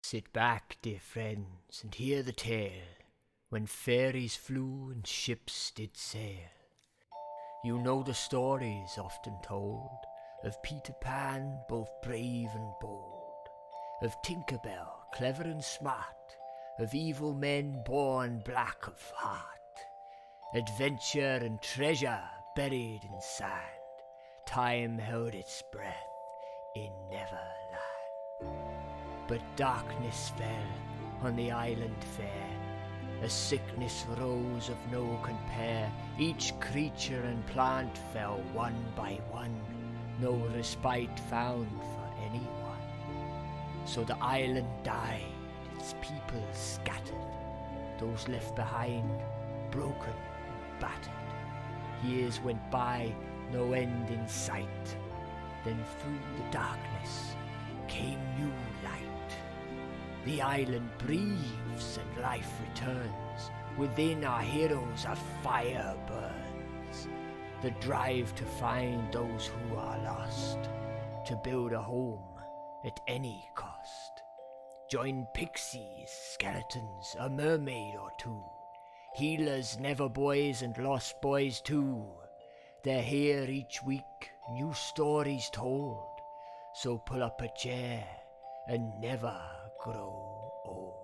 Sit back, dear friends, and hear the tale, when fairies flew and ships did sail. You know the stories often told, of Peter Pan, both brave and bold, of Tinker Bell, clever and smart, of evil men born black of heart, adventure and treasure buried in sand, time held its breath in Neverland. But darkness fell on the island fair, a sickness rose of no compare. Each creature and plant fell one by one, no respite found for anyone. So the island died, its people scattered, those left behind broken and battered. Years went by, no end in sight. Then through the darkness came new light. The island breathes and life returns. Within our heroes a fire burns. The drive to find those who are lost, to build a home at any cost. Join pixies, skeletons, a mermaid or two, healers, never boys, and lost boys too. They're here each week, new stories told. So pull up a chair and never grow old.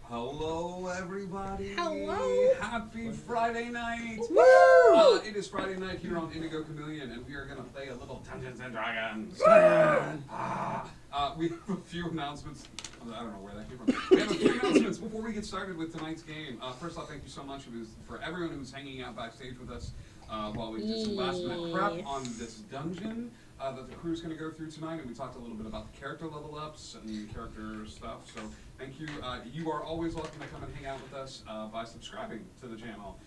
Hello, everybody. Hello. Happy Friday night. Woo! It is Friday night here on Indigo Chameleon, and we are going to play a little Dungeons and Dragons. We have a few announcements. I don't know where that came from. We have a few announcements before we get started with tonight's game. First off, thank you so much for everyone who's hanging out backstage with us while we did some last minute prep on this dungeon that the crew's going to go through tonight. And we talked a little bit about the character level ups and character stuff. So thank you. You are always welcome to come and hang out with us by subscribing to the channel.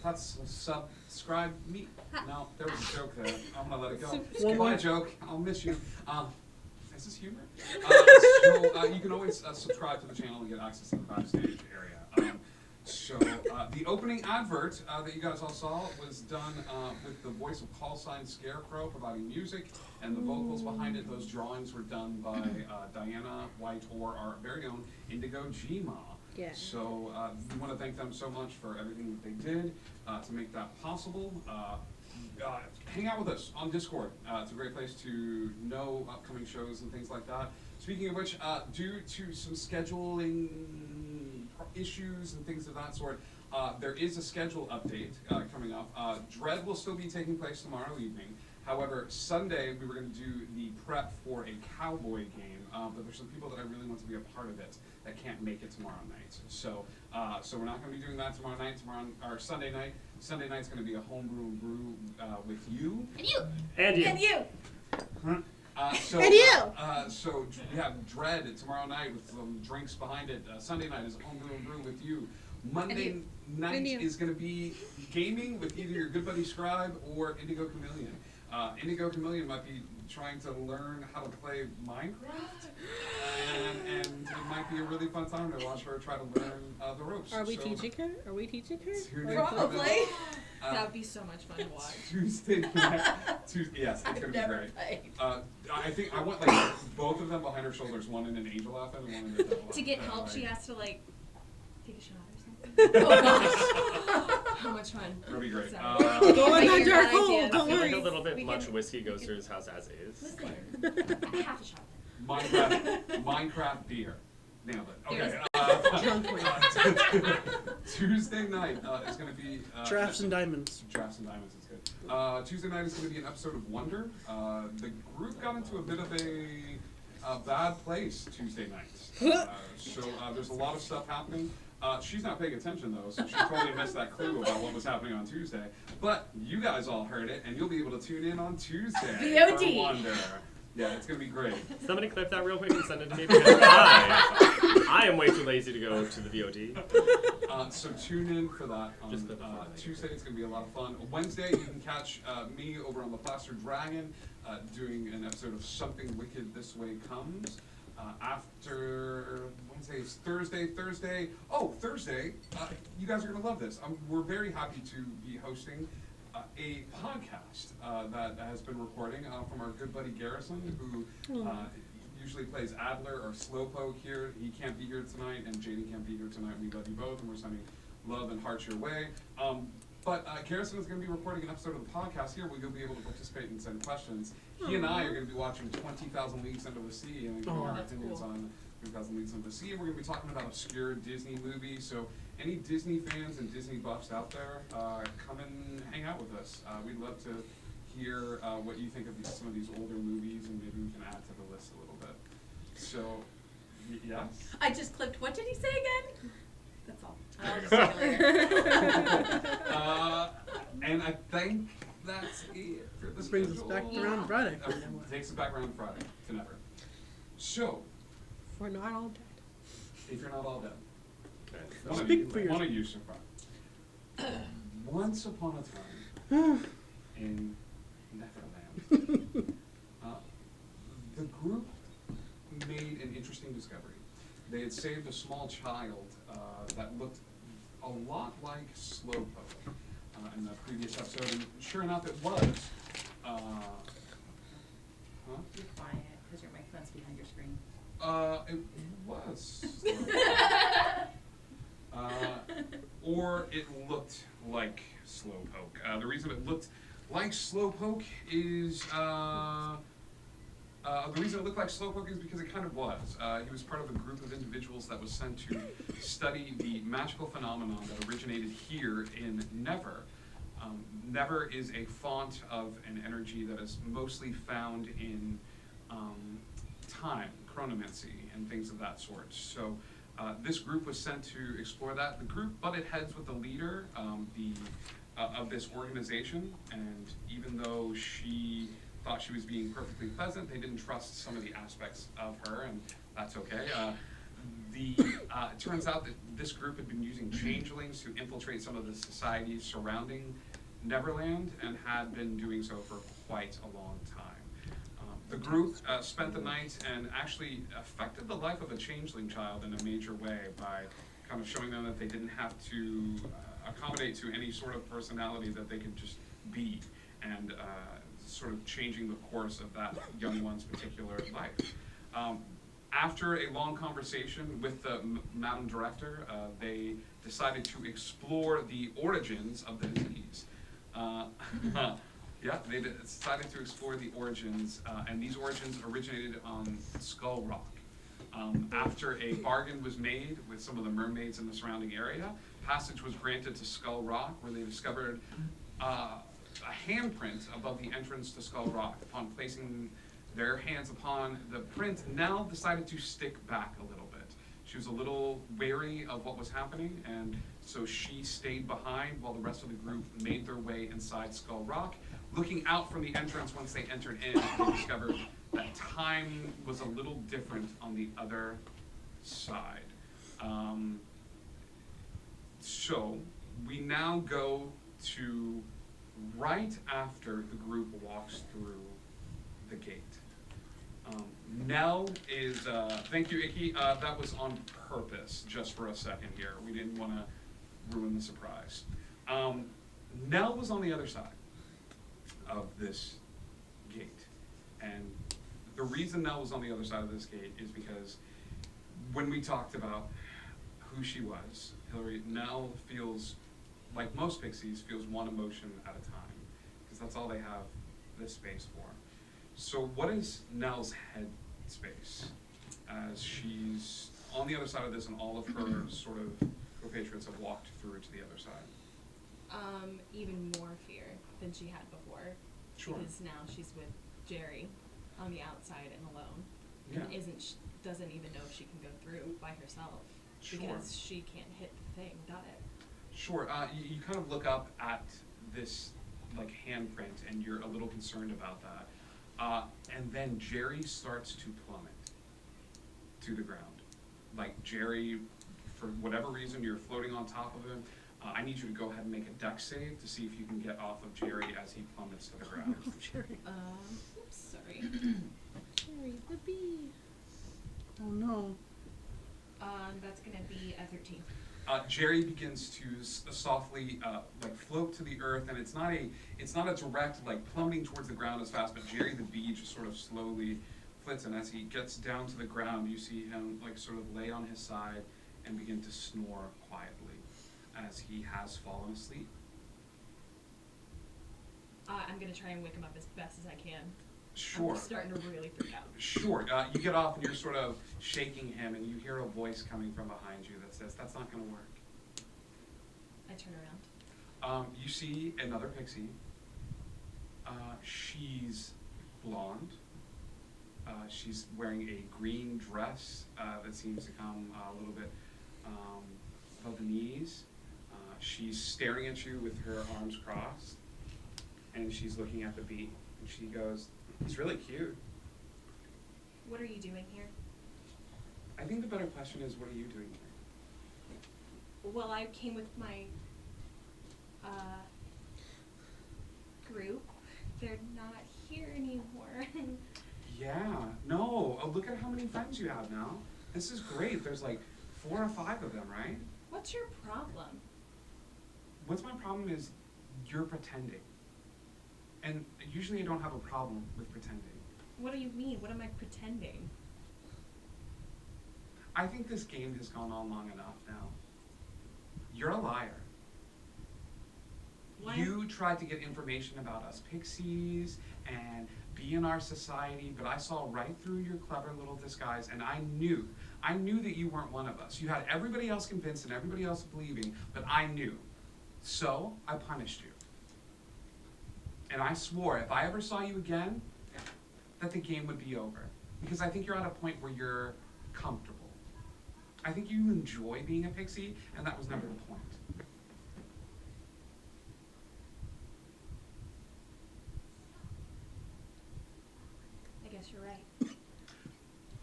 That's subscribe me. No, there was a joke there. I'm going to let it go. Goodbye, joke. I'll miss you. Is this humor? So you can always subscribe to the channel and get access to the backstage area. The opening advert that you guys all saw was done with the voice of call sign Scarecrow providing music, and the vocals behind it. Those drawings were done by Diana White, or our very own Indigo Gma. Yeah. So we want to thank them so much for everything that they did to make that possible. Hang out with us on Discord. It's a great place to know upcoming shows and things like that. Speaking of which, due to some scheduling issues and things of that sort, there is a schedule update coming up. Dread will still be taking place tomorrow evening. However, Sunday we were going to do the prep for a cowboy game, but there's some people that I really want to be a part of it that can't make it tomorrow night. So we're not going to be doing that tomorrow night. Or Sunday night. Sunday night's going to be a homebrew brew with you. And you. And you. And you. And you. So we have Dread tomorrow night with some drinks behind it. Sunday night is a homebrew brew with you. Monday night is going to be gaming with either your good buddy Scribe or Indigo Chameleon. Indigo Chameleon might be trying to learn how to play Minecraft, and it might be a really fun time to watch her try to learn the ropes. Are we teaching her? Are we teaching her? Probably. That would be so much fun to watch. Tuesday night. Yes, it's going to be great. I think I want like both of them behind her shoulders, one in an angel outfit and one in a devil outfit. To get help, she has to like take a shot or something. Oh gosh. How much fun. It'll be great. Go in that dark hole. I Don't feel like worry. a little bit much whiskey goes through his house as is. Listen, half a shot. Minecraft beer. Nailed it. Okay. Tuesday night is going to be Drafts and Diamonds. Drafts and Diamonds is good. Tuesday night is going to be an episode of Wonder. The group got into a bit of a bad place Tuesday night. So there's a lot of stuff happening. She's not paying attention though, so she totally missed that clue about what was happening on Tuesday. But you guys all heard it, and you'll be able to tune in on Tuesday VOD. for Wonder. Yeah, it's going to be great. Somebody clip that real quick and send it to me because I am way too lazy to go to the VOD. So tune in for that on Tuesday. It's going to be a lot of fun. Wednesday, you can catch me over on the Plaster Dragon doing an episode of Something Wicked This Way Comes. After Wednesday is Thursday. Thursday, you guys are going to love this. We're very happy to be hosting a podcast that has been recording from our good buddy Garrison, who usually plays Adler or Slowpoke here. He can't be here tonight, and Jaden can't be here tonight. We love you both, and we're sending love and hearts your way. But Garrison is going to be recording an episode of the podcast here where you'll be able to participate and send questions. He and I are going to be watching 20,000 Leagues Under the Sea and giving our opinions on 20,000 Leagues Under the Sea. And we're going to be talking about obscure Disney movies. So any Disney fans and Disney buffs out there, come and hang out with us. We'd love to hear what you think of some of these older movies, and maybe we can add to the list a little bit. So, yes? I just clipped. What did he say again? That's all. I'll just There say you it later. And I think that's it for this. Brings us back around Friday. Takes us back around Friday to never. So, We're not all dead. if you're not all dead, Speak for one of you so far. Once upon a time in Neverland, the group made an interesting discovery. They had saved a small child that looked a lot like Slowpoke in the previous episode, and sure enough, it was. Be quiet, because your microphone's behind your screen. It was. Or it looked like Slowpoke. The reason it looked like Slowpoke is because it kind of was. He was part of a group of individuals that was sent to study the magical phenomenon that originated here in Never. Never is a font of an energy that is mostly found in time, chronomancy, and things of that sort. So this group was sent to explore that. The group butted heads with the leader of this organization, and even though she thought she was being perfectly pleasant, they didn't trust some of the aspects of her, and that's okay. It turns out that this group had been using changelings to infiltrate some of the societies surrounding Neverland, and had been doing so for quite a long time. The group spent the night and actually affected the life of a changeling child in a major way by kind of showing them that they didn't have to accommodate to any sort of personality, that they could just be, and sort of changing the course of that young one's particular life. After a long conversation with the Madam Director, they decided to explore the origins of the disease. Yeah, they decided to explore the origins, and these origins originated on Skull Rock. After a bargain was made with some of the mermaids in the surrounding area, passage was granted to Skull Rock, where they discovered a handprint above the entrance to Skull Rock. Upon placing their hands upon the print, Nell decided to stick back a little bit. She was a little wary of what was happening, and so she stayed behind while the rest of the group made their way inside Skull Rock. Looking out from the entrance, once they entered in, they discovered that time was a little different on the other side. So we now go to right after the group walks through the gate. Nell is, thank you, Icky, that was on purpose, just for a second here. We didn't want to ruin the surprise. Nell was on the other side of this gate. And the reason Nell was on the other side of this gate is because when we talked about who she was, Hillary, Nell feels, like most pixies, feels one emotion at a time, because that's all they have this space for. So what is Nell's head space as she's on the other side of this, and all of her sort of compatriots have walked through to the other side? Even more fear than she had before. Sure. Because now she's with Jerry on the outside and alone. Yeah. And doesn't even know if she can go through by herself. Sure. Because she can't hit the thing without it. Sure. You kind of look up at this like handprint, and you're a little concerned about that. And then Jerry starts to plummet to the ground. Like Jerry, for whatever reason, you're floating on top of him. I need you to go ahead and make a dex save to see if you can get off of Jerry as he plummets to the ground. Jerry. Oops, sorry. Jerry the bee. Oh no. That's gonna be a 13. Jerry begins to softly like float to the earth, and it's not a direct like plummeting towards the ground as fast, but Jerry the bee just sort of slowly flits, and as he gets down to the ground, you see him like sort of lay on his side and begin to snore quietly as he has fallen asleep. I'm gonna try and wake him up as best as I can. Sure. I'm starting to really freak out. Sure. You get off and you're sort of shaking him, and you hear a voice coming from behind you that says, "That's not going to work." I turn around. You see another pixie. She's blonde. She's wearing a green dress that seems to come a little bit above the knees. She's staring at you with her arms crossed, and she's looking at the bee. And she goes, "It's really cute." What are you doing here? I think the better question is, what are you doing here? Well, I came with my group. They're not here anymore. Yeah, no. Oh, look at how many friends you have now. This is great. There's like 4 or 5 of them, right? What's your problem? What's my problem is you're pretending. And usually I don't have a problem with pretending. What do you mean? What am I pretending? I think this game has gone on long enough now. You're a liar. Why? You tried to get information about us pixies and be in our society, but I saw right through your clever little disguise, and I knew that you weren't one of us. You had everybody else convinced and everybody else believing, but I knew. So I punished you. And I swore if I ever saw you again, that the game would be over. Because I think you're at a point where you're comfortable. I think you enjoy being a pixie, and that was never the point. I guess you're right.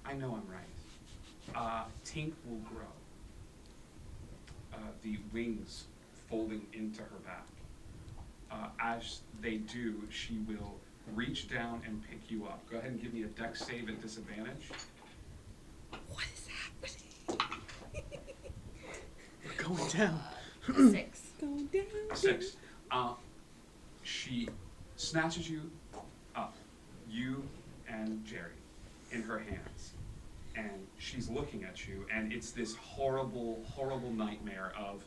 I know I'm right. Tink will grow. The wings folding into her back. As they do, she will reach down and pick you up. Go ahead and give me a dex save at disadvantage. What is happening? We're going down. 6. Going down. 6. She snatches you up, you and Jerry, in her hands. And she's looking at you, and it's this horrible, horrible nightmare of,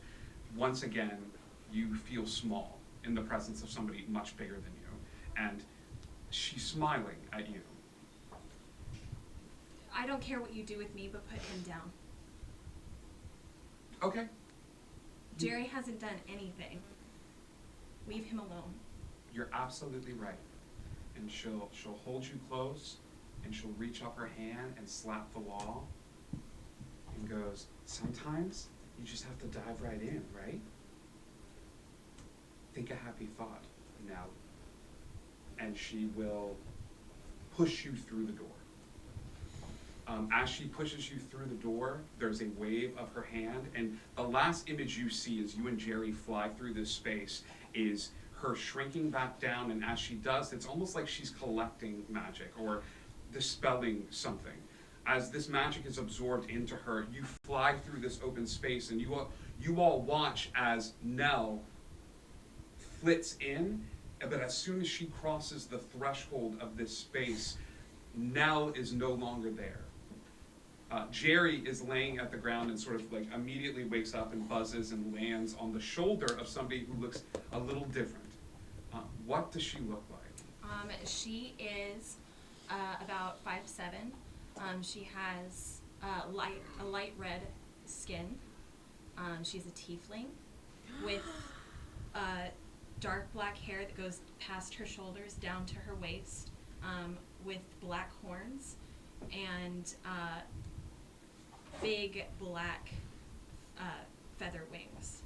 once again, you feel small in the presence of somebody much bigger than you. And she's smiling at you. I don't care what you do with me, but put him down. Okay. Jerry hasn't done anything. Leave him alone. You're absolutely right. And she'll hold you close, and she'll reach up her hand and slap the wall, and goes, "Sometimes you just have to dive right in, right? Think a happy thought now." And she will push you through the door. As she pushes you through the door, there's a wave of her hand, and the last image you see as you and Jerry fly through this space is her shrinking back down, and as she does, it's almost like she's collecting magic or dispelling something. As this magic is absorbed into her, you fly through this open space, and you all watch as Nell flits in, but as soon as she crosses the threshold of this space, Nell is no longer there. Jerry is laying at the ground and sort of like immediately wakes up and buzzes and lands on the shoulder of somebody who looks a little different. What does she look like? She is about 5'7". She has a light red skin. She's a tiefling with dark black hair that goes past her shoulders down to her waist, with black horns and big black feather wings.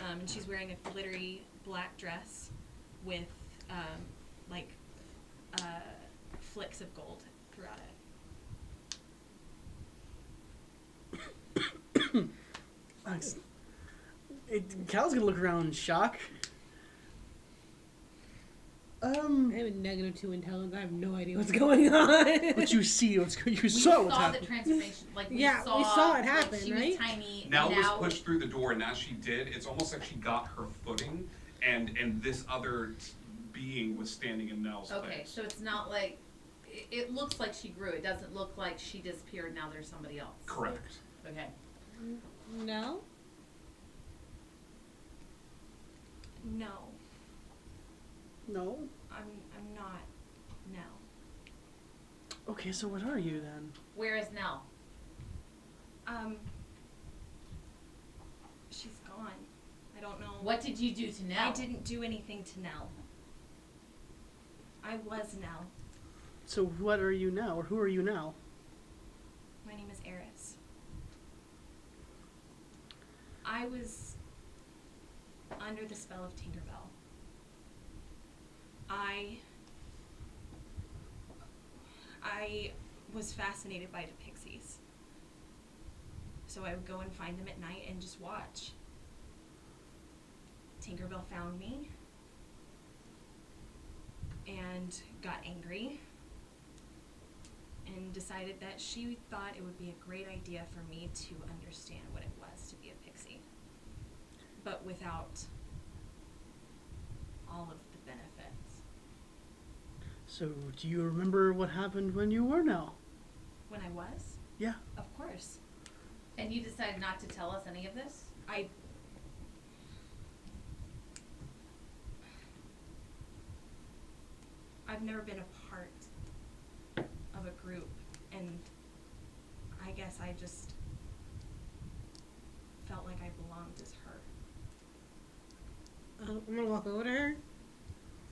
And she's wearing a glittery black dress with flicks of gold throughout it. Nice. Cal's gonna look around in shock. I have a -2 intelligence. I have no idea what's going on. But you see, you We saw what's saw the happening. transformation. Like we Yeah, saw, we saw it like, happen, she right? was tiny. Nell was now pushed through the door, and as she did, it's almost like she got her footing, and this other being was standing in Nell's Okay, place. so it's not like it looks like she grew. It doesn't look like she disappeared. Now there's somebody else. Correct. Okay. No? No, No. I'm not. No. Okay, so what are you then? Where is Nell? She's gone. I don't know. What did you do to Nell? I didn't do anything to Nell. I was Nell. So what are you now, or who are you now? My name is Eris. I was under the spell of Tinkerbell. I was fascinated by the pixies. So I would go and find them at night and just watch. Tinkerbell found me and got angry and decided that she thought it would be a great idea for me to understand what it was to be a pixie, but without all of the benefits. So do you remember what happened when you were Nell? When I was, Yeah. of course, And you decided not to tell us any of this? I've never been a part of a group, and I guess I just felt like I belonged as her. I'm gonna walk over to her.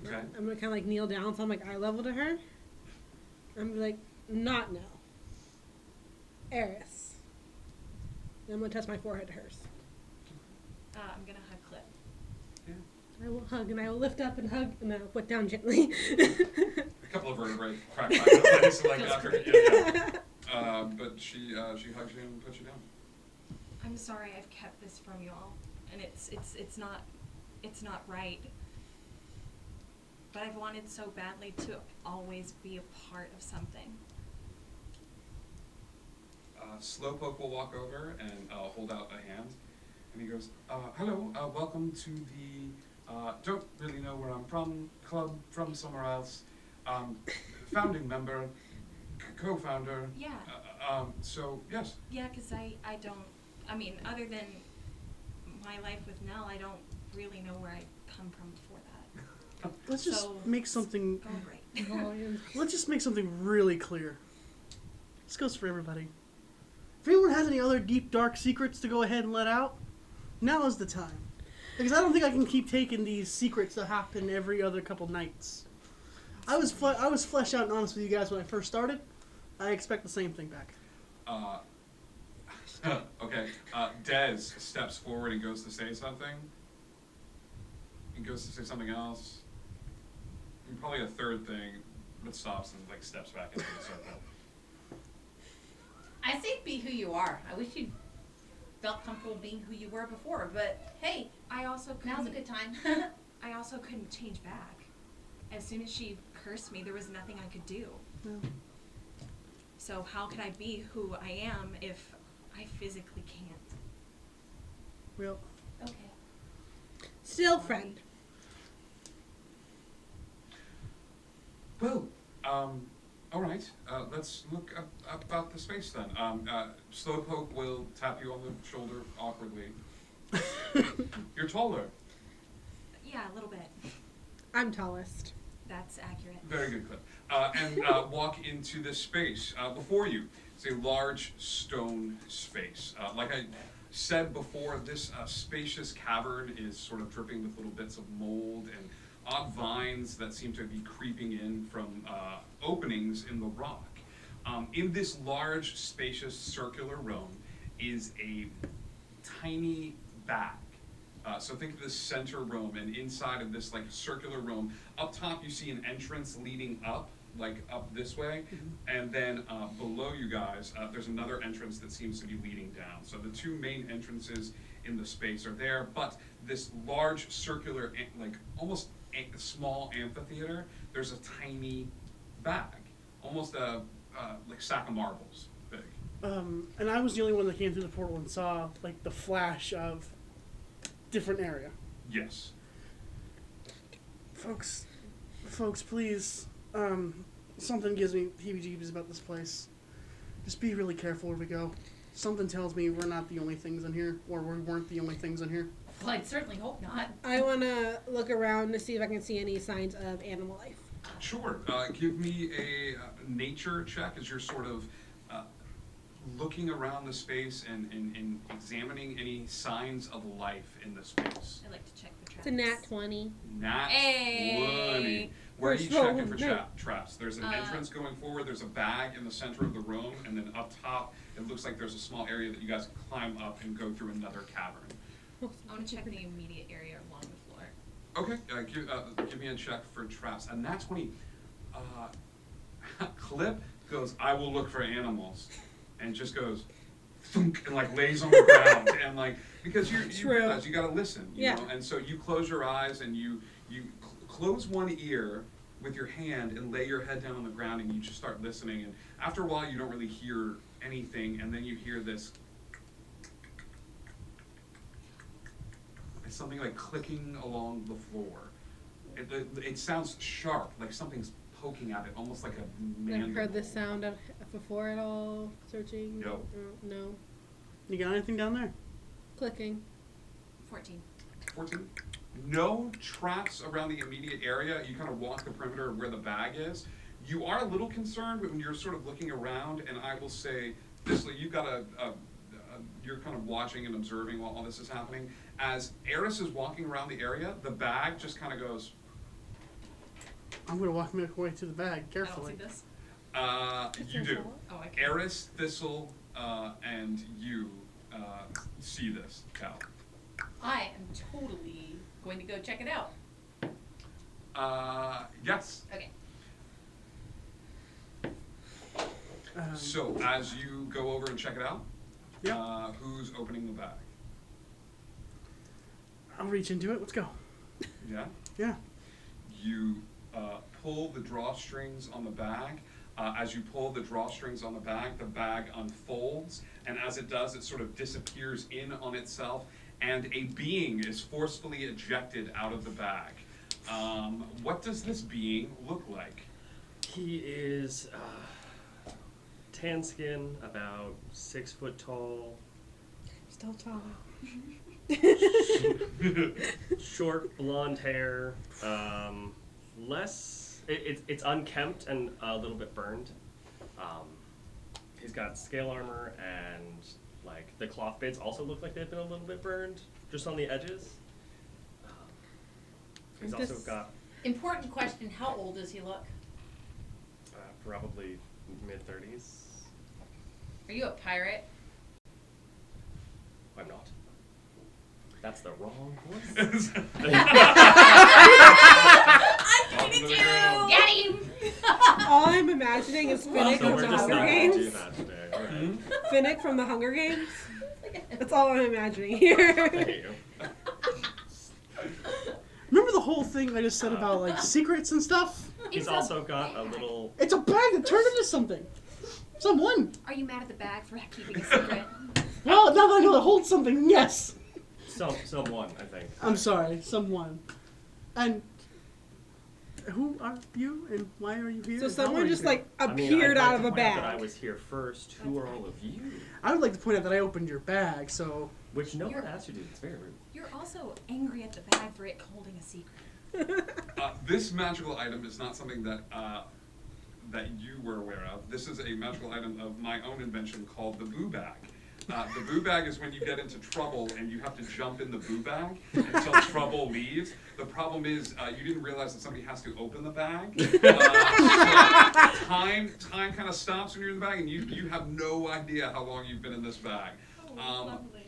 Okay. I'm gonna kind of like kneel down, so I'm like eye level to her. I'm gonna be like, not Nell. Eris. And I'm gonna touch my forehead to hers. I'm gonna hug Clip. I will hug and I will lift up and hug and then I'll put down gently. A couple of vertebrae cracked back in place, like after. Yeah. But she hugs you and puts you down. I'm sorry I've kept this from you all, and it's not right. But I've wanted so badly to always be a part of something. Slowpoke will walk over and hold out a hand, and he goes, "Hello, welcome to the don't really know where I'm from, club from somewhere else, founding member, co-founder. Yeah. So yes, Yeah, 'cause I don't, I mean, other than my life with Nell, I don't really know where I come from before that. Let's just So, make something. Go right. Volume. Let's just make something really clear. This goes for everybody. If anyone has any other deep, dark secrets to go ahead and let out, now is the time. Because I don't think I can keep taking these secrets that happen every other couple nights. I was fleshed out and honest with you guys when I first started. I expect the same thing back. okay. Dez steps forward and goes to say something. He goes to say something else. And probably a third thing, but stops and like steps back into the circle. I say be who you are. I wish you felt comfortable being who you were before, but hey, I also now's a couldn't, good time. I also couldn't change back. As soon as she cursed me, there was nothing I could do. No. So how could I be who I am if I physically can't? Well, Okay. Still friend. Well, all right. Let's look up about the space then. Slowpoke will tap you on the shoulder awkwardly. You're taller. Yeah, a little bit. I'm tallest. That's accurate. Very good, Clip. And walk into this space. Before you, it's a large stone space. Like I said before, this spacious cavern is sort of dripping with little bits of mold and odd vines that seem to be creeping in from openings in the rock. In this large, spacious, circular room is a tiny bag. So think of this center room, and inside of this like circular room, up top you see an entrance leading up, like up this way, and then below you guys, there's another entrance that seems to be leading down. So the two main entrances in the space are there, but this large circular, like almost small amphitheater, there's a tiny bag, almost a like sack of marbles big. And I was the only one that came through the portal and saw like the flash of different area. Yes. Folks, please. Something gives me heebie-jeebies about this place. Just be really careful where we go. Something tells me we're not the only things in here, or we weren't the only things in here. Well, I'd certainly hope not. I want to look around to see if I can see any signs of animal life. Sure. Give me a nature check as you're sort of looking around the space and examining any signs of life in the space. I like to check for traps. It's a nat 20. Nat Hey. 20. Where are you First roll, checking for no. traps? There's an entrance going forward, there's a bag in the center of the room, and then up top, it looks like there's a small area that you guys can climb up and go through another cavern. I want to check the immediate area along the floor. Okay, give me a check for traps. And that's when Clip goes, I will look for animals. And just goes, thunk, and like lays on the ground. And like, because you True. realize you gotta listen, you Yeah. know? And so you close your eyes and you close one ear with your hand and lay your head down on the ground and you just start listening. And after a while, you don't really hear anything. And then you hear this. It's something like clicking along the floor. It sounds sharp, like something's poking at it, almost like a mandible. Never heard this sound before at all. Searching. No. No. You got anything down there? Clicking. 14. 14. No traps around the immediate area. You kind of walk the perimeter of where the bag is. You are a little concerned when you're sort of looking around, and I will say, this, you've got you're kind of watching and observing while all this is happening. As Eris is walking around the area, the bag just kind of goes. I'm gonna walk my way to the bag carefully. I don't see this. You do. Oh, I can't. Eris, Thistle, and you see this, Cal. I am totally going to go check it out. Yes. Okay. So as you go over and check it out, Yep. Who's opening the bag? I'll reach into it. Let's go. Yeah. Yeah. You pull the drawstrings on the bag. As you pull the drawstrings on the bag unfolds, and as it does, it sort of disappears in on itself, and a being is forcefully ejected out of the bag. What does this being look like? He is tan skin, about 6 foot tall, Still tall. short blonde hair, it's unkempt and a little bit burned. He's got scale armor, and like the cloth bits also look like they've been a little bit burned, just on the edges. He's also got Important question, how old does he look? probably mid-30s. Are you a pirate? I'm not. That's the wrong voice. I'm giving it to you! Get him! All I'm imagining is Finnick So from we're the just Hunger not going to do Games. that today. All right. Finnick from the Hunger Games. That's all I'm imagining here. Thank you. Remember the whole thing I just said about like secrets and stuff? He's It's a also got a bag. little. It's a bag that turned into something. Someone. Are you mad at the bag for keeping a secret? Well, now that I know that holds something, yes. Someone, I think. I'm sorry, someone. And who are you and why are you here? So and how are someone you just here? like I mean, appeared I'd like out to of a point out that I bag. was here first. Who are all of you? I would like to point out that I opened your bag, so Which no one You're- asked you to do. It's very rude. You're also angry at the bag for it holding a secret. This magical item is not something that that you were aware of. This is a magical item of my own invention called the boo bag. The boo bag is when you get into trouble and you have to jump in the boo bag until trouble leaves. The problem is you didn't realize that somebody has to open the bag. So time kind of stops when you're in the bag, and you have no idea how long you've been in this bag. Lovely.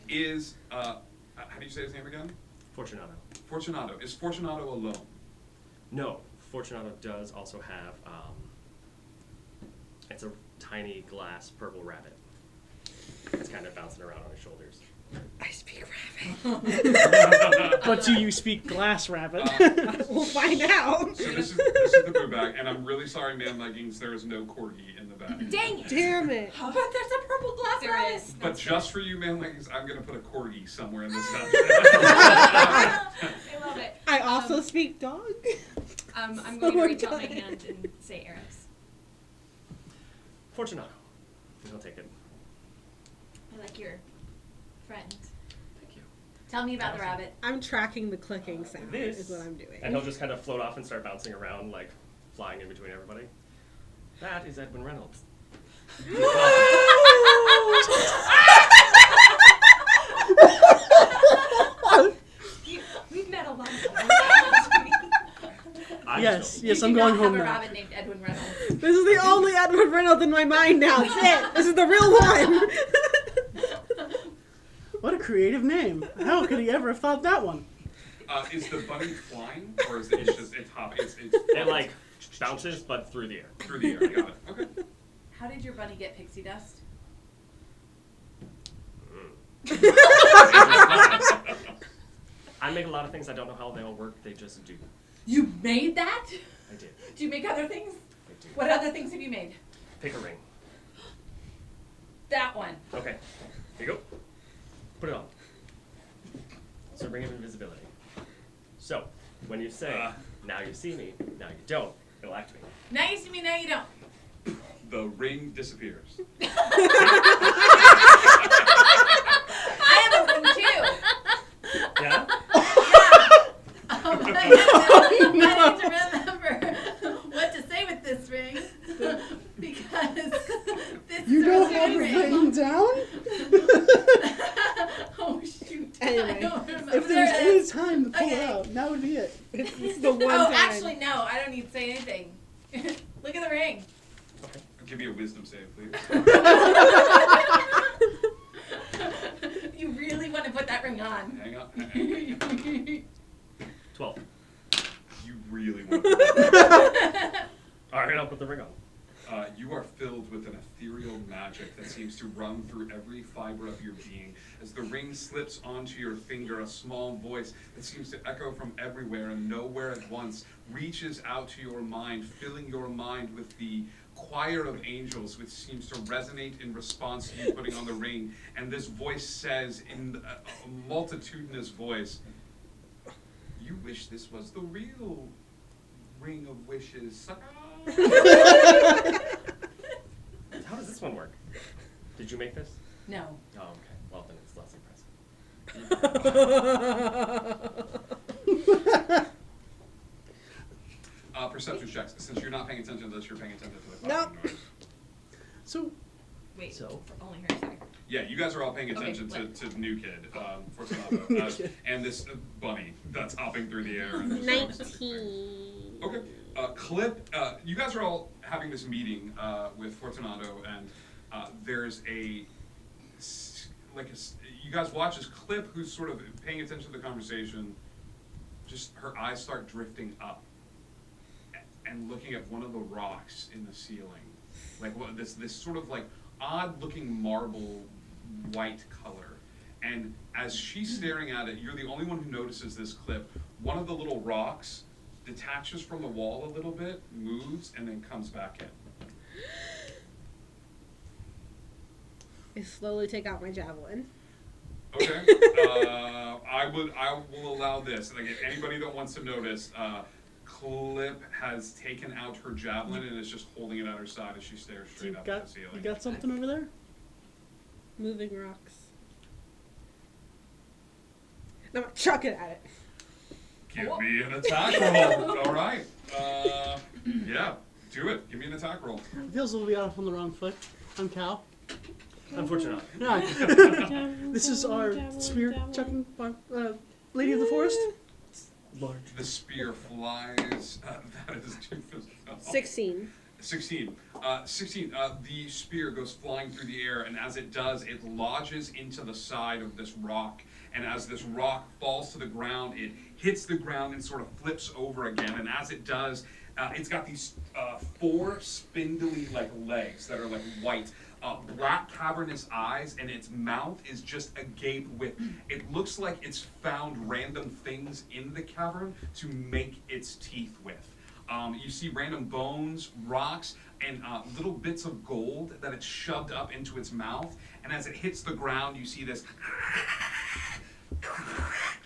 How do you say his name again? Fortunato. Fortunato. Is Fortunato alone? No, Fortunato does also have. It's a tiny glass purple rabbit. It's kind of bouncing around on his shoulders. I speak rabbit. But do you speak glass rabbit? We'll find out. So this is the boo bag, and I'm really sorry, man leggings. There is no corgi in the bag. Dang it! Damn it. How about there's a purple glass There rabbit? is. But just for you, man leggings, I'm gonna put a corgi somewhere in this dungeon. I love it. I also speak dog. I'm going to reach out my hand and say Eros. Fortunato. I'll take it. I like your friend. Thank you. Tell me about the rabbit. I'm tracking the clicking sound This. is what I'm doing. And he'll just kind of float off and start bouncing around, like flying in between everybody. That is Edwin Reynolds. We've met a lot of Yes, You I'm do going not home have a now. rabbit named Edwin Reynolds. This is the only Edward Reynolds in my mind now. That's it. This is the real one. What a creative name. How could he ever have thought that one? Is the bunny flying, or is it just it's hopping? It's It like bounces, but through the air. through the air. I got it. Okay. How did your bunny get pixie dust? I make a lot of things. I don't know how they all work. They just do. You made that? I did. Do you make other things? I do. What other things have you made? Pick a ring. That one. Okay. Here you go. Put it on. So ring of invisibility. So when you say, "Now you see me," now you don't, it'll activate. Now you see me, now you don't. The ring disappears. I have a ring too. Yeah. I need to remember what to say with this ring because this You is don't a have it ring. written down? Oh shoot! Anyway, I don't remember. If there was There it any is. time to pull Okay. it out, now would be it. This is the one Oh, time. actually, no. I don't need to say anything. Look at the ring. Give me a wisdom save, please. You really want to put that ring on? Hang on. 12. You really want to. All right, I'll put the ring on. You are filled with an ethereal magic that seems to run through every fiber of your being. As the ring slips onto your finger, a small voice that seems to echo from everywhere and nowhere at once reaches out to your mind, filling your mind with the choir of angels, which seems to resonate in response to you putting on the ring. And this voice says in a multitudinous voice, "You wish this was the real ring of wishes, sucker." How does this one work? Did you make this? No. Oh, okay. Well, then it's less impressive. Perception checks, since you're not paying attention to this, you're paying attention to the Nope. noise. So, Wait, So? for only her, sorry. Yeah, you guys are all paying Okay, attention what? to the new kid, Fortunato, and this bunny that's hopping through the air. And just 19. Okay, Clip, you guys are all having this meeting with Fortunato, and there's you guys watch as Clip, who's sort of paying attention to the conversation, just her eyes start drifting up and looking at one of the rocks in the ceiling, like this sort of like odd looking marble white color. And as she's staring at it, you're the only one who notices this, Clip. One of the little rocks detaches from the wall a little bit, moves, and then comes back in. I slowly take out my javelin. Okay. I will allow this. Like, anybody that wants to notice, Clip has taken out her javelin and is just holding it at her side as she stares straight up at the ceiling. you got something over there? Moving rocks. And I'm gonna chuck it at it. Give me an attack roll. All right. Yeah, do it. Give me an attack roll. It feels we'll be off on the wrong foot. I'm Cal. Unfortunately. Yeah. This is our spear chucking lady of the forest. Large. The spear flies. That is 16. 16. 16. The spear goes flying through the air, and as it does, it lodges into the side of this rock. And as this rock falls to the ground, it hits the ground and sort of flips over again. And as it does, it's got these 4 spindly like legs that are like white, black cavernous eyes, and its mouth is just agape with, it looks like it's found random things in the cavern to make its teeth with. You see random bones, rocks, and little bits of gold that it's shoved up into its mouth, and as it hits the ground, you see this.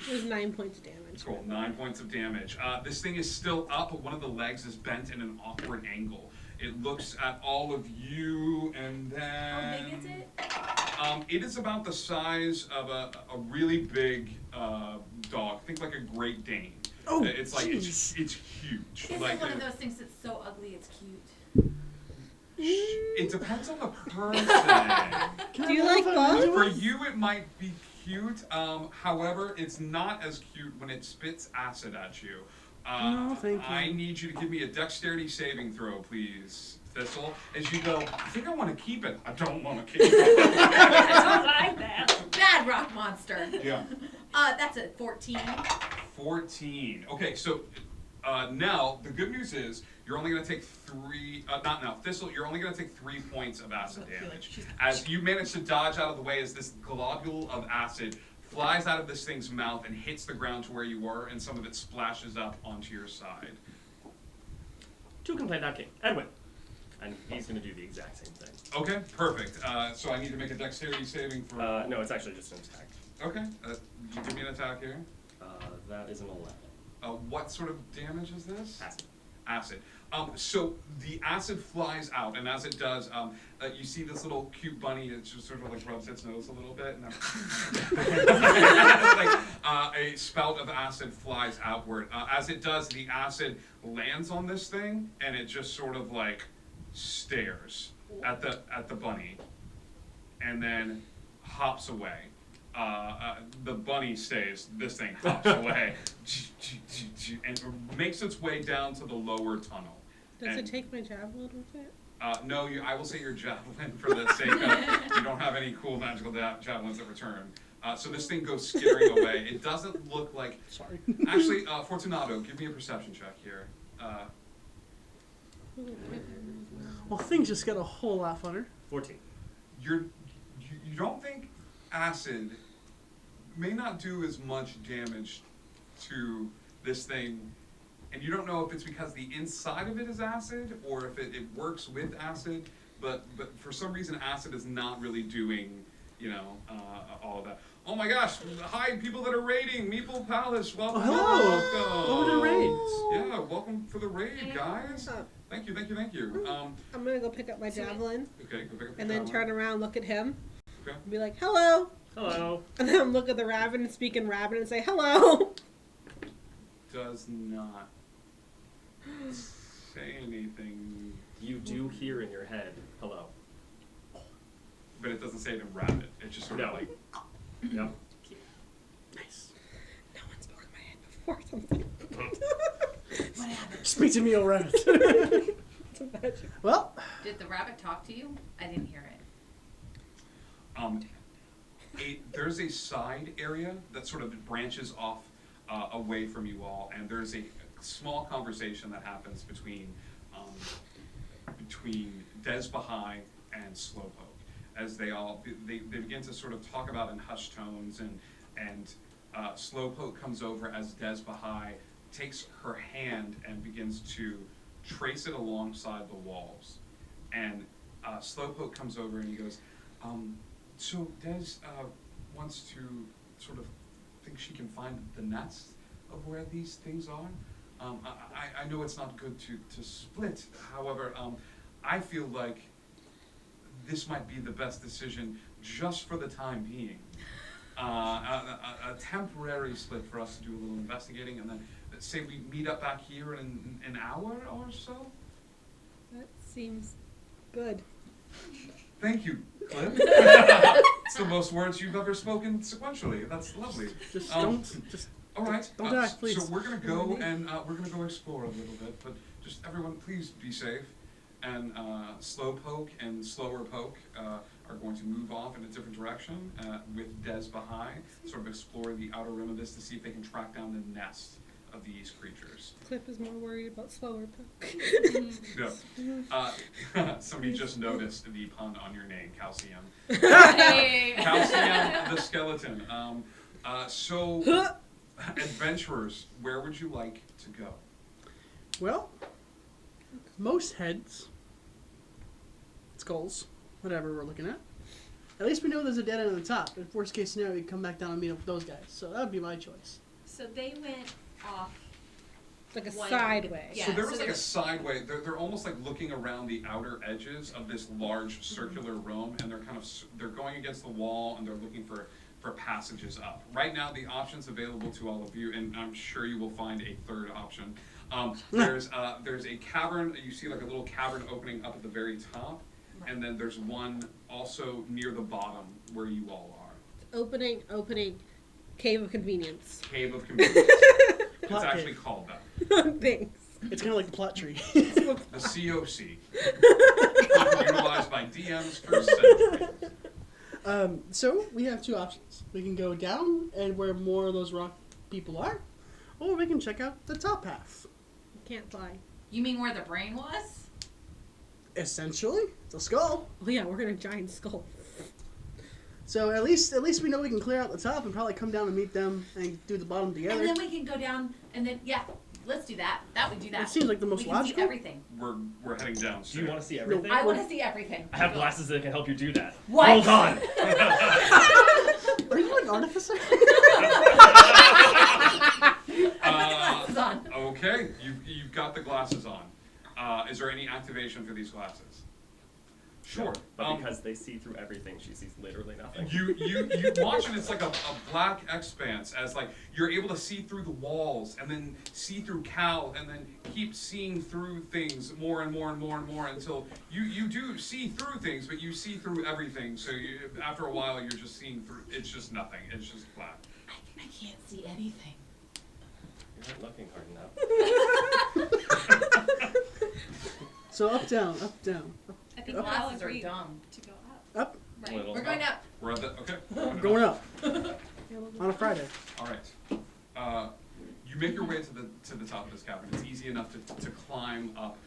There's 9 points of damage. Cool, 9 points of damage. This thing is still up, but one of the legs is bent in an awkward angle. It looks at all of you, and then... How big is it? It is about the size of a really big dog. Think like a Great Dane. Oh, it's like jeez. it's huge. Is like it one of those things that's so ugly it's cute? It depends on the person. Do you like bugs? For you, it might be cute. However, it's not as cute when it spits acid at you. No, thank you. I need you to give me a dexterity saving throw, please, Thistle. As you go, I think I want to keep it. I don't want to keep it. That's like that. Bad rock monster. Yeah. That's a 14. 14. Okay, so now the good news is you're only going to take 3. Not now, Thistle. You're only going to take 3 points of acid damage as you manage to dodge out of the way as this globule of acid flies out of this thing's mouth and hits the ground to where you were, and some of it splashes up onto your side. 2 can play that game. Edwin. And he's going to do the exact same thing. Okay, perfect. So I need to make a dexterity saving for. No, it's actually just an attack. Okay, you give me an attack here. That is an 11. What sort of damage is this? Acid. Acid. So the acid flies out, and as it does, you see this little cute bunny. It just sort of like rubs its nose a little bit, and then a spout of acid flies outward. As it does, the acid lands on this thing, and it just sort of like stares at the bunny, and then hops away. The bunny stays. This thing hops away, and makes its way down to the lower tunnel. Does And, it take my javelin with it? no, I will say your javelin for the sake of you don't have any cool magical javelins that return. So this thing goes skittering away. It doesn't look like. Sorry. Actually, Fortunato, give me a perception check here. Well, things just got a whole lot funner. 14. You don't think acid may not do as much damage to this thing, and you don't know if it's because the inside of it is acid or if it works with acid, but for some reason acid is not really doing, all of that. Oh my gosh, hi people that are raiding, Meeple Palace, welcome. Oh, hello. Welcome to the raids. Yeah, welcome for the raid, guys. Thank you. I'm gonna go pick up my javelin Okay, go pick up and your then javelin. turn around, look at him, Okay. and be like, "Hello," Hello. and then look at the raven and speak in raven and say, "Hello." Does not say anything, You do hear in your head, hello. but it doesn't say it in rabbit. It just sort of No. like. Yep. Nice. No one spoke in my head before something. What happened? Speak to me, O rabbit. It's a magic. Well, Did the rabbit talk to you? I didn't hear it. There's a side area that sort of branches off away from you all, and there's a small conversation that happens between Des Baha'i and Slowpoke, as they begin to sort of talk about in hushed tones, and Slowpoke comes over as Des Baha'i takes her hand and begins to trace it alongside the walls, and Slowpoke comes over and he goes, so Des wants to sort of think she can find the nest of where these things are. I know it's not good to split, however, I feel like this might be the best decision just for the time being. A temporary split for us to do a little investigating, and then say we meet up back here in an hour or so? That seems good. Thank you, Cliff. It's the most words you've ever spoken sequentially. That's lovely. just All right. Don't die, please. So we're gonna go and we're gonna go explore a little bit, but just everyone, please be safe. And Slowpoke and Slower Poke are going to move off in a different direction with Des Baha'i, sort of explore the outer rim of this to see if they can track down the nest of these creatures. Cliff is more worried about slower poke. Yeah. Somebody just noticed the pun on your name, Calcium. Hey. Calcium the skeleton. So, adventurers, where would you like to go? Well, most heads, skulls, whatever we're looking at. At least we know there's a dead end on the top. If worst case scenario, we can come back down and meet up with those guys. So that would be my choice. So they went off. Like a One- sideways. Yeah. So there was so like a there's- sideway. They're almost like looking around the outer edges of this large circular room, and they're going against the wall, and they're looking for passages up. Right now, the options available to all of you, and I'm sure you will find a third option. There's a cavern. You see like a little cavern opening up at the very top, and then there's one also near the bottom where you all are. Opening. Cave of convenience. Cave of Convenience. It's Plot actually cave. called that. Thanks. It's kind of like the plot tree. The COC. Utilized by DMs for centuries. So we have two options. We can go down and where more of those rock people are, or we can check out the top path. Can't fly. You mean where the brain was? Essentially, it's a skull. Oh yeah, we're in a giant skull. So at least we know we can clear out the top and probably come down and meet them and do the bottom And together. then we can go down, and then let's do that. That would do that. That seems like the most we can logical. see everything. We're heading down. Do you want to see everything? I want to see everything. I have glasses that can help you do that. What? Hold on. Are you an artificer? Glasses on. Okay, you've got the glasses on. Is there any activation for these glasses? Sure. But because they see through everything, she sees literally nothing. You watch and it's like a black expanse as like you're able to see through the walls and then see through Cal and then keep seeing through things more and more and more and more until you do see through things, but you see through everything. So after a while you're just seeing through. It's just nothing. It's just black. I can't see anything. You're not looking hard enough. So up, down, up, down. I think Up. we all Glasses are agreed dumb. to go up. Up, Right. Little We're going up. We're at the okay. I'm going up. On a Friday. All right. You make your way to the top of this cavern. It's easy enough to climb up.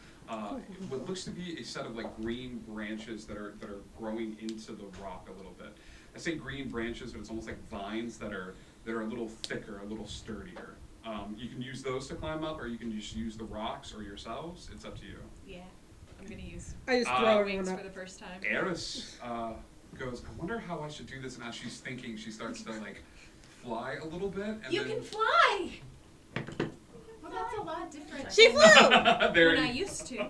What looks to be a set of like green branches that are growing into the rock a little bit. I say green branches, but it's almost like vines that are a little thicker, a little sturdier. You can use those to climb up, or you can just use the rocks or yourselves. It's up to you. Yeah. I'm gonna use I just throw everyone wings up. for the first time. Eris goes, I wonder how I should do this. And as she's thinking, she starts to like fly a little bit. And You then, can fly. Well, that's a lot different. She flew. there When I you- used to.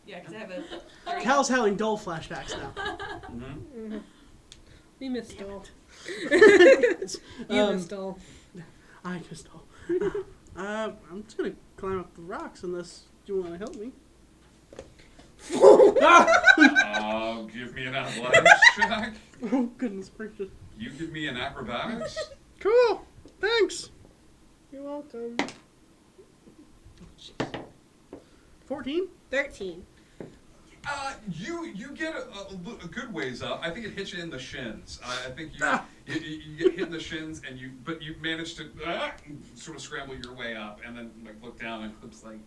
Yeah, because I have a. Cal's having dull flashbacks now. Mhm. We missed Dole. Um, missed Dole. I just dull. I'm just gonna climb up the rocks unless you want to help me. Give me an athletics check. Oh goodness gracious! You give me an acrobatics. Cool. Thanks. You're welcome. 14. 13. You get a good ways up. I think it hits you in the shins. I think you get hit in the shins, and but you manage to sort of scramble your way up, and then like look down, and Clip's like.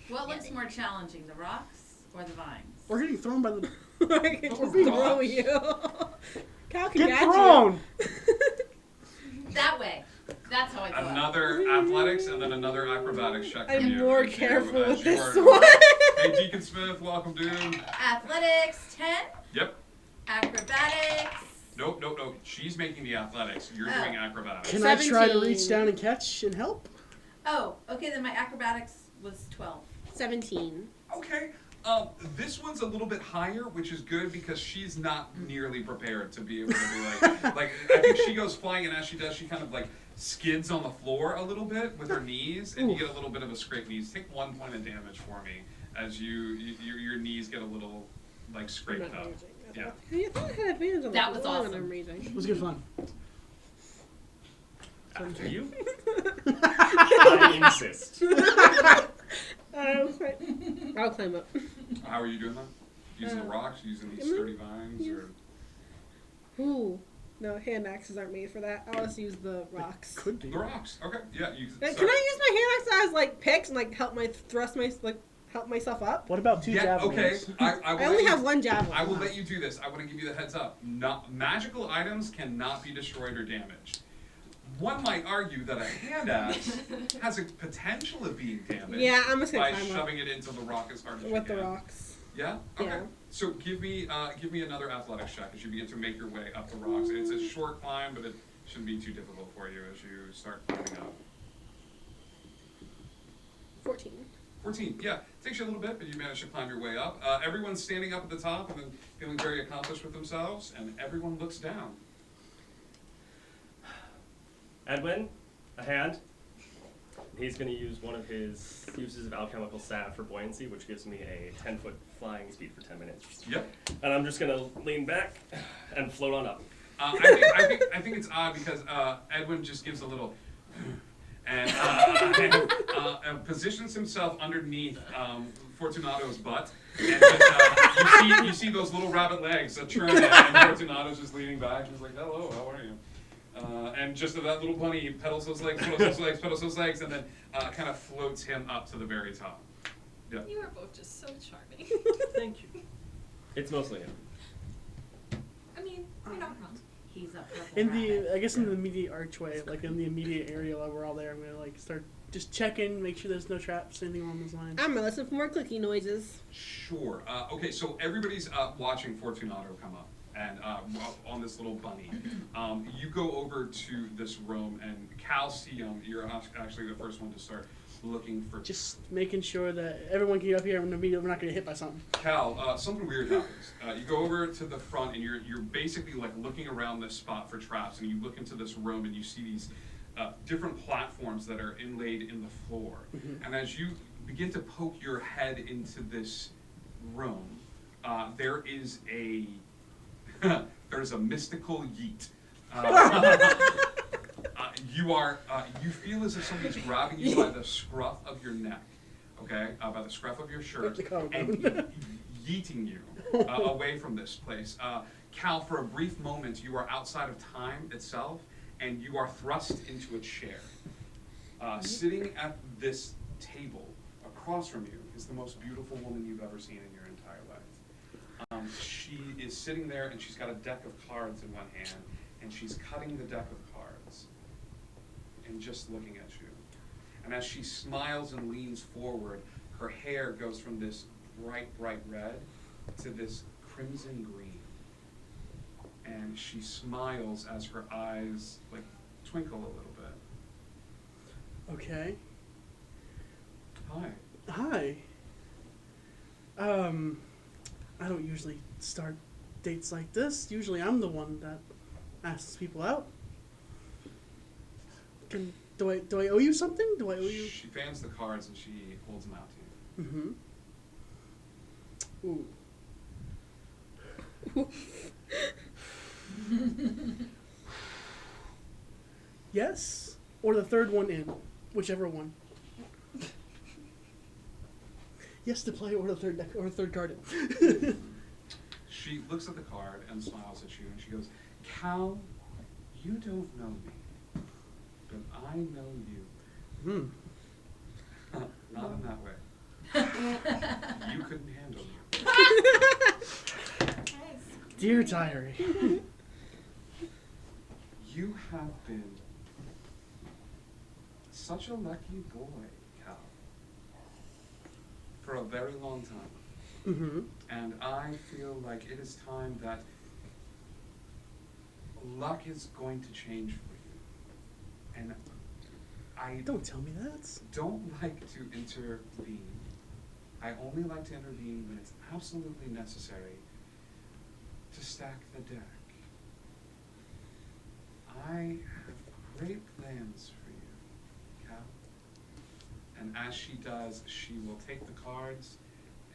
What looks more challenging, the rocks or the vines? We're getting thrown by the. I can just throw you. Cal can Get catch thrown. That way. That's how I go up. Another athletics and then another acrobatics check. I'm from you, more as you- careful as with you this are- one. Hey, Deacon Smith, welcome, dude. Athletics 10. Yep. Acrobatics. Nope. She's making the athletics. You're Oh. doing acrobatics. Can I try to 17. reach down and catch and help? Oh, okay, then my acrobatics was 12. 17. Okay. This one's a little bit higher, which is good because she's not nearly prepared to be able to be like I think she goes flying, and as she does, she kind of like skids on the floor a little bit with her knees, and you get a little bit of a scraped knees. Take 1 point of damage for me as your knees get a little like I'm scraped not up. raging. Yeah. I thought I had advantage on That the was wall when awesome. I'm raging. It was good fun. After you. I insist. I'll climb up. How are you doing that? Using the rocks, using these sturdy vines, or Ooh. No, hand axes aren't made for that. I'll just use the rocks. Could be. The rocks. Okay. Yeah. You. Can I use my hand axe as like picks and like help help myself up? What about two Yeah. Okay. javelins? I will I let only you- have one javelin. I will let you do this. I want to give you the heads up. Magical items cannot be destroyed or damaged. One might argue that a hand axe has a potential of being damaged Yeah, I'm just by gonna climb shoving it into the rock as hard as you with can. the rocks. Yeah? Okay. Yeah. So give me another athletics check as you begin to make your way up the rocks. It's a short climb, but it shouldn't be too difficult for you as you start climbing up. 14. 14, yeah. Takes you a little bit, but you manage to climb your way up. Everyone's standing up at the top and then feeling very accomplished with themselves, and everyone looks down. Edwin, a hand. He's going to use one of his uses of alchemical staff for buoyancy, which gives me a 10-foot flying speed for 10 minutes. Yep. And I'm just going to lean back and float on up. I think it's odd because Edwin just gives a little and positions himself underneath Fortunato's butt. And just, you see those little rabbit legs churn in, and Fortunato's just leaning back. He's like, hello, how are you? And just that little bunny pedals those legs, pedals those legs, and then kind of floats him up to the very top. Yeah. You are both just so charming. Thank you. It's mostly him. I mean, you're not wrong. He's a purple In rabbit. the, I guess in the immediate archway, like in the immediate area while we're all there, I'm gonna like start just checking, make sure there's no traps, anything along those lines. I'm gonna listen for more clicking noises. Sure. Okay, so everybody's watching Fortunato come up, and on this little bunny. You go over to this room, and Calcium, you're actually the first one to start looking for. Just making sure that everyone can get up here and we're not gonna get hit by something. Cal, something weird happens. You go over to the front, and you're basically like looking around this spot for traps, and you look into this room, and you see these different platforms that are inlaid in the floor. Mm-hmm. And as you begin to poke your head into this room, there is a there's a mystical yeet. You feel as if somebody's grabbing you by the scruff of your neck, okay, by the scruff of your shirt, and yeeting you away from this place. Cal, for a brief moment, you are outside of time itself, and you are thrust into a chair. Sitting at this table across from you is the most beautiful woman you've ever seen in your entire life. She is sitting there, and she's got a deck of cards in one hand, and she's cutting the deck of cards and just looking at you. And as she smiles and leans forward, her hair goes from this bright, bright red to this crimson green. And she smiles as her eyes like twinkle a little bit. Okay. Hi. Hi. I don't usually start dates like this. Usually I'm the one that asks people out. Do I owe you something? Do I owe you? She fans the cards and she holds them out to you. Mm-hmm. Ooh. Yes, or the third one in, whichever one. Yes to play, or the third deck, or the third card in. She looks at the card and smiles at you, and she goes, Cal, you don't know me, but I know you. Not in that way. You couldn't handle me. Dear diary. You have been such a lucky boy, Cal, for a very long time. Mm-hmm. And I feel like it is time that luck is going to change for you. And I Don't tell me that. don't like to intervene. I only like to intervene when it's absolutely necessary to stack the deck. I have great plans for you, Cal. And as she does, she will take the cards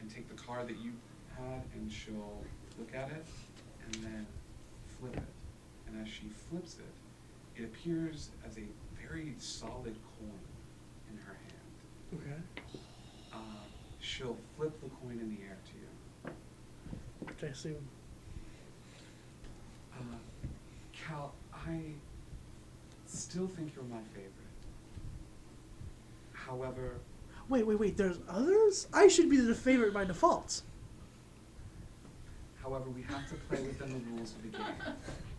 and take the card that you had, and she'll look at it and then flip it. And as she flips it, it appears as a very solid coin in her hand. Okay. She'll flip the coin in the air to you. Which I assume. Cal, I still think you're my favorite. However, Wait, there's others? I should be the favorite by default. however, we have to play within the rules of the game.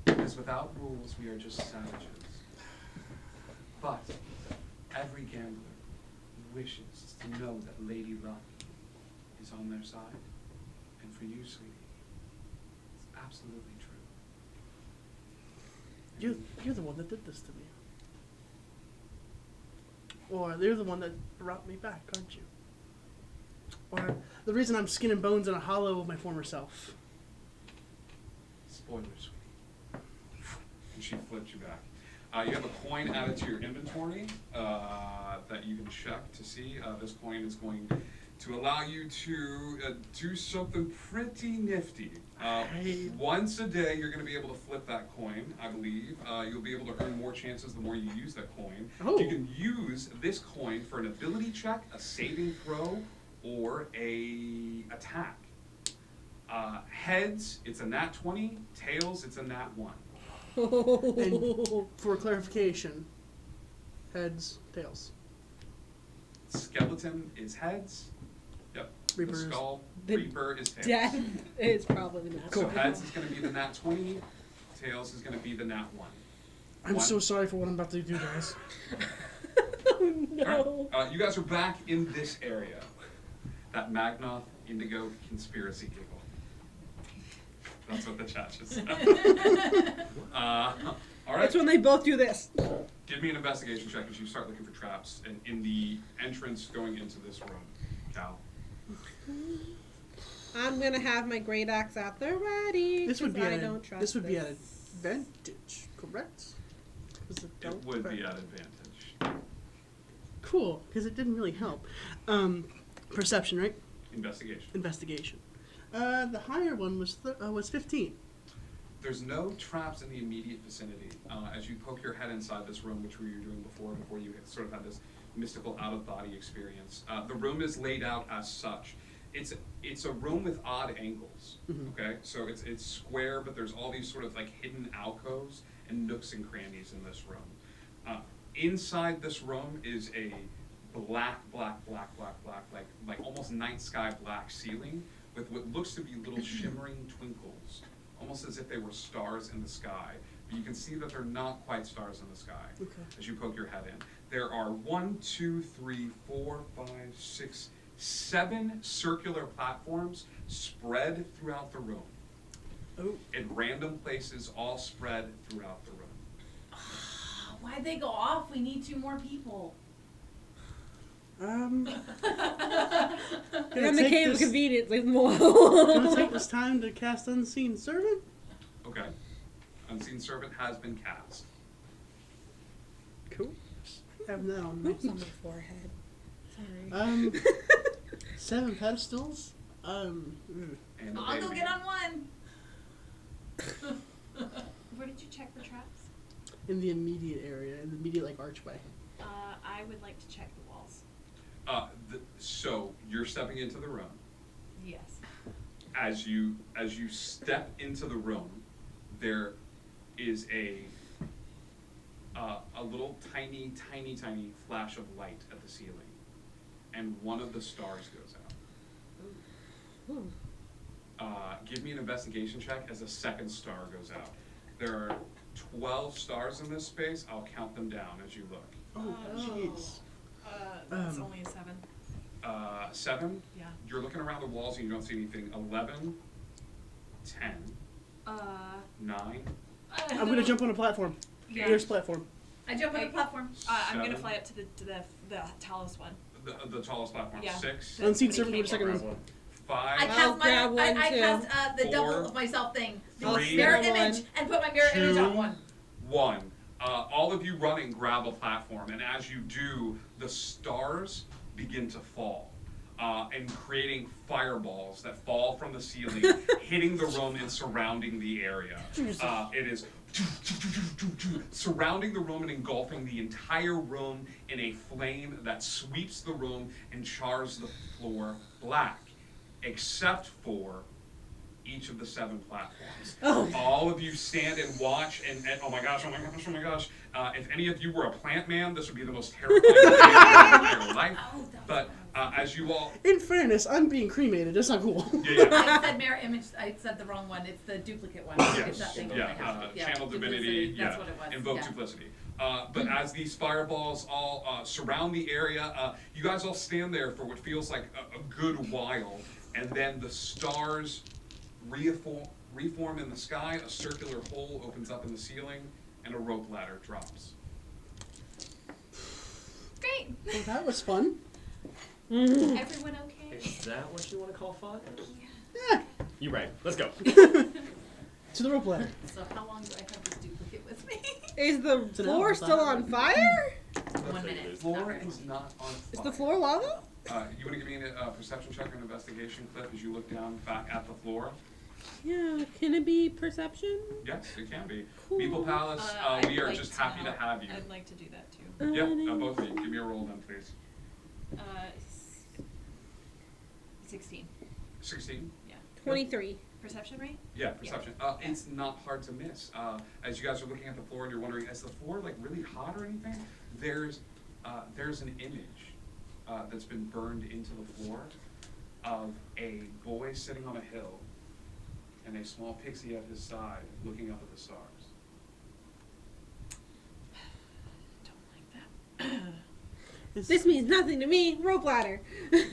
Because without rules, we are just savages. But every gambler wishes to know that Lady Luck is on their side. And for you, sweetie, it's absolutely true. You're the one that did this to me. Or you're the one that brought me back, aren't you? Or the reason I'm skin and bones in a hollow of my former self. Spoiler, sweetie. And she flips you back. You have a coin added to your inventory that you can check to see. This coin is going to allow you to do something pretty nifty. Once a day, you're going to be able to flip that coin, I believe. You'll be able to earn more chances the more you use that coin. Oh. You can use this coin for an ability check, a saving throw, or a attack. Heads, it's a nat 20. Tails, it's a nat 1. And for clarification, heads, tails. Skeleton is heads. Yep. Reaper The is- skull. The Reaper is tails. Death is probably not. So heads is going to be the nat 20. Tails is going to be the nat 1. I'm One. so sorry for what I'm about to do, guys. Oh no. Alright, you guys are back in this area. That Magnoth Indigo conspiracy giggle. That's what the chat just said. Alright. That's when they both do this. Give me an investigation check as you start looking for traps in the entrance going into this room. Cal. I'm gonna have my great axe out there ready. This would be 'cause I an don't trust this would be this. an advantage, correct? 'Cause It would be at advantage. cool because it didn't really help. Perception, right? Investigation. Investigation. The higher one was 15. There's no traps in the immediate vicinity. As you poke your head inside this room, which we were doing before you sort of had this mystical out-of-body experience, the room is laid out as such. It's a room with odd angles. Mhm. Okay, so it's square, but there's all these sort of like hidden alcoves and nooks and crannies in this room. Inside this room is a black, like almost night sky black ceiling with what looks to be little shimmering twinkles, almost as if they were stars in the sky. But you can see that they're not quite stars in the sky Okay. as you poke your head in. There are 1, 2, 3, 4, 5, 6, 7 circular platforms spread throughout the room. Oh. In random places, all spread throughout the room. Why'd they go off? We need 2 more people. They're Gonna in the take cave of this- convenience. Leave them Gonna alone. take this time to cast Unseen Servant. Okay. Unseen Servant has been cast. Cool. Having that on my Oops, on my forehead. Sorry. 7 pedestals. And I'll go get on one. Where did you check for traps? In the immediate area, in the immediate like archway. I would like to check the walls. So you're stepping into the room. Yes. As you step into the room, there is a little tiny flash of light at the ceiling, and one of the stars goes out. Give me an investigation check as a second star goes out. There are 12 stars in this space. I'll count them down as you look. Oh, jeez. That's Um, only a 7. 7. Yeah. You're looking around the walls and you don't see anything. 11, 10, 9. I'm gonna jump on a platform. Yeah. Nearest platform. I jump on the platform. I'm gonna 7. fly up to the tallest one. The tallest platform. Yeah. 6, Unseen Somebody Servant for came the second over. one. 5. I I'll cast grab one, I too. cast the 4, double of myself thing. The 3, mirror Another image one. and put my mirror image on 2, one. 1. All of you running grab a platform, and as you do, the stars begin to fall, and creating fireballs that fall from the ceiling, hitting the room and surrounding the area. It is surrounding the room and engulfing the entire room in a flame that sweeps the room and chars the floor black, except for each of the 7 platforms. Oh. All of you stand and watch, and oh my gosh, oh my gosh, oh my gosh. If any of you were a plant man, this would be the most terrifying thing in your entire life. But as you all, In fairness, I'm being cremated. That's not cool. yeah, I said mirror image. I said the wrong one. It's the duplicate one. It's that yes, thing yeah, that I have to- channel duplicity, divinity, That's yeah, what it was. invoke yeah. duplicity. But as these fireballs all surround the area, you guys all stand there for what feels like a good while, and then the stars reform in the sky, a circular hole opens up in the ceiling, and a rope ladder drops. Great. Well, that was fun. Everyone okay? Is that what you want to call fun? Yeah. You're right. Let's go. To the rope ladder. So how long do I have this duplicate with me? Is the an floor hour, still fine. on fire? 1 minute. The Not floor very is long. not on fire. Is the floor lava? You want to give me a perception check or an investigation, Cliff, as you look down back at the floor? Yeah. Can it be perception? Yes, it can be. Cool. Meeple Palace, I'd we are like just to happy to help. have you. I'd like to do that too. Yeah, both of you. Give me a roll then, please. 16. 16? 23. Perception rate? Yeah, perception. It's not hard to miss. As you guys are looking at the floor and you're wondering, is the floor like really hot or anything? There's an image that's been burned into the floor of a boy sitting on a hill and a small pixie at his side looking up at the stars. Don't like that. This means nothing to me. Rope ladder. Okay?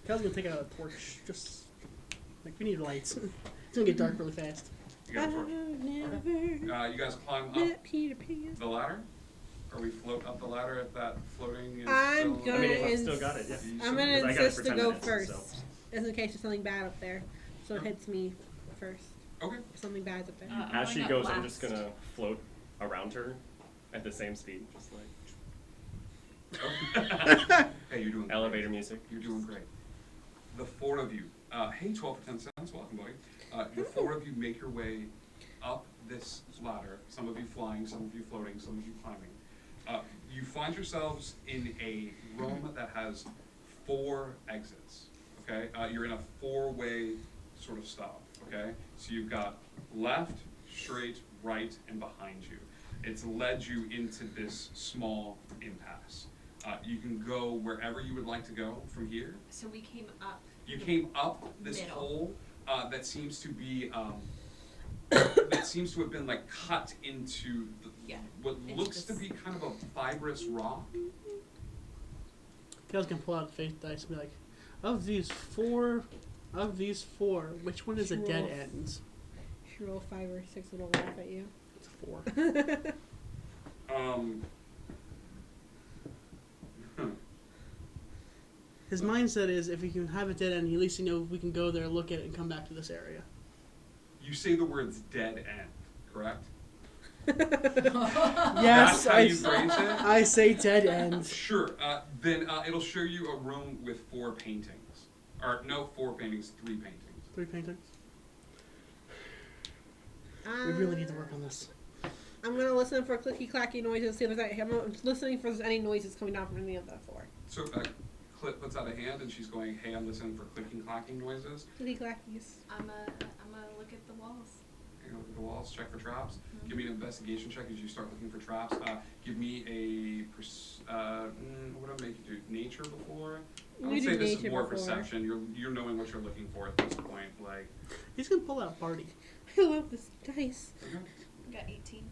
Cal's gonna take out a torch. Just like we need lights. It's gonna get dark really fast. You got a torch. I've never You guys climb up met Peter Pan. the ladder? Or we float up the ladder if that floating is I'm still... I mean, if gonna I've still got it, yeah. I'm Because gonna I got it insist for to 10 go minutes, first, so. just in case there's something bad up there, so it hits me first. Okay. If something bad's up there. I'm As she going up goes, I'm last. just gonna float around her at the same speed, just like Hey, you're doing elevator great. music. You're doing great. The 4 of you, hey, 12 for 10 cents, welcome, buddy. The 4 of you make your way up this ladder, some of you flying, some of you floating, some of you climbing. You find yourselves in a room that has 4 exits, okay? You're in a 4-way sort of stop, okay? So you've got left, straight, right, and behind you. It's led you into this small impasse. You can go wherever you would like to go from here. So we came up. You came up this Middle. hole that seems to be that seems to have been like cut into Yeah, what it's looks to just- be kind of a fibrous rock. Cal's gonna pull out the fate dice and be like, of these four, which one is a dead Sure. end? If you roll 5 or 6, it'll laugh at you. It's 4. His mindset is if he can have a dead end, at least you know we can go there, look at it, and come back to this area. You say the words dead end, correct? Yes, That's how you phrase it? I say dead end. Sure. Then it'll show you a room with 4 paintings. Or no, 4 paintings, 3 paintings. 3 paintings. We really need to work on this. I'm gonna listen for clicky clacky noises. See if there's any, I'm listening for any noises coming down from any of the 4. So Clip puts out a hand and she's going, hey, I'm listening for clicking, clacking noises. Clicky clackies. I'm gonna look at the walls. You're gonna look at the walls, check for traps. Give me an investigation check as you start looking for traps. Give me a, what do I make you do? Nature before? I would You say do this is nature more before. perception. You're knowing what you're looking for at this point. Like, He's gonna pull out party. I love this dice. okay. I got 18.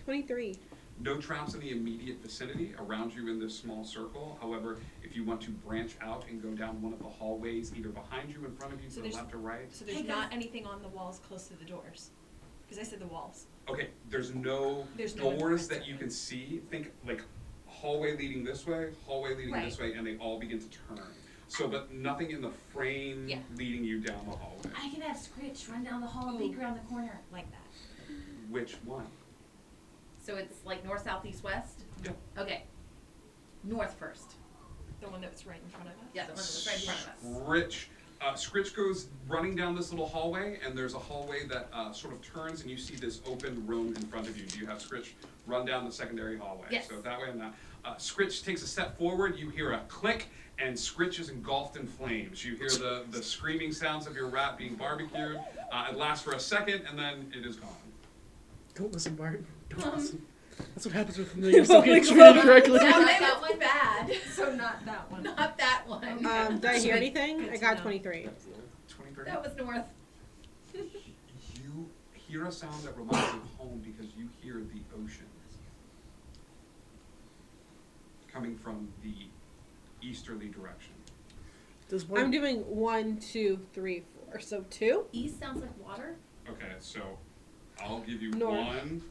23. No traps in the immediate vicinity around you in this small circle. However, if you want to branch out and go down one of the hallways, either behind you, in front of you, So to the there's- left or right. So there's Hey, not guys. anything on the walls close to the doors. Because I said the walls. Okay, there's no There's no doors entrance. that you can see. Think like hallway leading this way, hallway leading this way, Right. and they all begin to turn. So, but nothing in the frame Yeah. leading you down the hallway. I can have Scritch run down the hall and Ooh. peek around the corner. Like that. Which one? So it's like north, south, east, west? Yeah. Okay. North first. The one that was right in front of us. Yeah, the one that was right in front of us. Scritch. Scritch goes running down this little hallway, and there's a hallway that sort of turns, and you see this open room in front of you. Do you have Scritch run down the secondary hallway? Yes. So that way and that. Scritch takes a step forward. You hear a click, and Scritch is engulfed in flames. You hear the screaming sounds of your rat being barbecued. It lasts for a second, and then it is gone. Don't listen, Bart. Don't listen. That's what happens with familiars don't get Like, treated correctly. Sound like that one bad. So not that one. Not that one. Did I hear anything? Good I to got know. 23. 23. That was north. You hear a sound that reminds you of home because you hear the ocean coming from the easterly direction. Does one, I'm doing 1, 2, 3, 4. So 2? East sounds like water. Okay, so I'll give you North. 1,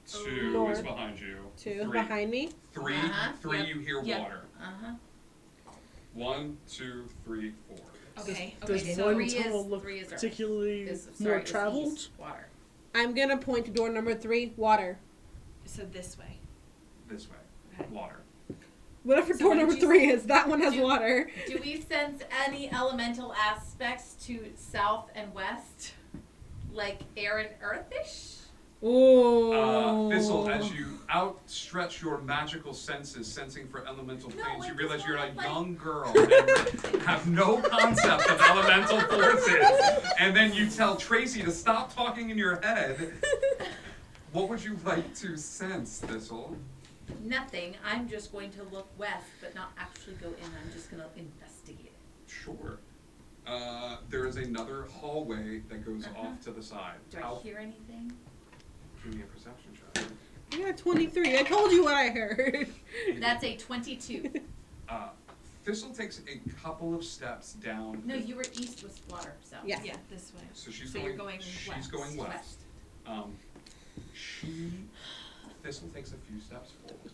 2 North. is behind you. 2 3, behind me. 3, Uh-huh, 3 yep, you hear yep. water. Uh-huh. 1, 2, 3, 4. Okay. does Okay. so one three is- tunnel look three is Earth. particularly Is, more sorry, is traveled? east, water. I'm gonna point to door number 3. Water. So this way. This way. Okay. Water. Whatever So door what did number you 3 say? is, that one has Do- water. Do we sense any elemental aspects to south and west? Like air and earthish? Ooh. Thistle, as you outstretch your magical senses, sensing for elemental No, planes, I you just realize you're a wanna, like- young girl and have no concept of elemental forces. And then you tell Tracy to stop talking in your head. What would you like to sense, Thistle? Nothing. I'm just going to look west, but not actually go in. I'm just going to investigate it. Sure. There is another hallway that goes off to the side. Do I hear anything? Give me a perception check. I got 23. I told you what I heard. That's a 22. Thistle takes a couple of steps down. No, you were east with water, so. Yeah. Yeah, this way. So she's So going. you're going she's west. going west. West. Thistle takes a few steps forward.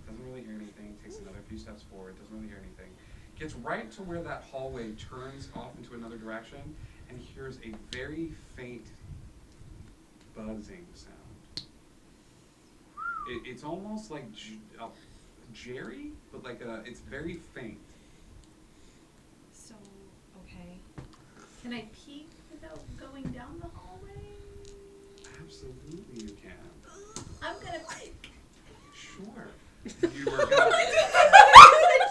Doesn't really hear anything. Takes another few steps forward. Doesn't really hear anything. Gets right to where that hallway turns off into another direction and hears a very faint buzzing sound. It's almost like Jerry, but like it's very faint. So okay. Can I peek without going down the hallway? Absolutely, you can. I'm going to peek. Sure. You are gonna.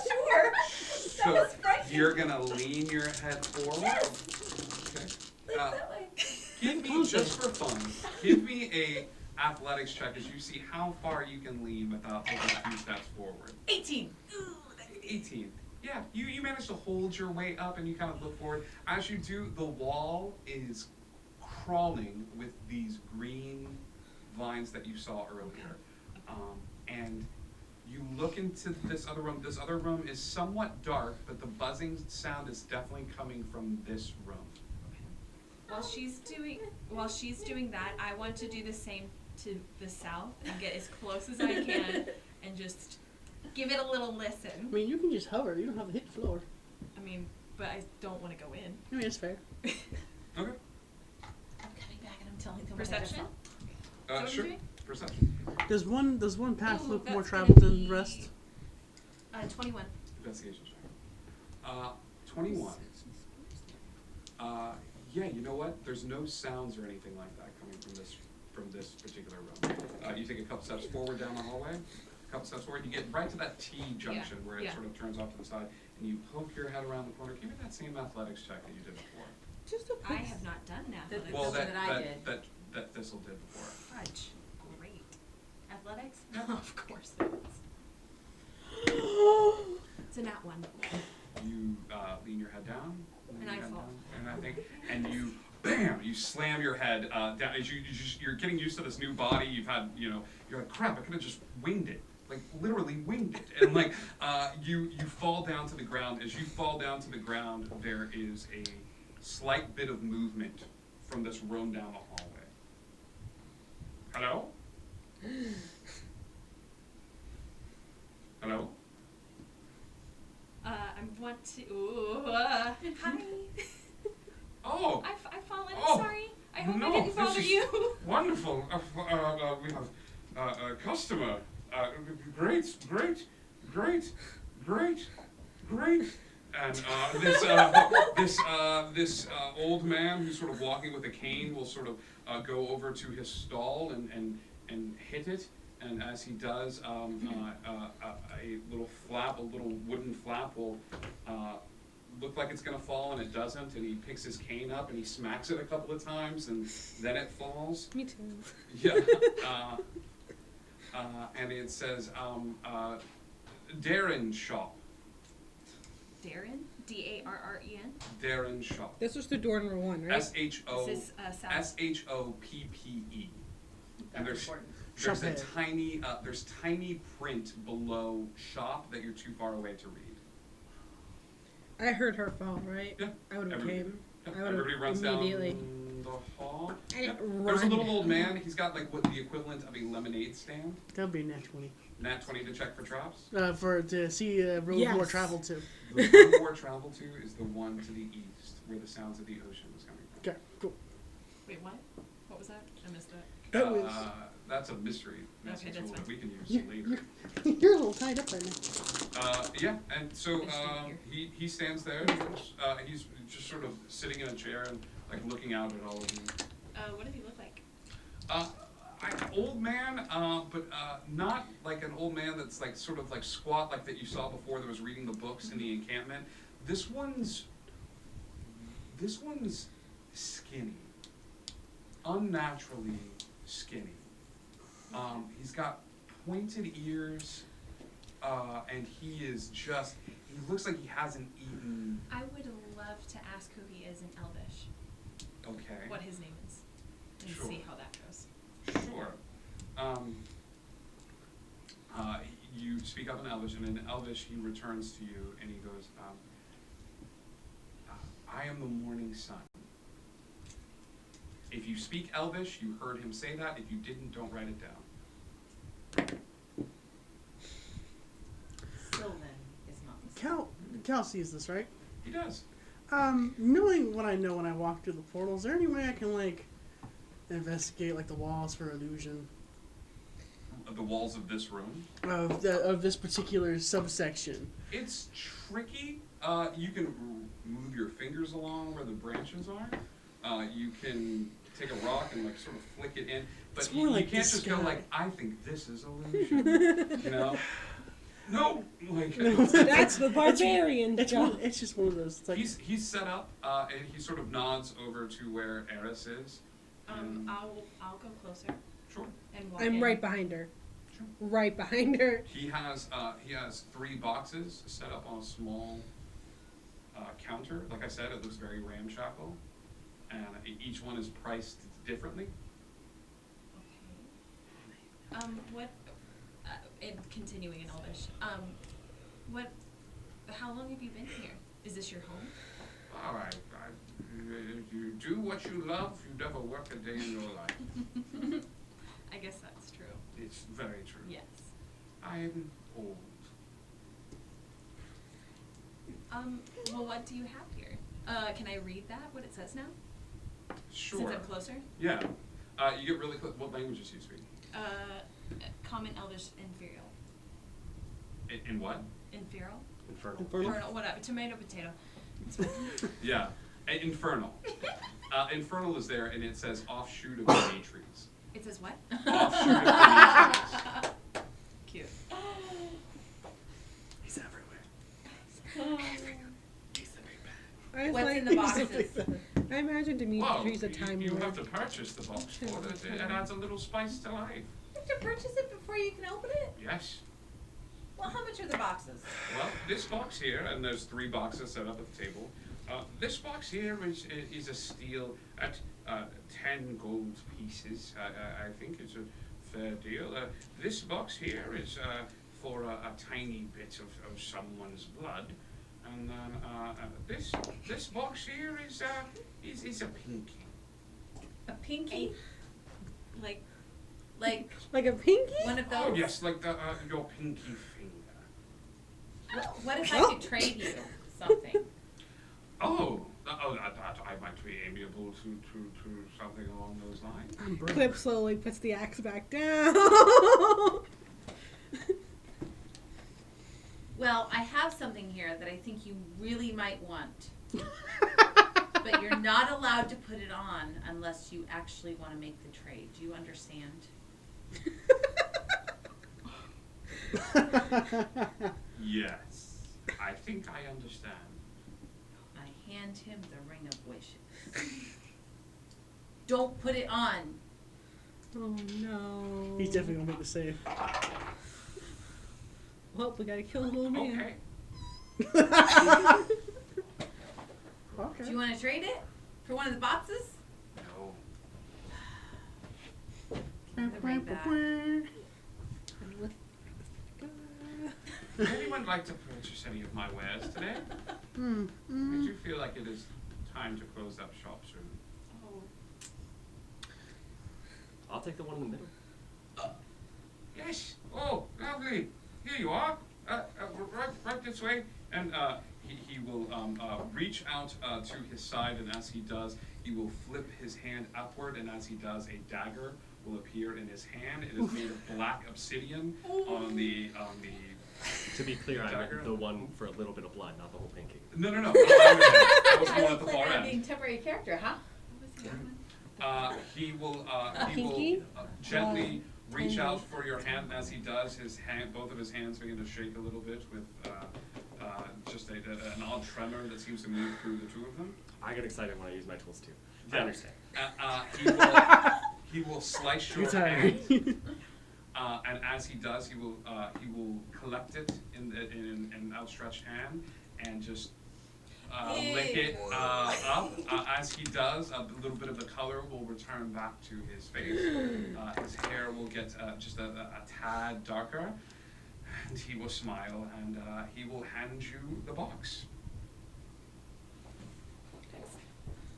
Sure. So was frightening. you're gonna lean your head forward. Yes. Okay. Like that way. Give me just for fun. Give me a athletics check as you see how far you can lean without taking a few steps forward. 18. 18. Yeah, you manage to hold your way up and you kind of look forward. As you do, the wall is crawling with these green vines that you saw earlier. And you look into this other room. This other room is somewhat dark, but the buzzing sound is definitely coming from this room. While she's doing that, I want to do the same to the south and get as close as I can and just give it a little listen. I mean, you can just hover. You don't have to hit the floor. I mean, but I don't want to go in. I mean, it's fair. Okay. I'm coming back and I'm telling them. Perception? Sure. 73? Perception. Does one path Ooh, look more that's gonna traveled than the be- rest? 21. Investigation check. 21. Yeah, you know what? There's no sounds or anything like that coming from this particular room. You take a couple steps forward down the hallway, a couple steps forward, you get right to that T junction where it yeah. sort of turns off to the side, and you poke your head around the corner. Give me that same athletics check that you did before. Just a I quick. have not done that. That's Well, what that I did. that Thistle did before. Fudge. Great. Athletics? Yeah. Of course it is. It's a nat 1. You lean your head down, lean And your I head fall. down, and I think, and you, bam, you slam your head down. As you're getting used to this new body. You've had, you're like, crap, I could have just winged it, like literally winged it, and like you fall down to the ground. As you fall down to the ground, there is a slight bit of movement from this room down the hallway. Hello? Hello? I want to. Hi. Oh! I've fallen. Oh, Sorry. I hope no, I didn't this bother is you. Wonderful. We have a customer. Great. And this old man who's sort of walking with a cane will sort of go over to his stall and hit it And as he does, a little wooden flap will look like it's gonna fall, and it doesn't. And he picks his cane up and he smacks it a couple of times, and then it falls. Me too. Yeah. And it says, Darren Shop. Darren? D-A-R-R-E-N? Darren Shop. This was the door number 1, right? Is this South? SHOPPE. And That's there's important. a Shophead. tiny print below shop that you're too far away to read. I heard her fall, right? Yeah. I would have Everybody- came. Yeah, I would've everybody runs immediately. down the hall. I Yeah. didn't There's a run. little old man. He's got like what the equivalent of a lemonade stand. That would be a nat 20. Nat 20 to check for traps. To see road Yes. more travel to. The road more travel to is the one to the east, where the sounds of the ocean is coming from. Okay, cool. Wait, what? What was that? I missed that. That was. That's a mystery message Okay, that's that fine. we can use You're, later. you're a little tied up right now. Yeah, and so Interesting he stands there. He's just sort of sitting in a chair and like looking out at all of you. What does he look like? Old man, but not like an old man that's like sort of like squat like that you saw before that was reading the books in the encampment. This one's skinny, unnaturally skinny. He's got pointed ears, and he looks like he hasn't eaten. I would love to ask who he is in Elvish, Okay. what his name is, and Sure. see how that goes. Sure. You speak up in Elvish, and in Elvish he returns to you, and he goes, I am the morning sun. If you speak Elvish, you heard him say that. If you didn't, don't write it down. Sylvan is not the same. Cal sees this, right? He does. Knowing what I know when I walk through the portal, is there any way I can like investigate like the walls for illusion The walls of this room. of this particular subsection? It's tricky. You can move your fingers along where the branches are. You can take a rock and like sort of flick it in, but It's more you like can't the just go sky. like, I think this is illusion. You know? No, like That's the barbarian It's job. it's just one of those. It's like he's set up, and he sort of nods over to where Eris is. And I'll go closer sure. and walk I'm in. right behind her. Sure. Right behind her. He has 3 boxes set up on a small counter. Like I said, it looks very ramshackle, and each one is priced differently. Okay. What? And continuing in Elvish. What? How long have you been here? Is this your home? All right, you do what you love. You never work a day in your life. I guess that's true. It's very true. Yes. I'm old. Well, what do you have here? Can I read that? What it says now? Sure. Since I'm closer. Yeah. You get really close. What languages do you speak? Common, Elvish, Inferial. In what? Inferial? Infernal. Infernal, whatever. Tomato, potato. It's fine. Yeah. Infernal. Infernal is there, and it says offshoot of Demetrius. It says what? Offshoot of Demetrius. Cute. He's everywhere. I was What's like, in the boxes? I imagine Well, Dimitri's a time you lord. have to purchase the box for it. It adds a little spice to life. You have to purchase it before you can open it? Yes. Well, how much are the boxes? Well, this box here, and there's 3 boxes set up at the table. This box here is a steal at 10 gold pieces. I think it's a fair deal. This box here is for a tiny bit of someone's blood, and then this box here is a pinky. A pinky? Like, Like Like a pinky? one of those? Oh yes, like your pinky finger. What if I could trade you something? I might be amiable to something along those lines. I'm broke. Clip slowly puts the axe back down. Well, I have something here that I think you really might want. But you're not allowed to put it on unless you actually want to make the trade. Do you understand? Yes, I think I understand. I hand him the ring of wishes. Don't put it on. Oh no. He's definitely gonna make the save. Well, we gotta kill an old man. Okay. Okay. Do you want to trade it for one of the boxes? No. Give the ring back. Would anyone like to purchase any of my wares today? I do feel like it is time to close up shop soon. Oh. I'll take the one in the middle. Yes. Oh, lovely. Here you are. Right this way. And he will reach out to his side, and as he does, he will flip his hand upward, and as he does, a dagger will appear in his hand. It is made of black obsidian on the. To be clear, I Dagger? meant the one for a little bit of blood, not the whole pancake. No. That was the one at the far Being end. temporary character, huh? What was the other one? He will Pinky? gently reach out for your hand, and as he does, both of his hands begin to shake a little bit with just an odd tremor that seems to move through the two of them. I get excited when I use my tools too. I understand. He will slice your You're tired. hand, and as he does, he will collect it in an outstretched hand and just lick it up. As he does, a little bit of the color will return back to his face. His hair will get just a tad darker, and he will smile, and he will hand you the box.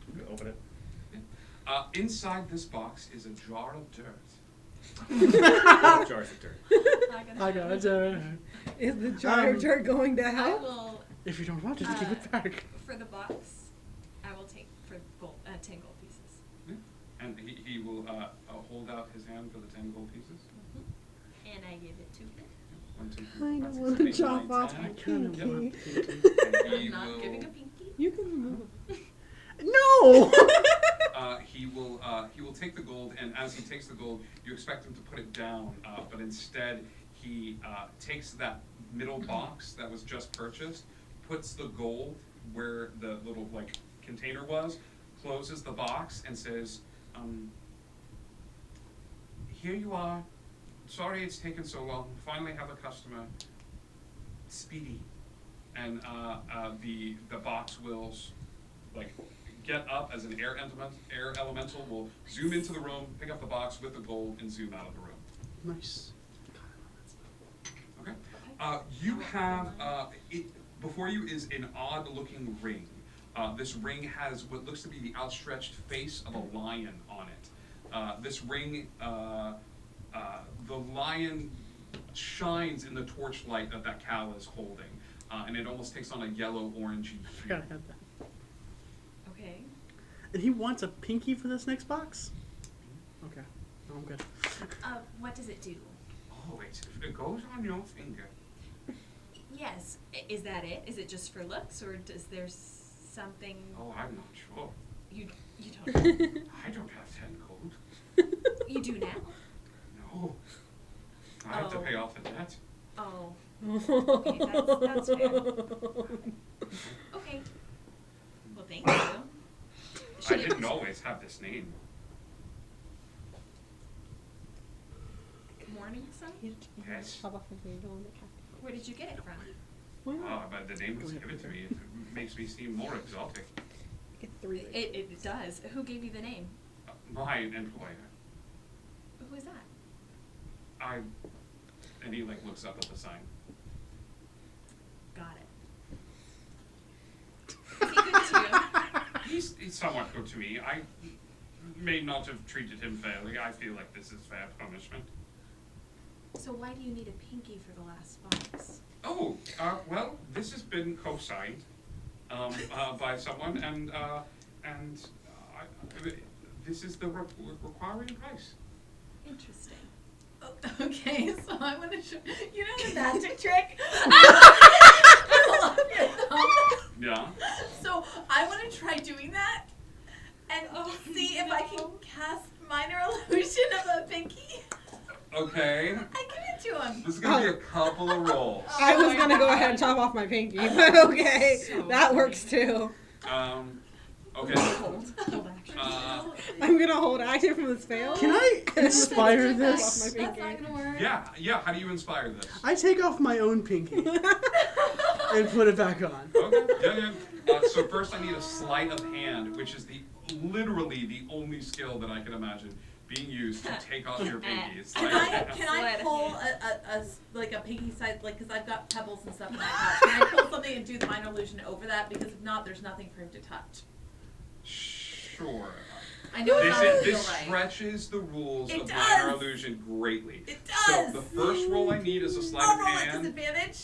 I'm gonna open it. Inside this box is a jar of dirt. Jars of dirt. I got it. Is the jar of dirt going to I help? will, If you don't want it, give it back. for the box, I will take for 10 gold pieces. And he will hold out his hand for the 10 gold pieces. And I give it to him. 1, 2, 3, I 4, 5, don't 6, want 7, to 8, chop 9, off 10. my I kind of pinky. want And he I'm not will, giving a pinky. You can remove it. No! he will take the gold, and as he takes the gold, you expect him to put it down, but instead he takes that middle box that was just purchased, puts the gold where the little container was, closes the box, and says, "Here you are. Sorry it's taken so long. Finally have a customer. Speedy." And the box will get up as an air elemental will zoom into the room, pick up the box with the gold, and zoom out of the room. Nice. Okay. You have before you is an odd-looking ring. This ring has what looks to be the outstretched face of a lion on it. This ring, the lion shines in the torchlight that Cal is holding, and it almost takes on a yellow-orangey I forgot I had that. Okay. And he wants a pinky for this next box? Okay. No, I'm good. What does it do? Oh, it goes on your finger. Yes. Is that it? Is it just for looks, or does there something? Oh, I'm not sure. You don't. I don't have 10 gold. You do now. No. I have to Oh. pay off the debt. Oh. Okay, that's fair. Okay. Well, thank you. I didn't always have this name. Morning sun. Yes. Chop off the finger on the cat. Where did you get it from? Why not? Oh, but the name was given to me. It makes me seem more exotic. Get 3 rings. It does. Who gave you the name? My employer. Who is that? And he looks up at the sign. Got it. Is he good to you? He's somewhat good to me. I may not have treated him fairly. I feel like this is fair punishment. So why do you need a pinky for the last box? Oh, well, this has been co-signed by someone, and this is the requiring price. Interesting. Okay, so I'm gonna show you know the magic trick. I love your thumb. Yeah. So I want to try doing that and see if I can cast minor illusion of a pinky. Okay. I give it to him. This is gonna be a couple of rolls. I was gonna go ahead and chop off my pinky, but okay, that works too. Okay. Hold action. I'm gonna hold action from this fail. Can I inspire Off this? my That's pinky. not gonna work. Yeah. How do you inspire this? I take off my own pinky and put it back on. Okay. Yeah. So first, I need a sleight of hand, which is literally the only skill that I can imagine being used to take off your pinky. Can I Sleight of pull like a pinky side, like, because I've got pebbles and stuff in my pouch. Can I pull something and do the minor illusion over that? Because if not, there's nothing for him to touch. Sure. I know it's not gonna feel This right. stretches the rules It of minor does. illusion greatly. It does. So the first roll I need is a sleight I'll of roll at hand. disadvantage.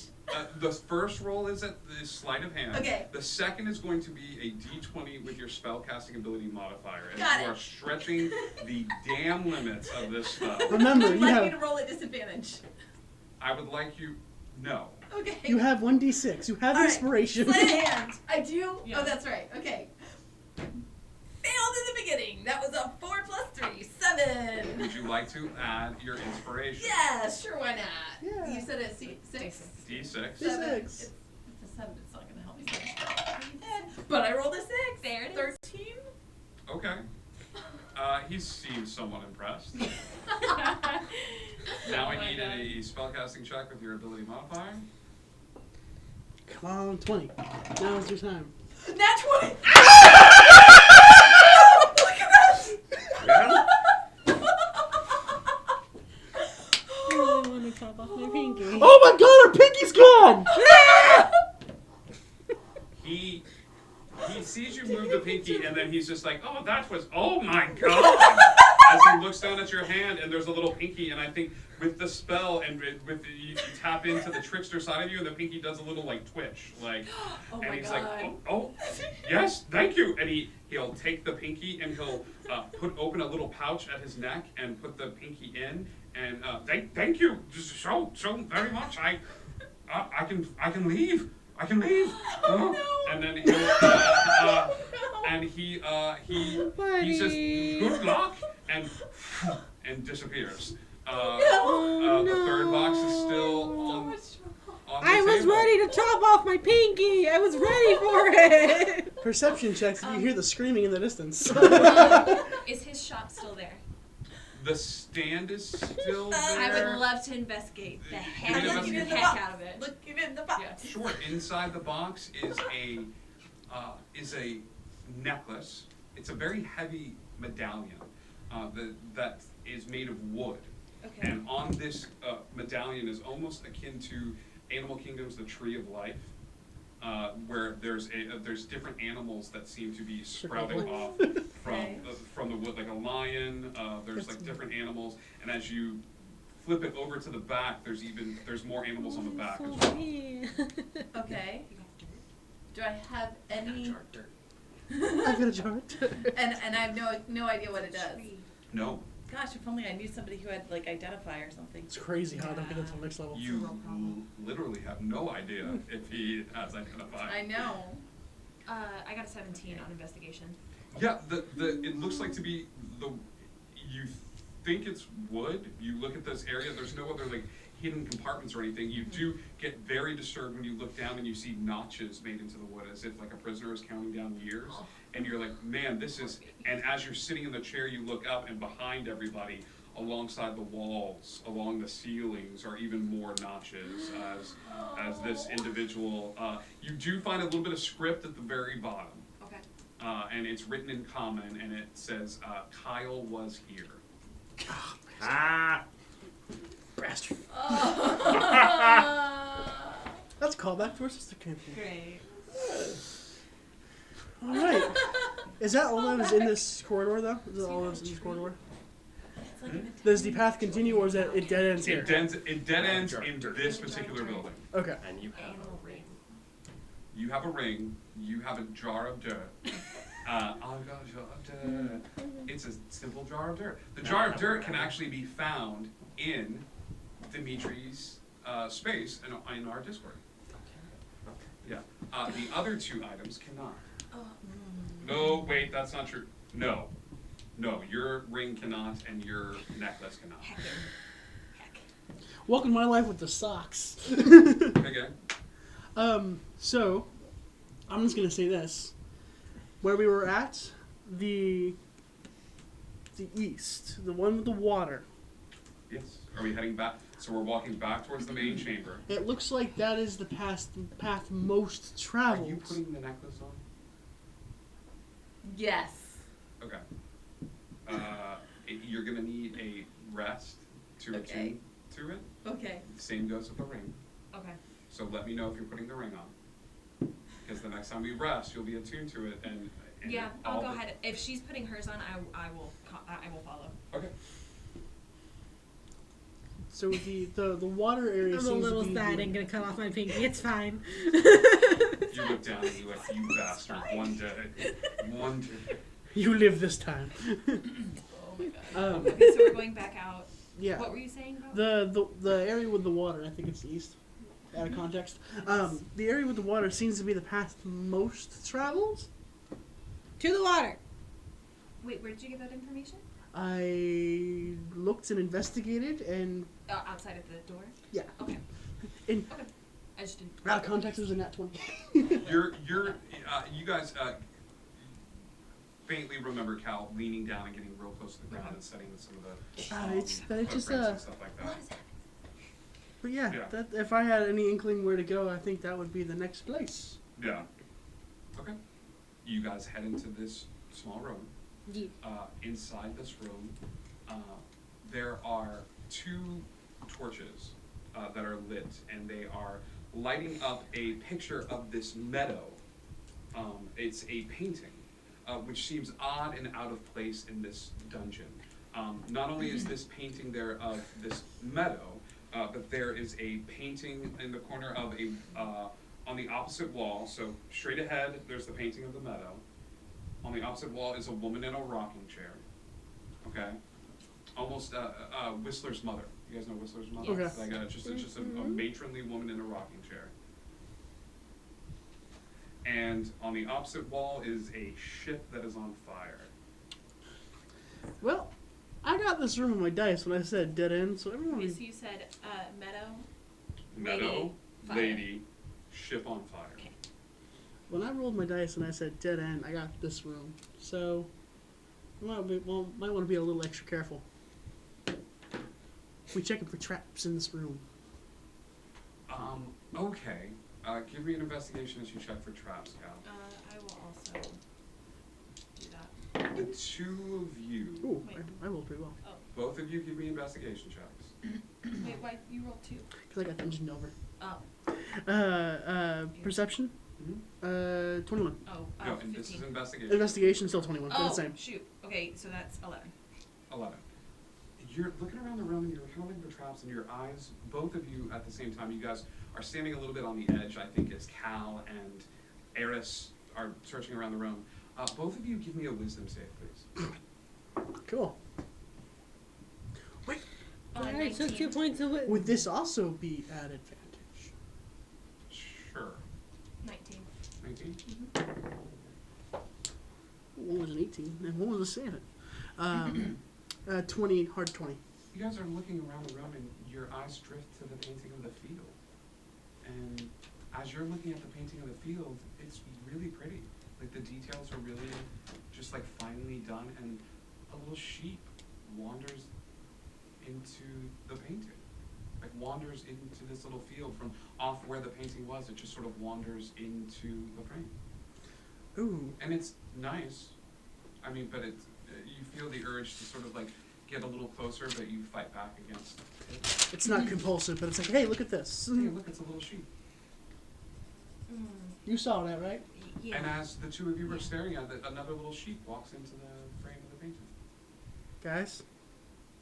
The first roll is sleight of hand. Okay. The second is going to be a d20 with your spellcasting ability modifier. And Got you it. are stretching the damn limits of this spell. Remember, Would you you like me to have roll at disadvantage? I would like you. No. Okay. you have 1d6. You have All right. inspiration. Sleight of hand. I do. Yeah. Oh, that's right. Okay. Failed in the beginning. That was a 4 plus 3, 7. Would you like to add your inspiration? Yeah, sure. Why not? Yeah. You said it's 6. D6. D6. It's a 7. It's not gonna help me so much. But I rolled a 6. There it is. 13. Okay. He seems somewhat impressed. Now I need a spellcasting check with your ability modifier. Come on, 20. Now's your time. Nat 20. Look at that. I really want to chop off my pinky. Oh my god, our pinky's gone! He sees you move the pinky and then he's just like, oh my god! As he looks down at your hand and there's a little pinky, and I think with the spell and you tap into the trickster side of you, and the pinky does a little like twitch, like, Oh and my he's god. like, oh yes, thank you, and he'll take the pinky and he'll open a little pouch at his neck and put the pinky in, and thank you, just so very much. I can leave. I can leave. Oh, no. And then he'll and he says Buddy. good luck and disappears. Oh, The third box is still So on much trouble. the I was table. ready to chop off my pinky. I was ready for it. Perception checks if you hear the screaming in the distance. Is his shop still there? The stand is still there. I would love to investigate the You heck, can the investigate the heck box. out of it. Looking in the box. Yeah. Sure. Inside the box is a necklace. It's a very heavy medallion that is made of wood. Okay. And on this medallion is almost akin to Animal Kingdom's The Tree of Life, where there's different animals that seem to be sprouting off Okay. from the wood, like a lion. There's like different animals, and as you flip it over to the back, there's more animals on the back as well. Okay. Do I have any? I got a jar. And I have no idea what it does. No, Gosh, if only I knew somebody who had like identify or something. It's crazy how I don't get it to the next level. you literally have no idea if he has identified. I know. I got a 17 on investigation. Yeah, it looks like to be you think it's wood. You look at this area. There's no other like hidden compartments or anything. You do get very disturbed when you look down and you see notches made into the wood, as if like a prisoner is counting down years. And you're like, man, this is. And as you're sitting in the chair, you look up, and behind everybody, alongside the walls, along the ceilings, are even more notches. As this individual, you do find a little bit of script at the very bottom. Okay. And it's written in common, and it says, Kyle was here. Ah! Bastard. That's a callback to our sister campaign. Great. All right. Is that all that was in this corridor, though? Is that all that was in this corridor? It's like an Does the path continue, or is it dead ends here? It dead ends in this particular building. Okay. And you have a ring. You have a ring, you have a jar of dirt. I've got a jar of dirt. It's a simple jar of dirt. The jar of dirt can actually be found in Dimitri's space in our Discord. Yeah. The other two items cannot. No, wait, that's not true. No, your ring cannot, and your necklace cannot. Heck. Welcome to my life with the socks. Okay. So, I'm just gonna say this. Where we were at, the east, the one with the water, Yes. Are we heading back? So we're walking back towards the main chamber. it looks like that is the path most Are traveled. you putting the necklace on? Yes. Okay. You're gonna need a rest to Okay. attune to it. Okay. Same goes with the ring. Okay. So let me know if you're putting the ring on. Because the next time we rest, you'll be attuned to it, and Yeah, I'll all go the- ahead. If she's putting hers on, I will follow. Okay. So the water area I'm a seems little to be sad the- and gonna cut off my pinky. It's fine. You look down and you like, you bastard. One day. One day. You live this time. Oh my god. Okay, so we're going back out. Yeah. What were you saying about? The area with the water, I think it's the east. Out of context. The area with the water seems to be the path most traveled. To the water. Wait, where did you get that information? I looked and investigated, and Outside of the door. yeah, Okay. in Okay. I just didn't. out of context, it was a nat 20. You guys faintly remember Cal leaning down and getting real close to the ground and setting some of the it's just footprints and stuff like that. But yeah, Yeah. that if I had any inkling where to go, I think that would be the next place. Yeah. Okay. You guys head into this small room. Yeah. Inside this room, there are 2 torches that are lit, and they are lighting up a picture of this meadow. It's a painting, which seems odd and out of place in this dungeon. Not only is this painting there of this meadow, but there is a painting in the corner of on the opposite wall, so straight ahead, there's the painting of the meadow. On the opposite wall is a woman in a rocking chair. Okay? Almost Whistler's mother. You guys know Whistler's mother? Okay. Like just a matronly woman in a rocking chair. And on the opposite wall is a ship that is on fire. Well, I got this room on my dice when I said dead end, so everyone. Okay, so you said meadow. Meadow, Fire. lady, ship on fire. Okay. When I rolled my dice and I said dead end, I got this room. So, might want to be a little extra careful. We checking for traps in this room. Okay. Give me an investigation as you check for traps, Cal. I will also do that. The 2 of you, Ooh, Wait. I rolled pretty well. both of you give me investigation checks. Wait, why you rolled 2? Because I got dungeon over. Oh. Perception? Mm-hmm. 21. Oh. No, and 15. this is investigation. Investigation, still 21. They're Oh, the same. shoot. Okay, so that's 11. 11. You're looking around the room and you're kind of looking for traps, and your eyes, both of you at the same time, you guys are standing a little bit on the edge, I think, as Cal and Eris are searching around the room. Both of you give me a wisdom save, please. Cool. I took 2 19. points of it. Would this also be at advantage? Sure. 19. 19? One was an 18, and one was a 7. 20, hard 20. You guys are looking around the room and your eyes drift to the painting of the field. And as you're looking at the painting of the field, it's really pretty. Like the details are really just like finely done, and a little sheep wanders into the painting. Like wanders into this little field from off where the painting was. It just sort of wanders into the frame. Ooh. And it's nice. I mean, but it's, you feel the urge to sort of like get a little closer, but you fight back against it. It's not compulsive, but it's like, hey, look at this. Hey, look, it's a little sheep. You saw that, right? Yeah. And as the 2 of you were staring at it, another little sheep walks into the frame of the painting. Guys,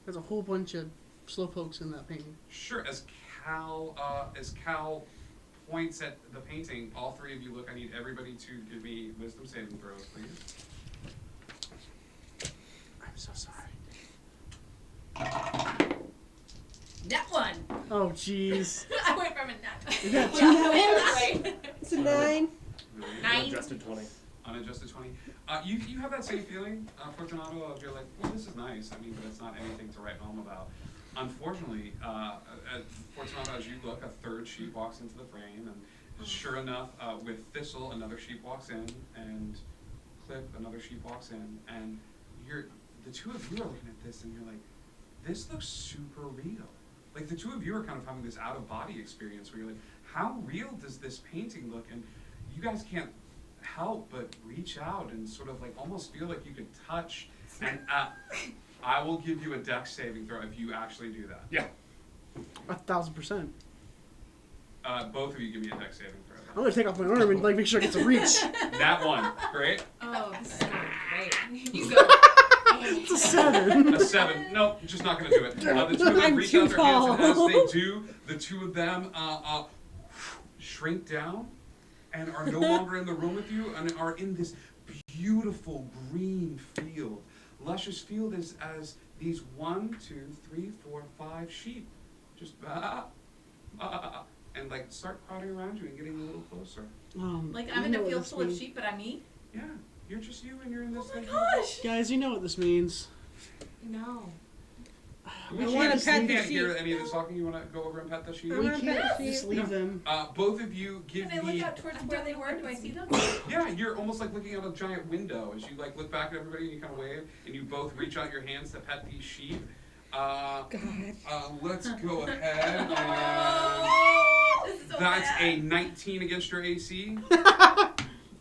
there's a whole bunch of slowpokes in that painting. Sure, as Cal points at the painting, all 3 of you look. I need everybody to give me wisdom saving throws, please. I'm so sorry. That one. Oh, jeez. I went from a nat. Is that It's a 9. 9. Adjusted 20. Unadjusted 20. You have that same feeling, Fortunato, of you're like, well, this is nice. I mean, but it's not anything to write home about. unfortunately, Fortunato, as you look, a third sheep walks into the frame, and sure enough, with Thistle, another sheep walks in, and Clip, another sheep walks in, and the two of you are looking at this, and you're like, this looks super real. Like, the two of you are kind of having this out-of-body experience where you're like, how real does this painting look? And you guys can't help but reach out and sort of like almost feel like you could touch. And I will give you a dex saving throw if you actually do that. Yeah. 1,000%. Both of you give me a dex saving throw. I'm gonna take off my arm and like make sure I get some reach. That one, great. Oh, this is gonna be great. You go. It's a 7. A 7. Nope, just not going to do it. The two of them I'm reach too out their hands, and as tall. they do, the two of them shrink down and are no longer in the room with you and are in this beautiful green field. Luscious field as these 1, 2, 3, 4, 5 sheep just and like start crowding around you and getting a little closer. Like, you I'm in know a what field this full of means. sheep, but I'm me? Yeah, you're just you and you're in this Oh my like, gosh! Guys, you know what this means. No. We I wanna can't- pet you the can't hear sheep. any of this talking. You want to go over and pet the sheep? I We wanna pet can't the just sheep. leave them. Both of you give Can I me. look out towards where they were? Do I see them? Yeah, you're almost like looking out a giant window as you like look back at everybody and you kind of wave and you both reach out your hands to pet these sheep. God. Let's go ahead and Oh, this is so that's bad. a 19 against your AC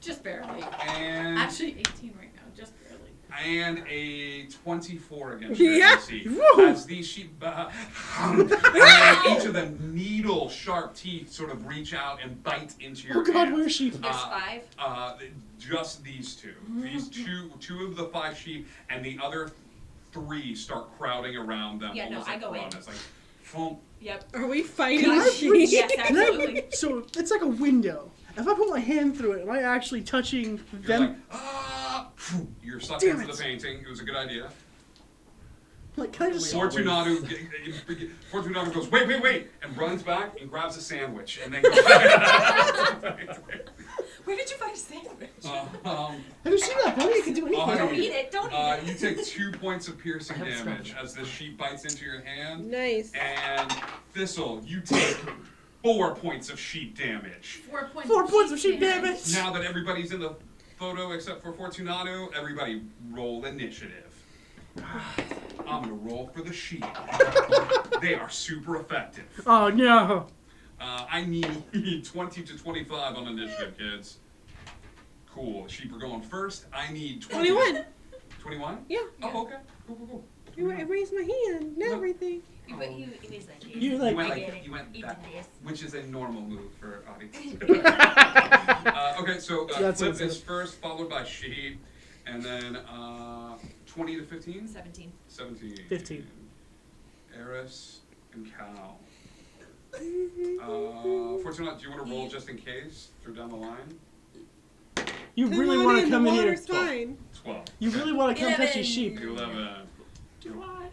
Just barely. and Actually, 18 right now. Just barely. and a 24 against your Yeah. AC. Woo. As these sheep, and each of them needle sharp teeth sort of reach out and bite into your Oh God, hand. where's sheep? There's 5. Just these two. These two of the 5 sheep, and the other 3 start crowding around them. Yeah, no, almost I like go in. piranhas, like, boom. Yep. Are we fighting Can I sheep? reach? Yes, Can I- absolutely. so it's like a window. If I put my hand through it, am I actually touching You're them? like, you're sucked Damn into it. the painting. It was a good idea. Like, can I just? Fortunato goes, wait, and runs back and grabs a sandwich, and then goes. Where did you find a sandwich? Have you seen that bunny? It can do anything. Don't eat it. Don't eat it. You take 2 points of piercing I have damage some. as the sheep bites into your hand. Nice. And Thistle, you take 4 points of sheep damage. 4 points. 4 points of sheep damage. Now that everybody's in the photo except for Fortunato, everybody roll initiative. I'm gonna roll for the sheep. They are super effective. Oh no. I need 20 to 25 on initiative, kids. Cool. Sheep are going first. I need 20. 21. 21? Yeah. Oh, okay. Cool. I raised my hand and everything. But it is like this. You're like- You went I get like it. you went Eat that, this. which is a normal move for audience. Okay, so That's Clip awesome. is first, followed by Sheep, and then 20 to 15? 17. 17. 15. Eris and Cal. Fortunate, do you want to roll just in case through down the line? You Come really on want in, to the come in here. water's fine. 12. You really want to come touch these sheep. 11. Do I?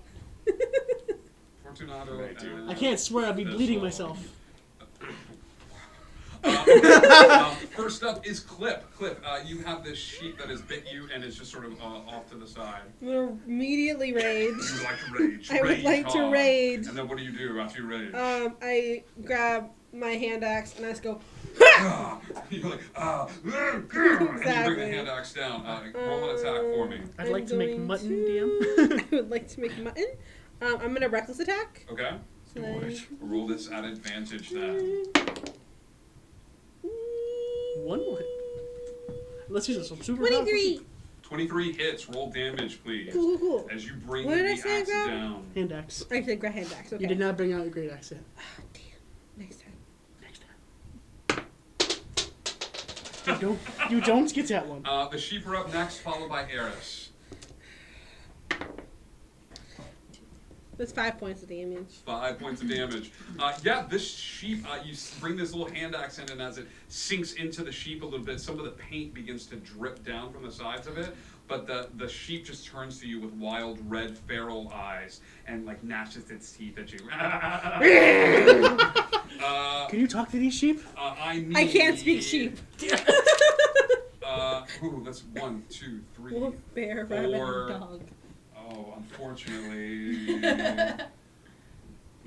Fortunato Right, dude. and I can't swear I'd be Thistle. bleeding myself. First up is Clip. Clip, you have this sheep that has bit you and is just sort of off to the side. I'm gonna immediately rage. You would like to rage. I would Rage like to hard. rage. And then what do you do after you rage? I grab my hand axe and I just go. You're like, and you bring the Exactly. hand axe down. Roll an attack for me. I'd I'm like to make going mutton, to- DM. I would like to make mutton. I'm gonna reckless attack. Okay? So then- Roll this at advantage then. One what? Let's use some super 23. 23 hits. Roll damage, please. Cool. As you bring What the did I say, axe Grab? down. hand axe. I said grab hand axe. Okay. You did not bring out your great axe yet. Oh, damn. Next time. Next time. You don't get that one. The sheep are up next, followed by Eris. That's 5 points of damage. 5 points of damage. Yeah, this sheep, you bring this little hand axe in, and as it sinks into the sheep a little bit, some of the paint begins to drip down from the sides of it. But the sheep just turns to you with wild red feral eyes and like gnashes its teeth at you. Can you talk to these sheep? I can't speak sheep. That's 1, 2, 3. Wolf, bear, rabbit, Four. and dog. Oh, unfortunately.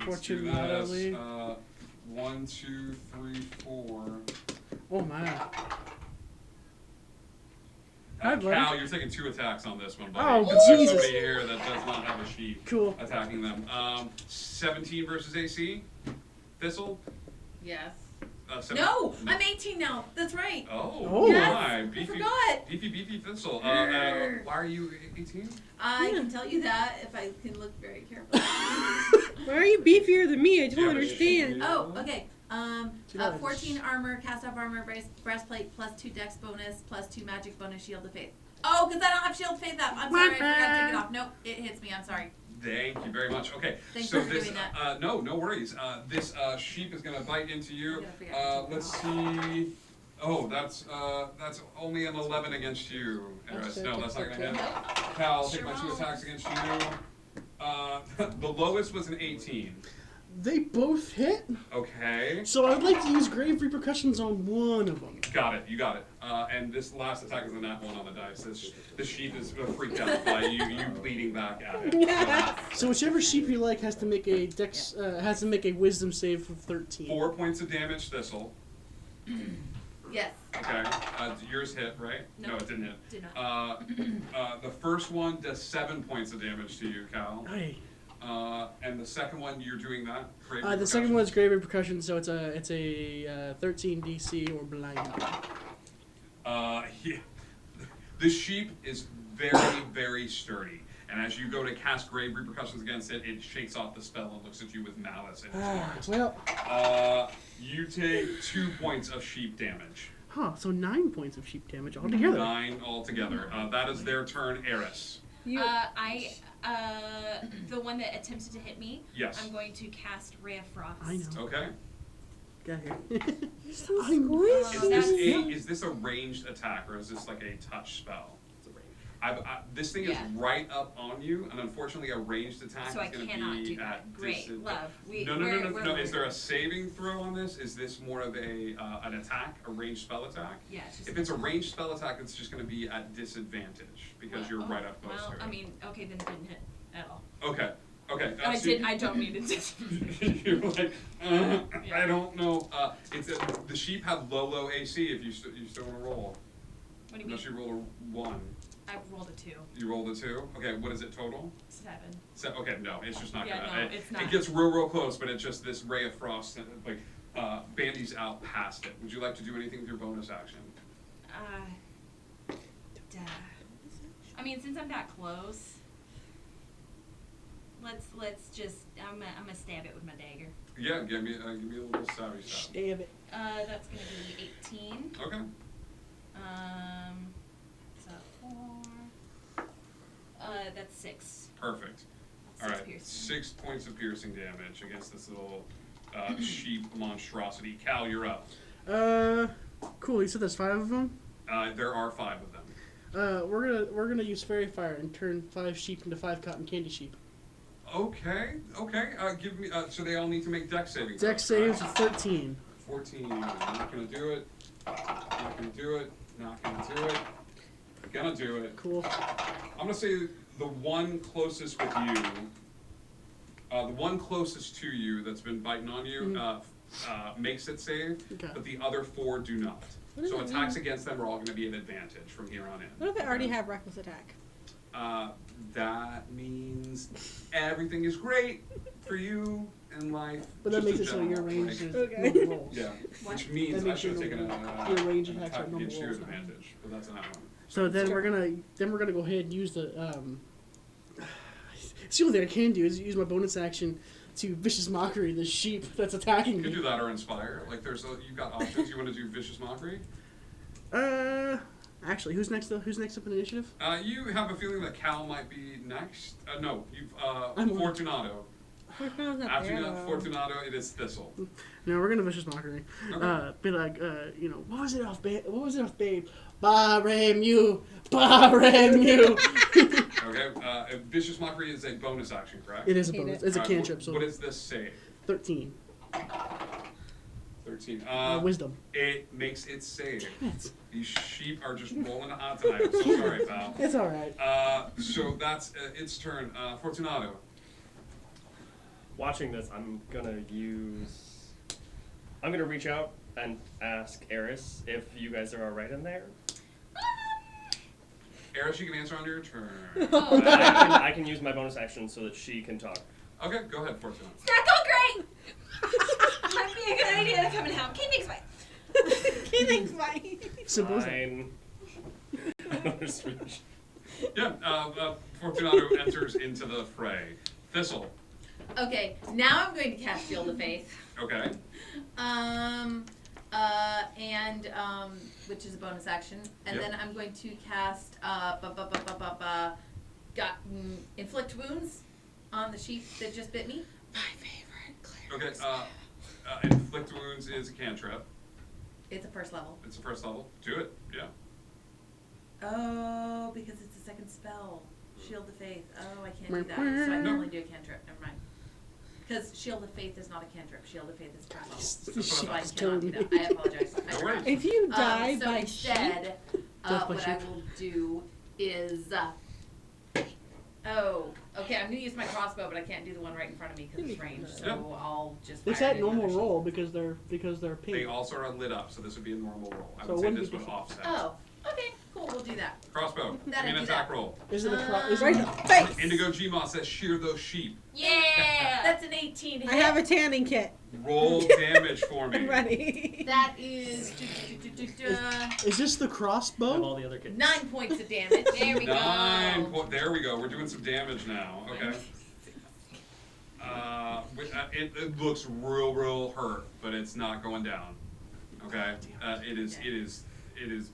Let's do Fortunately. this. 1, 2, 3, 4. Oh my. Cal, Hi, buddy. you're taking 2 attacks on this one, buddy. Oh, There's Jesus. somebody here that does not have a sheep Cool. attacking them. 17 versus AC. Thistle. Yes. 17. No, I'm 18 now. That's right. Oh, Oh. Yes, my. I Beefy, forgot. beefy Thistle. Grr. Why are you 18? I can tell you that if I can look very carefully. Why are you beefier than me? I don't Yeah, understand. Oh, okay. $2. 14 armor, cast off armor, breastplate, plus 2 dex bonus, plus 2 magic bonus, shield of faith. Oh, because I don't have shield of faith up. I'm sorry, I forgot to take it off. Nope, it hits me. I'm sorry. Thank you very much. Okay, Thanks so for this, doing that. no worries. This sheep is gonna bite into you. I'm gonna figure out Let's see. Oh, that's only an 11 against you, Eris. No, that's not gonna hit. Cal, I'll take my 2 attacks against you. The lowest was an 18. They both hit. Okay. So I'd like to use grave repercussions on one of them. Got it, you got it. And this last attack is a nat 1 on the dice. This sheep is freaked out by you bleeding back at it. So whichever sheep you like has to make a dex has to make a wisdom save of 13. 4 points of damage, Thistle. Yes. Okay. Yours hit, right? No. No, it didn't hit. Did not. The first one does 7 points of damage to you, Cal. Aye. And the second one, you're doing that. Great The second one is grave repercussion, so it's a 13 DC or blind. Yeah. The sheep is very, very sturdy. And as you go to cast grave repercussions against it, it shakes off the spell and looks at you with malice in its heart. Well, You take 2 points of sheep damage. so 9 points of sheep damage altogether. 9 altogether. That is their turn, Eris. The one that attempted to hit me, Yes. I'm going to cast Ray of Frost. I know. Okay. Get here. Is this a ranged attack or is this like a touch spell? It's a range. This thing is Yeah. right up on you, and unfortunately, a ranged attack So I is going to cannot be do that. at Great, love. No. Is there a saving throw on this? Is this more of an attack, a ranged spell attack? Yeah, it's just If it's a ranged spell attack, it's just going to be at disadvantage because you're right up close Well, to it. I mean, okay, then it didn't hit at all. Okay. I don't need it. You're like, I don't know. The sheep have low AC. If you still want to roll, What do you mean? unless you roll a 1. I rolled a 2. You rolled a 2. Okay, what is it total? 7. Okay, no, it's just not Yeah, gonna. no, it's not. It gets real close, but it's just this ray of frost, like bandies out past it. Would you like to do anything with your bonus action? Duh. I mean, since I'm that close, let's just. I'm gonna stab it with my dagger. Yeah, give me a little savvy stab. Damn it. That's gonna be 18. Okay. So 4. That's 6. Perfect. All 6 right, piercing. 6 points of piercing damage against this little sheep monstrosity. Cal, you're up. Cool. You said there's 5 of them. There are 5 of them. We're gonna use fairy fire and turn 5 sheep into 5 cotton candy sheep. Okay. Give me. So they all need to make dex saving. Dex throws, saves right? of 13. 14. Not gonna do it. Not gonna do it. Not gonna do it. Gonna do it. Cool. I'm gonna say the one closest with you, the one closest to you that's been biting on you, makes it save, Okay. but the other 4 do not. What does So that attacks mean? against them are all gonna be an advantage from here on in. What if I already have reckless attack? That means everything is great for you in life. But that just makes in it so your general, range like- is Okay. normal rolls. Yeah, What? which means That I makes should have your taken your range an attacks attack are normal against you rolls. advantage, but that's not one. So then we're gonna go ahead and use the see what I can do is use my bonus action to vicious mockery the sheep that's attacking You could me. do that or inspire. Like you've got options. You want to do vicious mockery? Actually, who's next? Who's next up in initiative? You have a feeling that Cal might be next. No, you've I'm on. Fortunato. Fortunado's not After there, you got though. Fortunato, it is Thistle. No, we're gonna vicious mockery. Okay. Be like, what was it off, babe? What was it off, babe? Barem you. Okay. Vicious mockery is a bonus action, correct? It is a Hate bonus. it. It's a Alright, cantrip. So what is this save? 13. 13. Wisdom. It makes it save. It's, These sheep are just rolling hot tonight. I'm so sorry, pal. all right. So that's its turn. Fortunato. watching this, I'm gonna reach out and ask Eris if you guys are alright in there. Eris, you can answer on your turn. Oh, I can use my bonus action so that she can talk. Okay, go ahead, Fortuna. it's not going great! Might be a good idea to come and help. Keep things fine. Keeping's fine. Simple as that. Fine. Bonus reach. Yeah, Fortunato enters into the fray. Thistle. Okay, now I'm going to cast Shield of Faith. Okay. Which is a bonus action, and Yep. then I'm going to cast inflict wounds on the sheep that just bit me. My favorite cleric. Okay, inflict wounds is a cantrip. It's a first level. It's the first level. Do it. Yeah. Oh, because it's a second spell. Shield of Faith. Oh, I can't do that. So I can only do a cantrip. Never mind. Because Shield of Faith is not a cantrip. Shield of Faith is first level. This So I shit is cannot do killing that. me. I apologize. I No forgot. worries. If you die So by instead, sheep, Death by what I sheep. will do is, okay, I'm gonna use my crossbow, but I can't do the one right in front of me because it's ranged. So Yeah. I'll just. It's fire that it normal another roll because they're pink. They also are lit up, so this would be a normal roll. I So would it say wouldn't this be would different. offset. Oh, okay, cool. We'll do that. Crossbow. Give That'd me an do attack that. roll. Is it a is right in it the face. Indigo Gmos says shear those sheep. Yeah! That's an 18 hit. I have a tanning kit. Roll damage for me. I'm ready. That is is this the Have crossbow? all the other kids. 9 points of damage. There we go. There we go. We're doing some damage now. Okay. It looks real hurt, but it's not going down. Okay. It is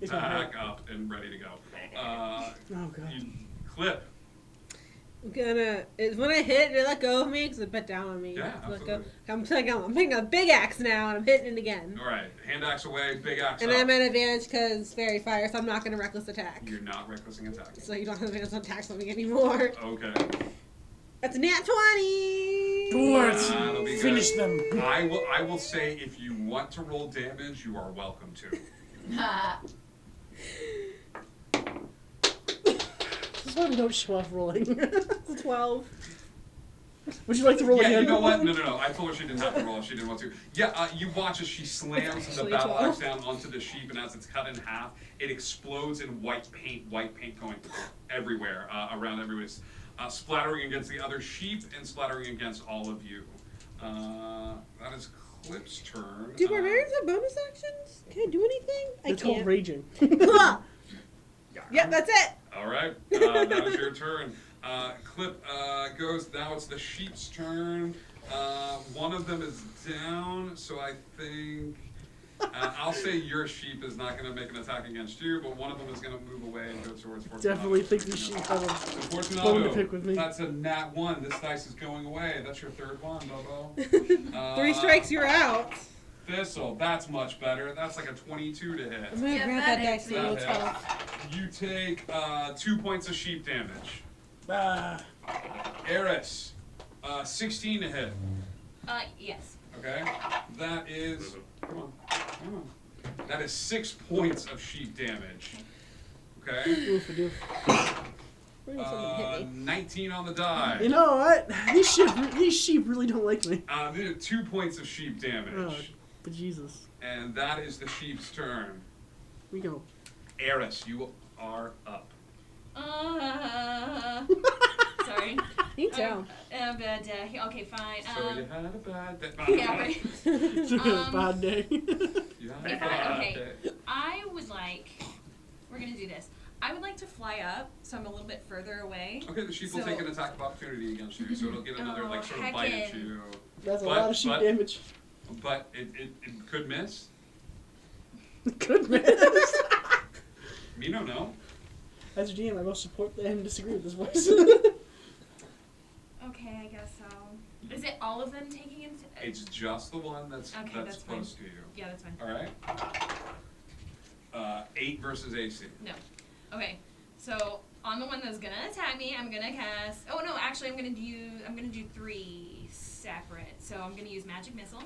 It's back up and ready to go. Oh god. You clip. When I hit, they let go of me because it bit down on me. Yeah, Let go. absolutely. I'm picking a big axe now and I'm hitting it again. All right. Hand axe away. Big axe And up. I'm at advantage because fairy fire, so I'm not going to reckless attack. You're not recklessing attack. So you don't have advantage on attacks on me anymore. Okay. That's a nat 20! That'll be Finish good. them. I will say if you want to roll damage, you are welcome to. This is why we don't show off rolling. It's a 12. Would you like to roll Yeah, again? you know what? No. I told her she didn't have to roll if she didn't want to. Yeah, you watch as she slams the actually battle 12. axe down onto the sheep, and as it's cut in half, it explodes in white paint going everywhere, around everywhere, splattering against the other sheep and splattering against all of you. That is Clip's turn. Do barbarians have bonus actions? Can I do anything? It's I called can't. raging. Yep, that's it. All right, that is your turn. Clip goes. Now it's the sheep's turn. One of them is down, so I think I'll say your sheep is not going to make an attack against you, but one of them is going to move away and go towards Fortunato. Definitely think the sheep have a So bone to Fortunato, pick with me. that's a nat 1. This dice is going away. That's your third one, Bobo. 3 strikes, you're out. Thistle, that's much better. That's like a 22 to hit. I'm gonna Yeah, grab that that dice is and roll That 12. hits. You take 2 points of sheep damage. Ah, Eris, 16 to hit. Yes. Okay, that is come on. That is 6 points of sheep damage. Okay, oof, I do. Where did something hit me? 19 on the die. You know what? These sheep really don't like me. These are 2 points of sheep damage, Oh, but Jesus. and that is the sheep's turn. We go. Eris, you are up. Sorry. You can tell. Bad day. Okay, fine. So you had a bad day. Yeah, right. It's a bad day. You had a Okay, bad okay. day. I would like. We're gonna do this. I would like to fly up, so I'm a little bit further away. Okay, the sheep will So- take an attack of opportunity against you, so it'll get another Oh, sort of bite at heckin'. you. That's a But- lot of sheep but- damage. But it could miss. Goodness. Me don't know. As a GM, I both support and disagree with this voice. Okay, I guess so. Is it all of them taking into? It's just the one that's Okay, that's that's fine. close to you. Yeah, that's fine. All right. 8 versus AC. No. Okay. So on the one that's gonna attack me, I'm gonna cast. Oh no, actually, I'm gonna do 3 separate. So I'm gonna use magic missile.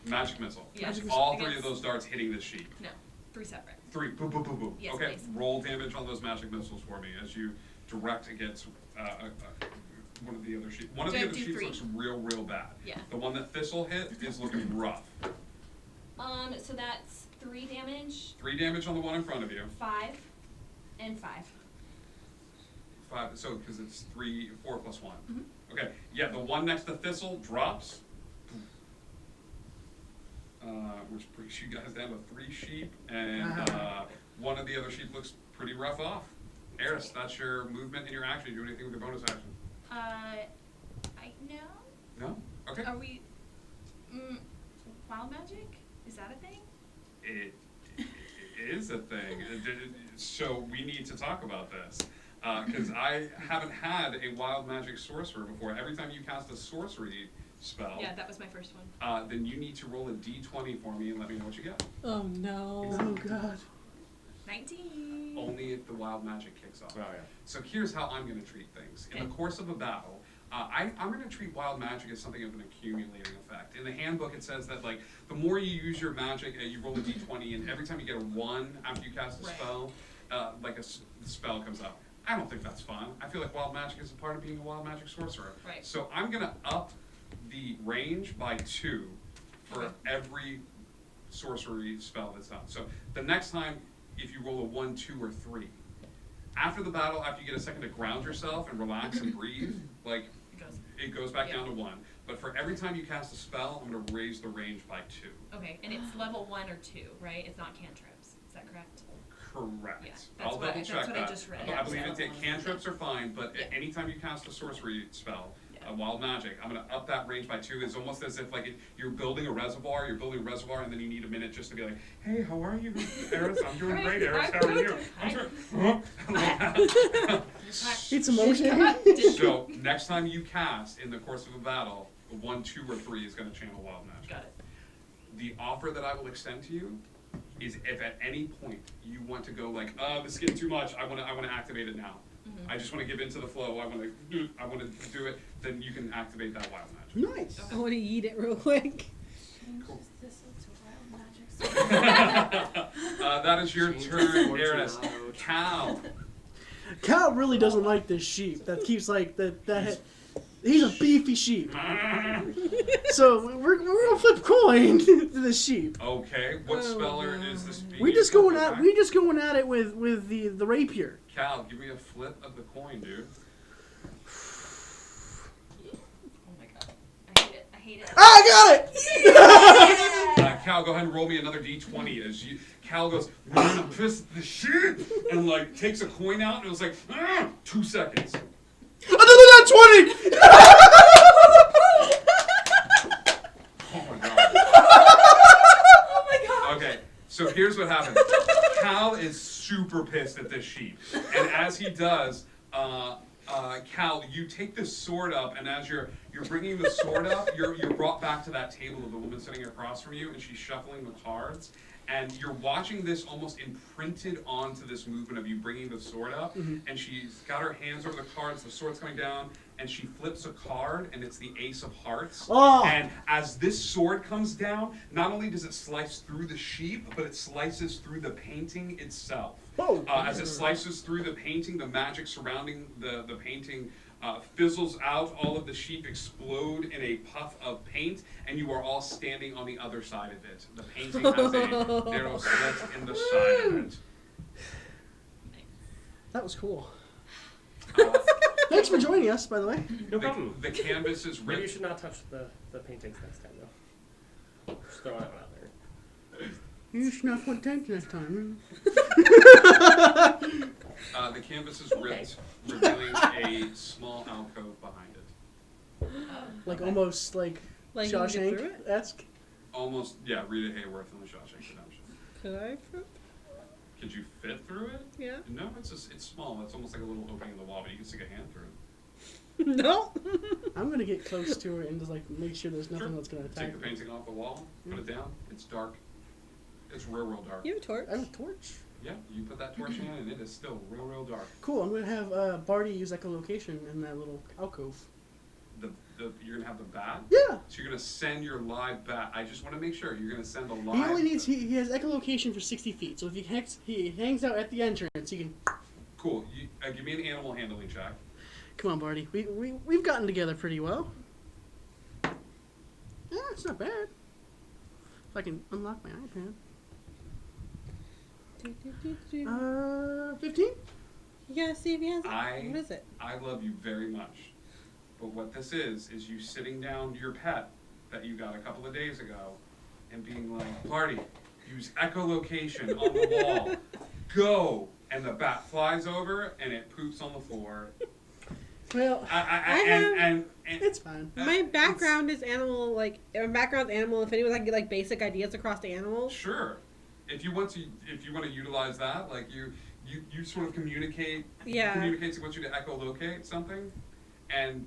Magic missile. Yeah. Magic All missile. 3 of those darts hitting the sheep. No, 3 separate. 3. Boom, boom, boom, boom. Yes, okay. please. Roll damage on those magic missiles for me as you direct against one of the other sheets. One of Do the I other do sheets 3? looks real bad. Yeah. The one that Thistle hit is looking rough. So that's 3 damage, 3 damage on the one in front of you. 5, and 5. 5, so because it's 4 plus 1. Mhm. Okay, yeah, the one next to Thistle drops, which brings you guys down to 3 sheep, and one of the other sheep looks pretty rough off. Eris, that's your movement and your action. You do anything with your bonus action? No. No? Okay. Are we, wild magic? Is that a thing? It is a thing. So we need to talk about this. Because I haven't had a wild magic sorcerer before. Every time you cast a sorcery spell, Yeah, that was my first one. then you need to roll a d20 for me and let me know what you get. Oh no. Oh god. 19. Only if the wild magic kicks off. Oh, yeah. So here's how I'm going to treat things. In the Okay. course of a battle, I'm going to treat wild magic as something of an accumulating effect. In the handbook, it says that like the more you use your magic, you roll a d20, and every time you get a 1 after you cast a Right. spell, like a spell comes out. I don't think that's fun. I feel like wild magic is a part of being a wild magic sorcerer. Right. So I'm going to up the range by 2 for Okay. every sorcery spell that's done. So the next time, if you roll a 1, 2, or 3, after the battle, after you get a second to ground yourself and relax and breathe, like it goes back down to 1. But for every time you cast a spell, I'm going to raise the range by 2. Okay, and it's level 1 or 2, right? It's not cantrips. Is that correct? Correct. Yeah, that's I'll what I- double that's check what I that. just read. I Yeah, believe so- it's cantrips are fine, but Yeah. anytime you cast a sorcery spell, Yeah. wild magic, I'm going to up that range by 2. It's almost as if like you're building a reservoir, and then you need a minute just to be like, hey, how are you, Eris? I'm doing Right, great, Eris. I'm How are good. you? I'm Hi. doing. It's emotion. So next time you cast in the course of a battle, a 1, 2, or 3 is going to channel wild magic. Got it. The offer that I will extend to you is if at any point you want to go like, this is getting too much, I want to activate it now. Mhm. I just want to give into the flow. I want to do it. Then you can activate that wild magic. Nice. I want to eat it real quick. Cool. This is wild magic. That is your Change turn, the Eris. fortune out. Cal. Cal really doesn't like this sheep. That keeps like that. He's a beefy sheep. So we're gonna flip coin to the sheep. Okay, what Oh, speller no. is this? We just going at it with the rapier. Cal, give me a flip of the coin, dude. Oh my god. I hate it. I hate it. I got it. Cal, go ahead and roll me another d20 as you. Cal goes, man, I'm pissed at the sheep, and like takes a coin out, and it was like 2 seconds. Another 20. Oh my god. Oh my god. Okay, so here's what happened. Cal is super pissed at this sheep, and as he does, Cal, you take this sword up, and as you're bringing the sword up, you're brought back to that table of the woman sitting across from you, and she's shuffling the cards, and you're watching this almost imprinted onto this movement of you bringing the sword up, and she's got her hands over the cards, the sword's coming down, and she flips a card, and it's the Ace of Hearts. Oh. And as this sword comes down, not only does it slice through the sheep, but it slices through the painting itself. Oh. As it slices through the painting, the magic surrounding the painting fizzles out. All of the sheep explode in a puff of paint, and you are all standing on the other side of it. The painting has a narrow slit in the side of it. That was cool. Uh, Thanks for joining us, by the way. No problem. the canvas is Maybe you ripped. should not touch the paintings next time, though. Just throwing that one out there. You should not put tent next time. The canvas is ripped, revealing a small alcove behind it. Like almost like Like you can get through it? Shawshank-esque. Almost, yeah, Rita Hayworth in the Shawshank Redemption. Could I? Could you fit through it? Yeah. No, it's small. It's almost like a little opening in the wall, but you can stick a hand through it. No. I'm gonna get close to her and just like make sure there's nothing Sure. that's gonna Take attack the me. painting off the wall, put it down. It's dark. It's real dark. You have a torch. I have a torch. Yeah, you put that torch in, and it is still real dark. Cool. I'm gonna have Barty use echolocation in that little alcove. You're gonna have the bat. Yeah. So you're gonna send your live bat. I just want to make sure you're gonna send a live. He only needs he has echolocation for 60 feet. So if he hangs out at the entrance, he can. Cool. Give me an animal handling check. Come on, Barty. We've gotten together pretty well. Yeah, it's not bad. If I can unlock my iPad. 15? You gotta see if he has it. I- What is it? I love you very much. But what this is you sitting down your pet that you got a couple of days ago and being like, Party, use echolocation on the wall. Go! And the bat flies over and it poops on the floor. Well, And it's fine. My background is animal, like, my background's animal. If anyone, I can get, like, basic ideas across the animals. Sure. If you want to utilize that, like you sort of communicate. Yeah. Communicates wants you to echolocate something, and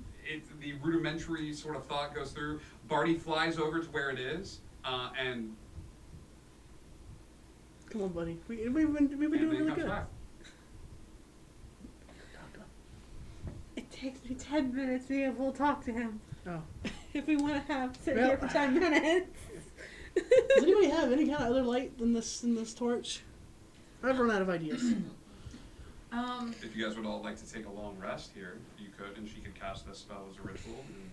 the rudimentary sort of thought goes through. Barty flies over to where it is, and Come on, buddy. We've been doing then really comes good. back. It takes me 10 minutes to be able to talk to him. Oh. If we want to sit Well- here for 10 minutes. Does anybody have any kind of other light than this torch? I've run out of ideas. If you guys would all like to take a long rest here, you could, and she could cast this spell as a ritual, and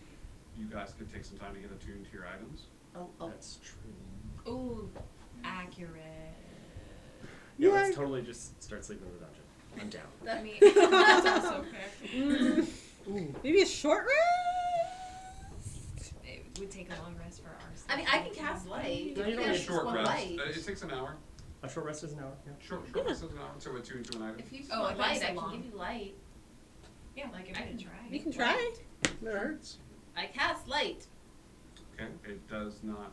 you guys could take some time to get attuned to your items. Oh. That's true. Ooh, accurate. Yeah, Yeah. let's totally just start sleeping in the dungeon. I'm down. I mean, that's also fair. Ooh. Maybe a short rest? It would take a long rest for ours. I mean, I can cast light. No, you don't There's need just Short one rest. light. It takes an hour. A short rest is an hour. Yeah. Short rest is an hour to attune to an item. If you just Oh, I want thought you light, said I can long. give you light. Yeah, like if I I can can try. You can try. That hurts. I cast light. Okay, it does not.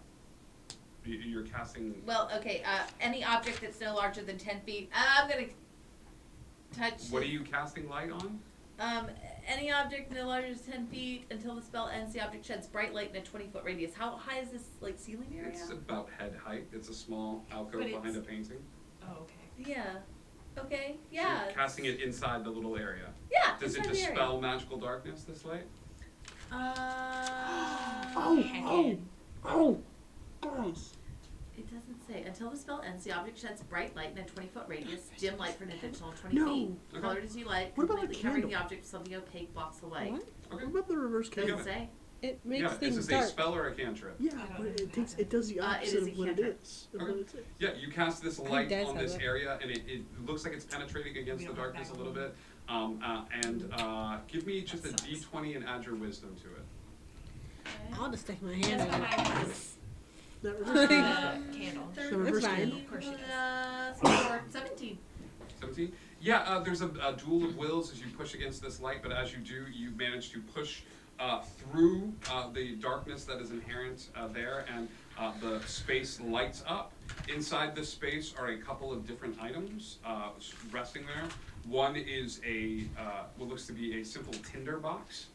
You're casting. Well, okay, any object that's no larger than 10 feet. I'm gonna touch. What are you casting light on? Any object no larger than 10 feet until the spell ends. The object sheds bright light in a 20-foot radius. How high is this, like, ceiling area? It's about head height. It's a small alcove But behind a it's- painting. Oh, okay. Yeah. Okay. So Yeah. you're casting it inside the little area. Yeah. Does it inside the area. dispel magical darkness, this light? Oh, guys. It doesn't say. Until the spell ends, the object sheds bright light in a 20-foot radius. Dim light for an additional 20 No. feet. Okay. Colored as you like. What about a Completely covering the candle? object with something opaque blocks the light. What? Okay. What about the reverse Does candle? it say? It makes Yeah, is things this a dark. spell or a cantrip? Yeah, I don't but know it if it does the it opposite is a of what it cantrip. is. Of what Okay. it is. Yeah, you cast this light does on have this it. area, and it looks like it's penetrating against We the don't have darkness a that little one. bit. Give me just a That sucks. d20 and add your wisdom to it. I'll just stick my hand That's in what it. I has That reverse candle. candle. The reverse fine. candle. Of course she does. 17. 17? Yeah, there's a duel of wills as you push against this light, but as you do, you manage to push through the darkness that is inherent there, and the space lights up. Inside this space are a couple of different items resting there. One is what looks to be a simple tinder box,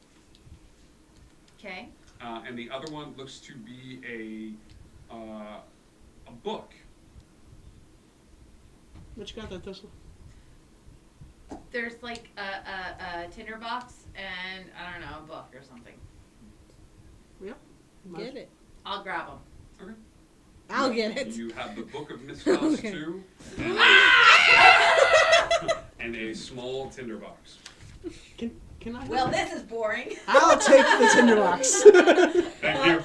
Okay. and the other one looks to be a book. What you got that Tesla? There's like a tinder box and, I don't know, a book or something. Yep. Get it. I'll grab them. Okay. I'll get it. You have the Book of Misspells Okay. 2 and a small tinder box. Can I? Well, this is boring. I'll take the tinderbox. Thank you.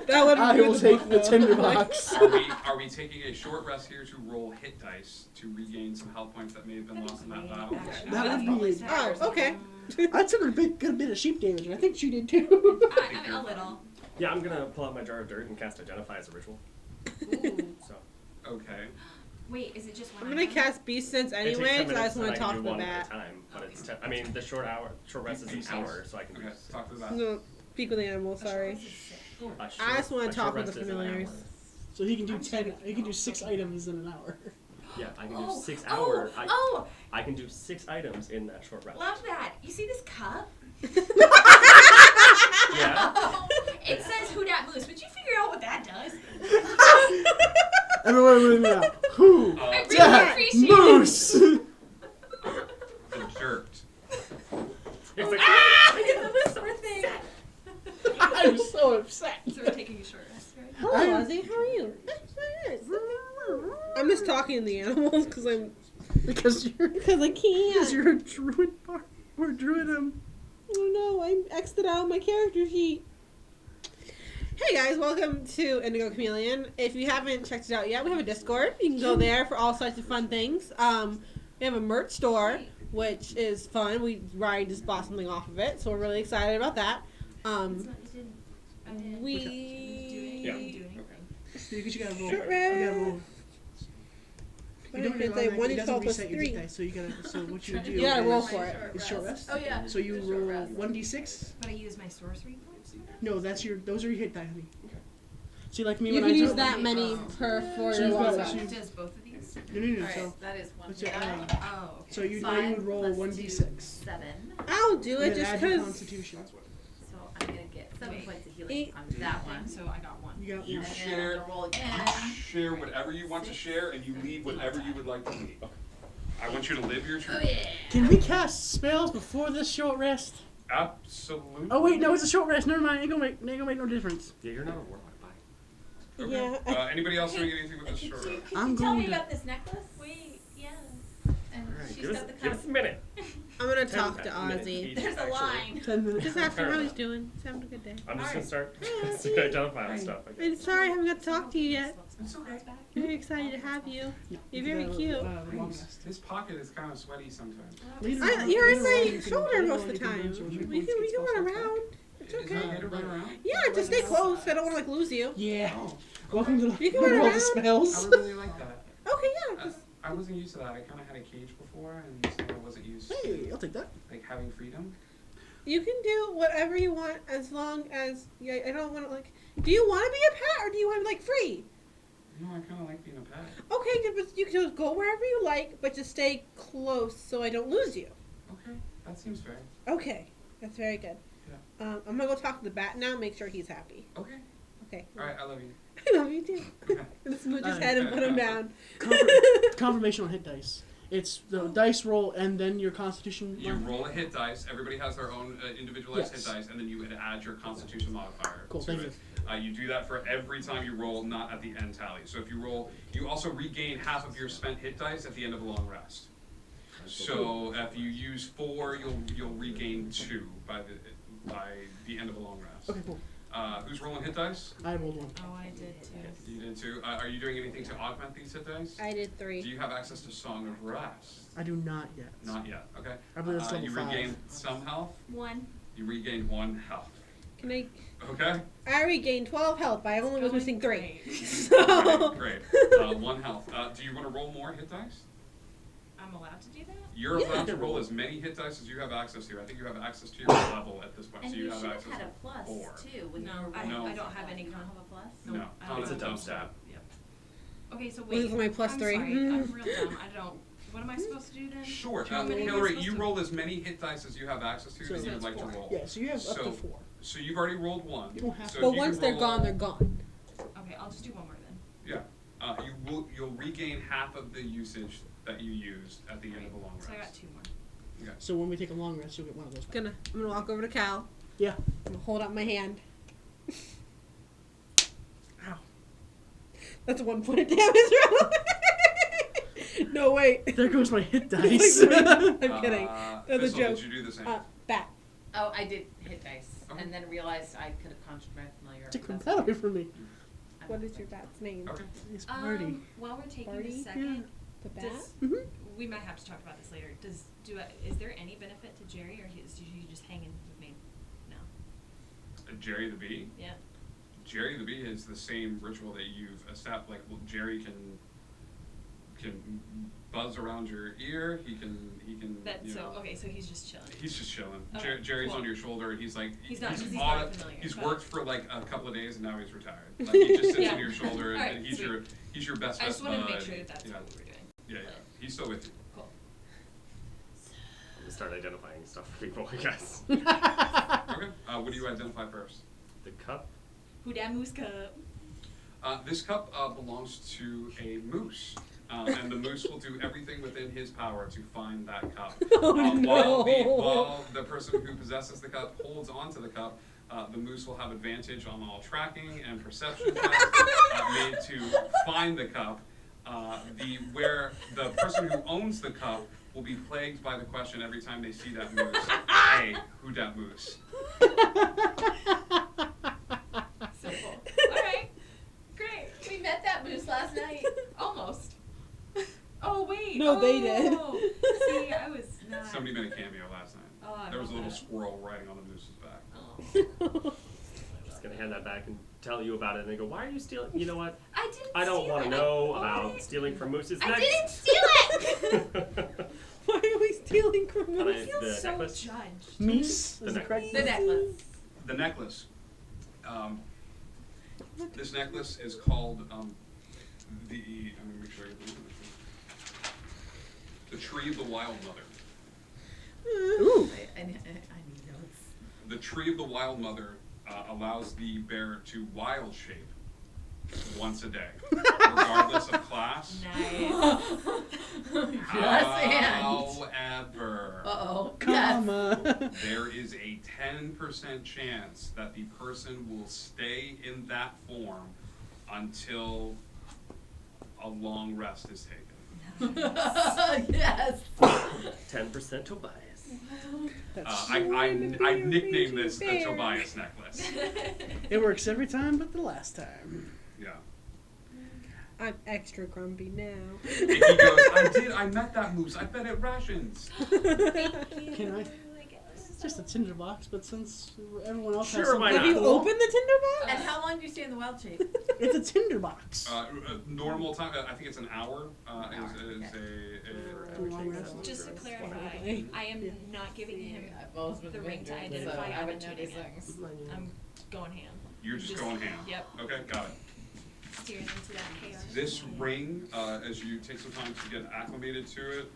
That would I be will take the tinderbox. Are we taking a short rest here to roll hit dice to regain some health points that may have been lost in that battle? That would be. Oh, okay. I took a good bit of sheep damage, and I think she did too. I mean, a little. Yeah, I'm gonna pull out my jar of dirt and cast Identify as a ritual. Ooh. So Okay. Wait, is it just one? I'm gonna item? cast Beast Sense it takes 10 anyway, because I minutes just want and to I talk can to do the one at a bat. time, but it's I mean the short rest is an hour, so I can do Okay, talk to the bat. No, speak with the animal, sorry. I just wanna talk with the familiars. So he can do 10. He can do 6 items in an hour. Yeah, I can do Oh, 6 oh, hours. oh, I can do 6 items in that short rest. love that. You see this cup? Yeah. It says "Who Dat Moose." Would you figure out what that does? Everyone with me now. Who? I really Dat appreciate Moose. The jerked. It's like, it. It's the whisper thing. I'm so upset. So we're taking a short rest, right? Hello, Ozzy. How are you? I'm just talking to the animals because I'm Because Because I can't. you're a druid bar or druidum. Oh no, I X'd it out of my character sheet. Hey guys, welcome to Indigo Chameleon. If you haven't checked it out yet, we have a Discord. You can go there for all sorts of fun things. We have a merch store, which is fun. Ryan just bought something off of it, so we're really excited about that. We Yeah. Because you gotta roll. Short You gotta rest. roll. What You did it don't say? automatically- 1 it to doesn't 12 plus reset your 3. hit dice, so you gotta. So what you do? You gotta is- roll for it. It's short rest. Oh yeah. So you It's short roll rest. 1d6. But I use my sorcery points. No, those are your hit die, honey. See, like me You when can I use do- that many per for So your you've long got- rest. so you- Does both of these? No. Alright, So that is one. what's your die. Oh, okay. so you now 5 you would roll plus 1d6. 2, 7. I'll do it And then just add your because. Constitution. So I'm gonna get 7 Wait. points of healing 8. on that one. So I got one. You got You one. And share- then I'm gonna roll again. Share whatever you want to share, and you leave whatever you would like to leave. I want you to live your Oh truth. yeah. Can we cast spells before this short rest? Absolutely. Oh wait, no, it's a short rest. Never mind. Ain't gonna make no difference. Yeah, you're not a warlock. Bye. Okay. Yeah. Anybody else doing anything with this short rest? Could I'm you tell going me to- about this necklace? Wait, yeah. And Alright, she's give us got the give us a minute. I'm gonna 10 talk to minutes Ozzy. each, There's a actually. line. 10 minutes. Just ask him Fair how he's enough. doing. He's having a good day. I'm just gonna start Ozzy. identifying stuff. I I'm guess. sorry I haven't got to talk to you yet. It's okay. Very excited to have you. No, You're you very gotta, cute. long His, rest. his pocket is kind of sweaty sometimes. Later You're on- in later on my you can- shoulder later most on of the you can time. run sorcery We points can against run spells like around. It's Is it okay. okay to run around? Yeah, just stay close. I don't want to like lose you. that. Yeah. Oh, Welcome to the You can run world of around. spells. I really like that. Okay, yeah. Just, I wasn't used to that. I kind of had a cage before, and so I wasn't used Hey, to I'll take that. like having freedom. you can do whatever you want as long as I don't want to like. Do you want to be a pet or do you want to be like free? No, I kind of like being a pet. Okay, but you can just go wherever you like, but just stay close so I don't lose you. Okay, that seems fair. Okay, that's very good. I'm gonna go talk to the bat now. Make sure he's happy. Okay. Okay. All right, I love you. I love you too. Just smooch his head and put him down. Confirmation on hit dice. It's the dice roll and then your Constitution. You roll a hit dice. Everybody has their own individualized Yes. hit dice, and then you would add your Constitution modifier Cool, to thank it. You do that for every time you roll, not at the end tally. So if you roll, you also regain half of your spent hit dice at the end of a long rest. So if you use 4, you'll regain 2 by the end of a long rest. Okay, cool. Who's rolling hit dice? I rolled one. Oh, I did too. You did too. Are you doing anything to augment these hit dice? I did Do 3. you have access to Song of Rest? I do not yet. Not yet. Okay. I believe it's level you 5. regain some health. 1. You regain 1 health. Can I? Okay. I regained 12 health, but I only was Going missing 3. great. So. Great. 1 health. Do you want to roll more hit dice? I'm allowed to do that? You're Yeah. allowed to roll as many hit dice as you have access to. I think you have access to your level at this point, And so you you have should have access had a to plus 4. too when No, you were I- rolling. I don't have any You don't con- have a plus. No, I don't It's a have dumb those. stat. Yep. Okay, so This wait. is my plus I'm 3. Sorry, I'm real dumb. I don't. What am I supposed to do then? Sure. How many am I Hillary, supposed you to- roll as many hit dice as you have access to So that you would that's like to 4. roll. Yeah, so you have up So- to 4. So you've already rolled 1. You don't have So to. But if you once could they're roll- gone, they're gone. Okay, I'll just do one more then. Yeah. You'll regain half of the usage that you used at the end of a long rest. So I got 2 more. So when we take a long rest, you'll get one of those. Back. I'm gonna walk over to Cal. Yeah. I'm gonna hold up my hand. Ow. That's 1 point of damage. No, wait. There goes my hit dice. I'm kidding. That's a Thistle, joke. Did you do the same? Bat. Oh, I did hit dice, Okay. and then realized I could have conjured my familiar. Take but that's that away fine. from me. I'm What not is your playing. bat's name? Okay. It's party. While we're taking Party? a second, The bat? does, Mhm. we might have to talk about this later. Is there any benefit to Jerry, or is he just hanging with me? No. Jerry the Bee. Yeah. Jerry the Bee is the same ritual that you've established. Like Jerry can buzz around your ear. He can. That you know, okay. So he's just chilling. He's just chilling. Okay, Jerry's cool. on your shoulder. He's like He's not he's familiar, He's but- worked for like a couple of days and now he's retired. Like he just sits Yeah. on your shoulder and, Alright, and he's sweet. your best. I just bud. wanted to make sure that that's yeah. what we were doing. Yeah, yeah. He's still with you. Cool. I'm gonna start identifying stuff for people, I guess. Okay. What do you identify first? The cup. Who that moose cup? This cup belongs to a moose. And the moose will do everything within his power to find that cup. While the person who possesses the cup holds onto the cup, the moose will have advantage on all tracking and perception checks made to find the cup. where the person who owns the cup will be plagued by the question every time they see that moose. Hey, who dat moose? Simple. All right. Great. We met that moose last night. Almost. Oh wait. No, they did. See, I was not. Somebody made a cameo last night. Oh, I There was a love little that. squirrel riding on the moose's back. Oh. I'm just gonna hand that back and tell you about it, and they go, "Why are you stealing?" You know what? I didn't I don't want to know about stealing from mooses. I Next. didn't steal it! Why are we stealing from Can I- moose? I feel the so necklace? judged. Meese The is the correct. The necklace. The necklace. This necklace is called I'm gonna make sure I get the Tree of the Wild Mother. Ooh. I need notes. The Tree of the Wild Mother allows the bear to wild shape once a day, regardless of class. Nice. Yes, and. However, Uh-oh. Comma. there is a 10% chance that the person will stay in that form until a long rest is taken. Yes. 10% Tobias. That's, I nicknamed this the bear. Tobias necklace. it works every time, but the last time. Yeah. I'm extra grumpy now. And he goes, I met that moose. I fed it rations. Can I? It's just a tinderbox, but since everyone else Sure, has something why Have not? you cool, opened the tinderbox? And how long do you stay in the wild shape? it's a tinderbox. Normal time, I think it's an hour. Is For a long rest. Just to clarify, Okay. I am not giving him Both with the ring to fingers, identify. so I'm I would tuning notice it. things. I'm going ham. You're just going ham. Yep. Okay, got it. Steering into that chaos. This ring, as you take some time to get acclimated to it,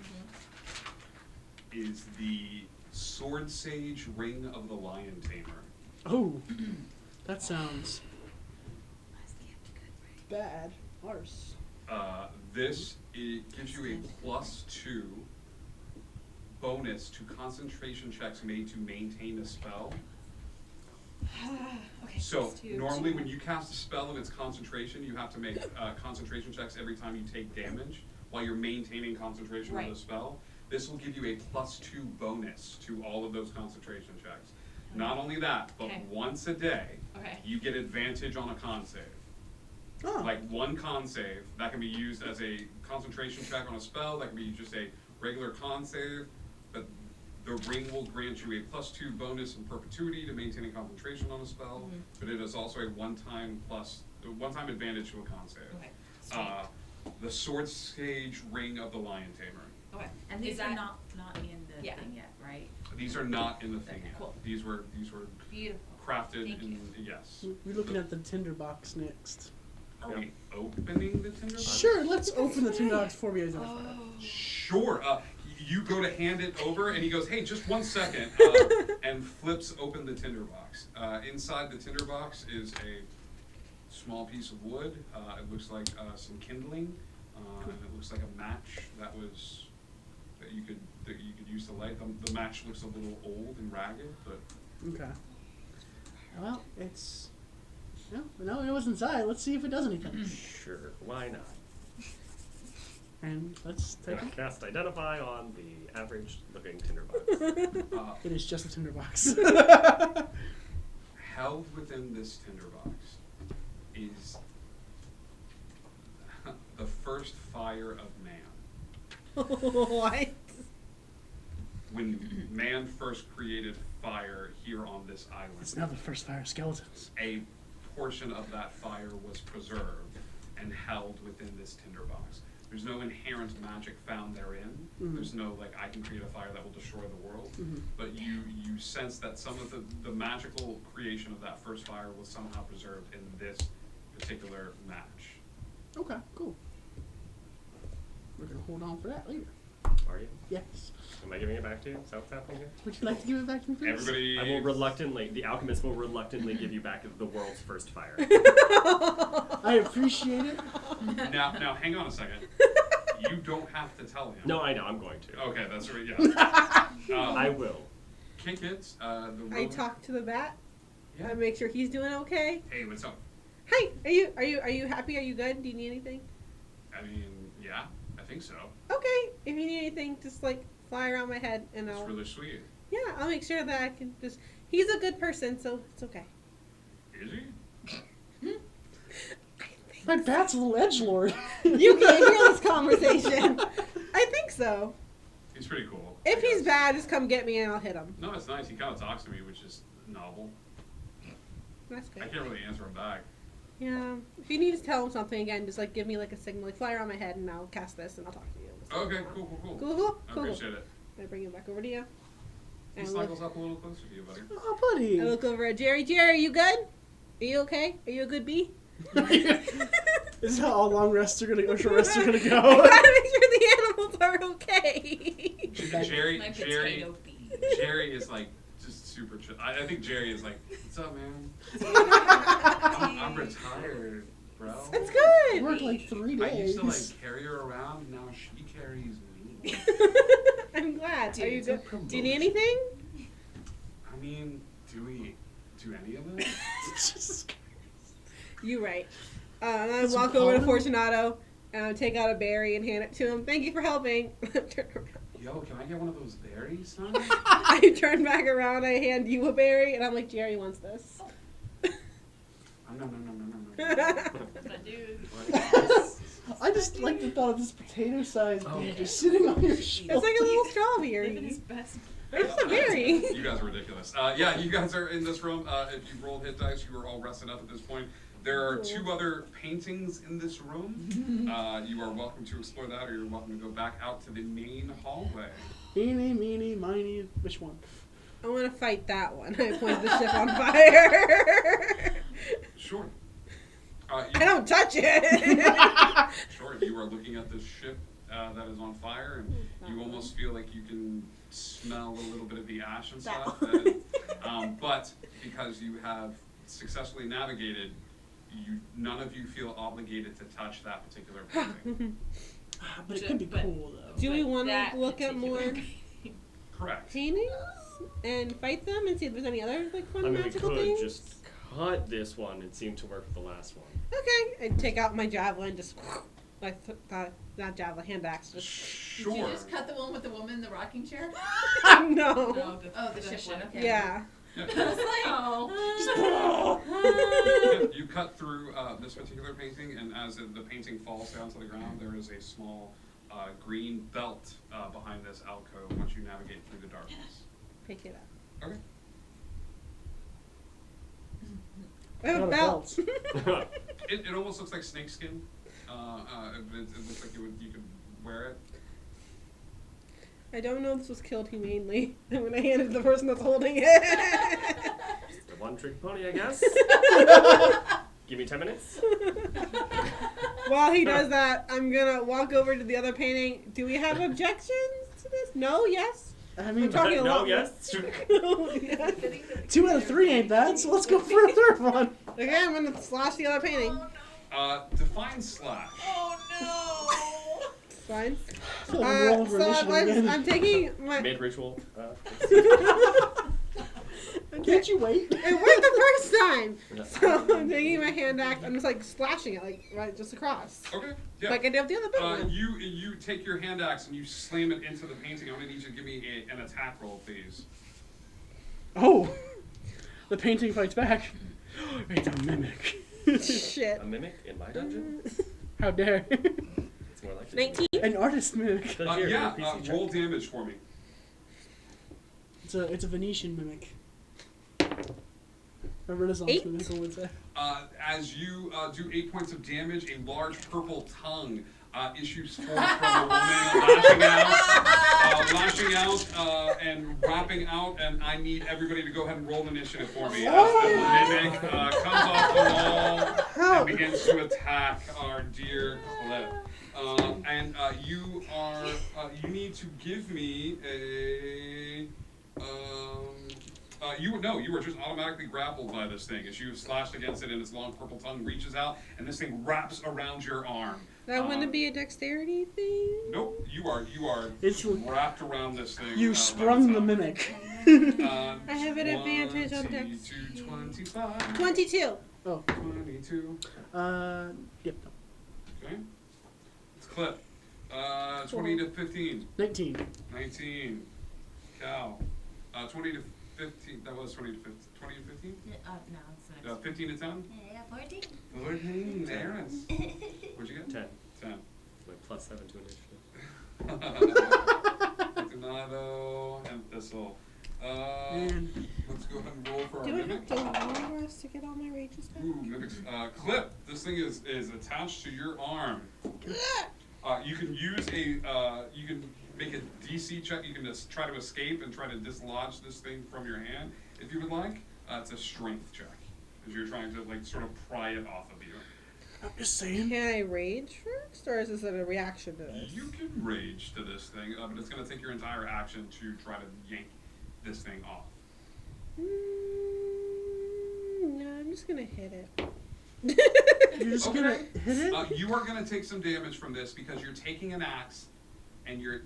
is the Sword Sage Ring of the Lion Tamer. Oh, that sounds bad. Arse. This gives you a +2 bonus to concentration checks made to maintain a spell. Okay. So let's do normally two. when you cast a spell and it's concentration, you have to make concentration checks every time you take damage while you're maintaining concentration on Right. the spell. This will give you a +2 bonus to all of those concentration checks. Not only that, but Okay. once a day, Okay. you get advantage on a con save. Oh, Like one con save, that can be used as a concentration check on a spell, that can be just a regular con save, but the ring will grant you a +2 bonus in perpetuity to maintaining concentration on a spell, but it is also a one-time advantage to a con save. Okay. Sweet. The Sword Sage Ring of the Lion Tamer. Okay. And Is these are that- not in the Yeah. thing yet, right? These are not in the thing Okay, yet. cool. These were Beautiful. crafted Thank in, yes. we're looking at the tinderbox next. Are we opening the tinderbox? Sure, let's open the tinderbox before we identify it. Oh. Sure. You go to hand it over, and he goes, "Hey, just 1 second," and flips open the tinderbox. Inside the tinderbox is a small piece of wood. It looks like some kindling, and it looks like a match that you could use to light. The match looks a little old and ragged, but Okay. Well, it's. No, it was inside. Let's see if it does anything. Sure, why not? And let's take Gonna it. cast Identify on the average looking tinderbox. It is just a tinderbox. held within this tinderbox is the first fire of man. What? When man first created fire here on this It's island, now the first fire of skeletons. a portion of that fire was preserved and held within this tinderbox. There's no inherent magic found therein. Mhm. There's no, like, I can create a fire that will destroy the world. Mhm. But you sense that some of the magical creation of that first fire was somehow preserved in this particular match. Okay, cool. We're gonna hold on for that later. Are you? Yes. Am I giving it back to you? Is that what's happening here? Would you like to give it back to me, please? Everybody. I will reluctantly, the alchemist will reluctantly give you back the world's first fire. I appreciate it. Now, hang on a second. You don't have to tell him. No, I know, I'm going to. Okay, that's right. Yeah. I will. Kick it. The I rogue- talk to the bat. Yeah. I make sure he's doing okay. Hey, what's up? Hi, are you happy? Are you good? Do you need anything? I mean, yeah, I think so. Okay, if you need anything, just like fly around my head and That's I'll. really sweet. Yeah, I'll make sure that I can just. He's a good person, so it's okay. Is he? My bat's a little edgelord. You can't hear this conversation. I think so. He's pretty cool. If I he's guess. bad, just come get me and I'll hit him. No, it's nice. He kind of talks to me, which is novel. That's I good. can't really answer him back. Yeah. If you need to tell him something again, just like give me like a signal, like fly around my head and I'll cast this and I'll talk to you. Okay, cool. Cool. I appreciate it. I bring him back over to you. He And snuggles up a little closer to you, buddy. Oh, buddy. I look over at Jerry. Jerry, you good? Are you okay? Are you a good bee? This is how all long rests are gonna go, short rests are gonna I go. gotta make sure the animals are okay. Jerry, My Jerry, potato bee. Jerry is like just super chill. I think Jerry is like, what's up, man? I'm retired, bro. That's I good. worked like 3 I days. used to like carry her around. Now she carries me. I'm glad. Dude, Are you it's a good? Do you need anything? I mean, do we do any of it? You right. I Some walk over to pollen? Fortunato and take out a berry and hand it to him. Thank you for helping. Turn around. Yo, can I get one of those berries, son? I turn back around. I hand you a berry, and I'm like, Jerry wants this. No. Dude. I just like the thought of this potato-sized Oh. bee just sitting on your It's shoulder. like a little Living strawberry. his best. It's a berry. You guys are ridiculous. Yeah, you guys are in this room. If you rolled hit dice, you are all rested up at this point. There are 2 other paintings in this room. You are welcome to explore that, or you're welcome to go back out to the main hallway. Eeny, meeny, miny. Which one? I want to fight that one. I point the ship on fire. Sure. I don't touch it. Sure. You are looking at this ship that is on fire, and you almost feel like you can smell a little bit of the ash and stuff. But because you have successfully navigated, none of you feel obligated to touch that particular painting. But it could be cool, though. Do we But want that to look at more particular- Correct. paintings and fight them and see if there's any other like fun I mean, we magical could things? just cut this one. It seemed to work with the last one. Okay, I take out my javelin, just like not javelin, hand axe. Just Did you Sure. just cut the one with the woman in the rocking chair? no. Oh, the ship one. Okay. Yeah. I was like, Oh. You cut through this particular painting, and as the painting falls down to the ground, there is a small green belt behind this alcove once you navigate through the darkness. Pick it up. Okay. I have a Not a belt. It almost looks like snakeskin. It looks like you could wear it. I don't know if this was killed humanely. And when I handed it to the person that's holding it. The one trick pony, I guess. Give me 10 minutes. While he does that, I'm gonna walk over to the other painting. Do we have objections to this? No? Yes? I mean, I'm talking a no, lot. yes. Yeah. 2 out of 3 ain't bad, so let's go for a third one. Okay, I'm gonna slash the other painting. Define slash. It's fine. I feel like I'm rolling for initiative again. I'm taking my. Mid ritual. Can't you wait? It worked the first time. So I'm taking my hand axe. I'm just like slashing it, like right just across. Okay. Yeah. Like I did with the other big one. You take your hand axe and you slam it into the painting. I'm gonna need you to give me an attack roll, please. Oh, the painting fights back. It's a mimic. Shit. A mimic in my dungeon? How dare? It's more like 19. An artist mimic. Here, Yeah. PC check. Roll damage for me. It's a Venetian mimic. A Renaissance 8? mimic would say. As you do 8 points of damage, a large purple tongue issues forth from the woman, lashing out and rapping out. And I need everybody to go ahead and roll initiative for me. As the mimic comes off the wall and begins to attack our dear Cliff. You need to give me a. You are just automatically grappled by this thing as you slash against it, and its long purple tongue reaches out, and this thing wraps around your arm. That wouldn't be a dexterity thing. Nope, you are It's- wrapped around this thing. You by sprung the tongue. mimic. I have an advantage on dex. 25, 22. Oh, 22. yep. Okay. Clip. 20 to 15. 19. 19. Cal. 20 to 15. That was 20 to 15. 20 to 15? No, it's the next 15 to 10? Yeah, 14. 14. Aaron. What'd you get? 10. 10. My +7 to initiative. Tornado and Thistle. And Let's go ahead and roll for our Do I mimic. have to long rest to get all my rages back? Ooh, mimics. Clip. This thing is attached to your arm. You can use a. You can make a DC check. You can just try to escape and try to dislodge this thing from your hand if you would like. It's a strength check, as you're trying to like sort of pry it off of you. I'm just saying. Can I rage first, or is this a reaction to this? You can rage to this thing, but it's going to take your entire action to try to yank this thing off. No, I'm just gonna hit it. You're just Okay. gonna hit it? You are going to take some damage from this because you're taking an axe and you're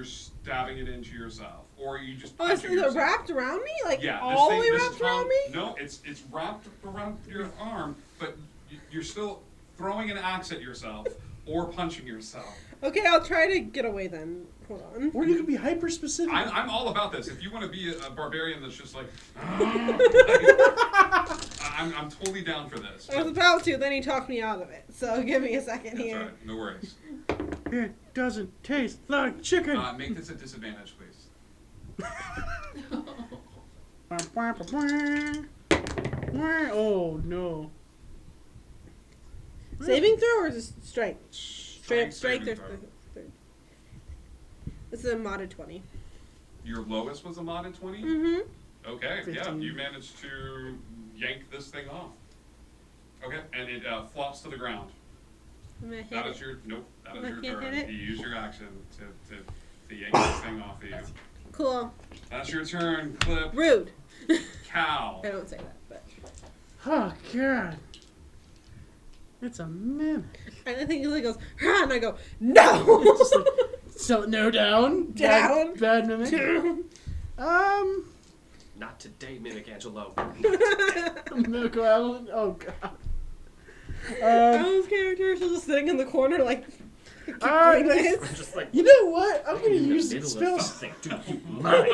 stabbing it into yourself, or you just. Oh, is punching it yourself. wrapped around me? Like Yeah, all the way this wrapped is around me? No, it's wrapped around your arm, but you're still throwing an axe at yourself or punching yourself. Okay, I'll try to get away then. Hold on. Or you could be hyper specific. I'm all about this. If you want to be a barbarian that's just like, I'm totally down for this. I was about to, then he talked me out of it. So give me a second That's here. all right. No worries. It doesn't taste like chicken. Make this a disadvantage, please. Oh no. Saving throw or is it strength? Straight up strength saving or throw. This is a modded 20. Your lowest was a modded 20? Mm-hmm. Okay, 15. yeah, you managed to yank this thing off. Okay, and it flops to the ground. I'm gonna hit That it. is your, nope, that is I your can't turn. hit it? You use your action to yank this thing off of you. Cool. That's your turn, Clip. Rude. Cow. I don't say that, but. Oh god. It's a mimic. And I think he goes, "Ah," and I go, no! Just like, so no down. Down. Bad mimic. Not today, Mimic Angelo. Mimic Island. Oh god. Those characters are just sitting in the corner like, keep doing this. I'm just like, You know what? I'm gonna in the use the middle spell. of something. Do you mind?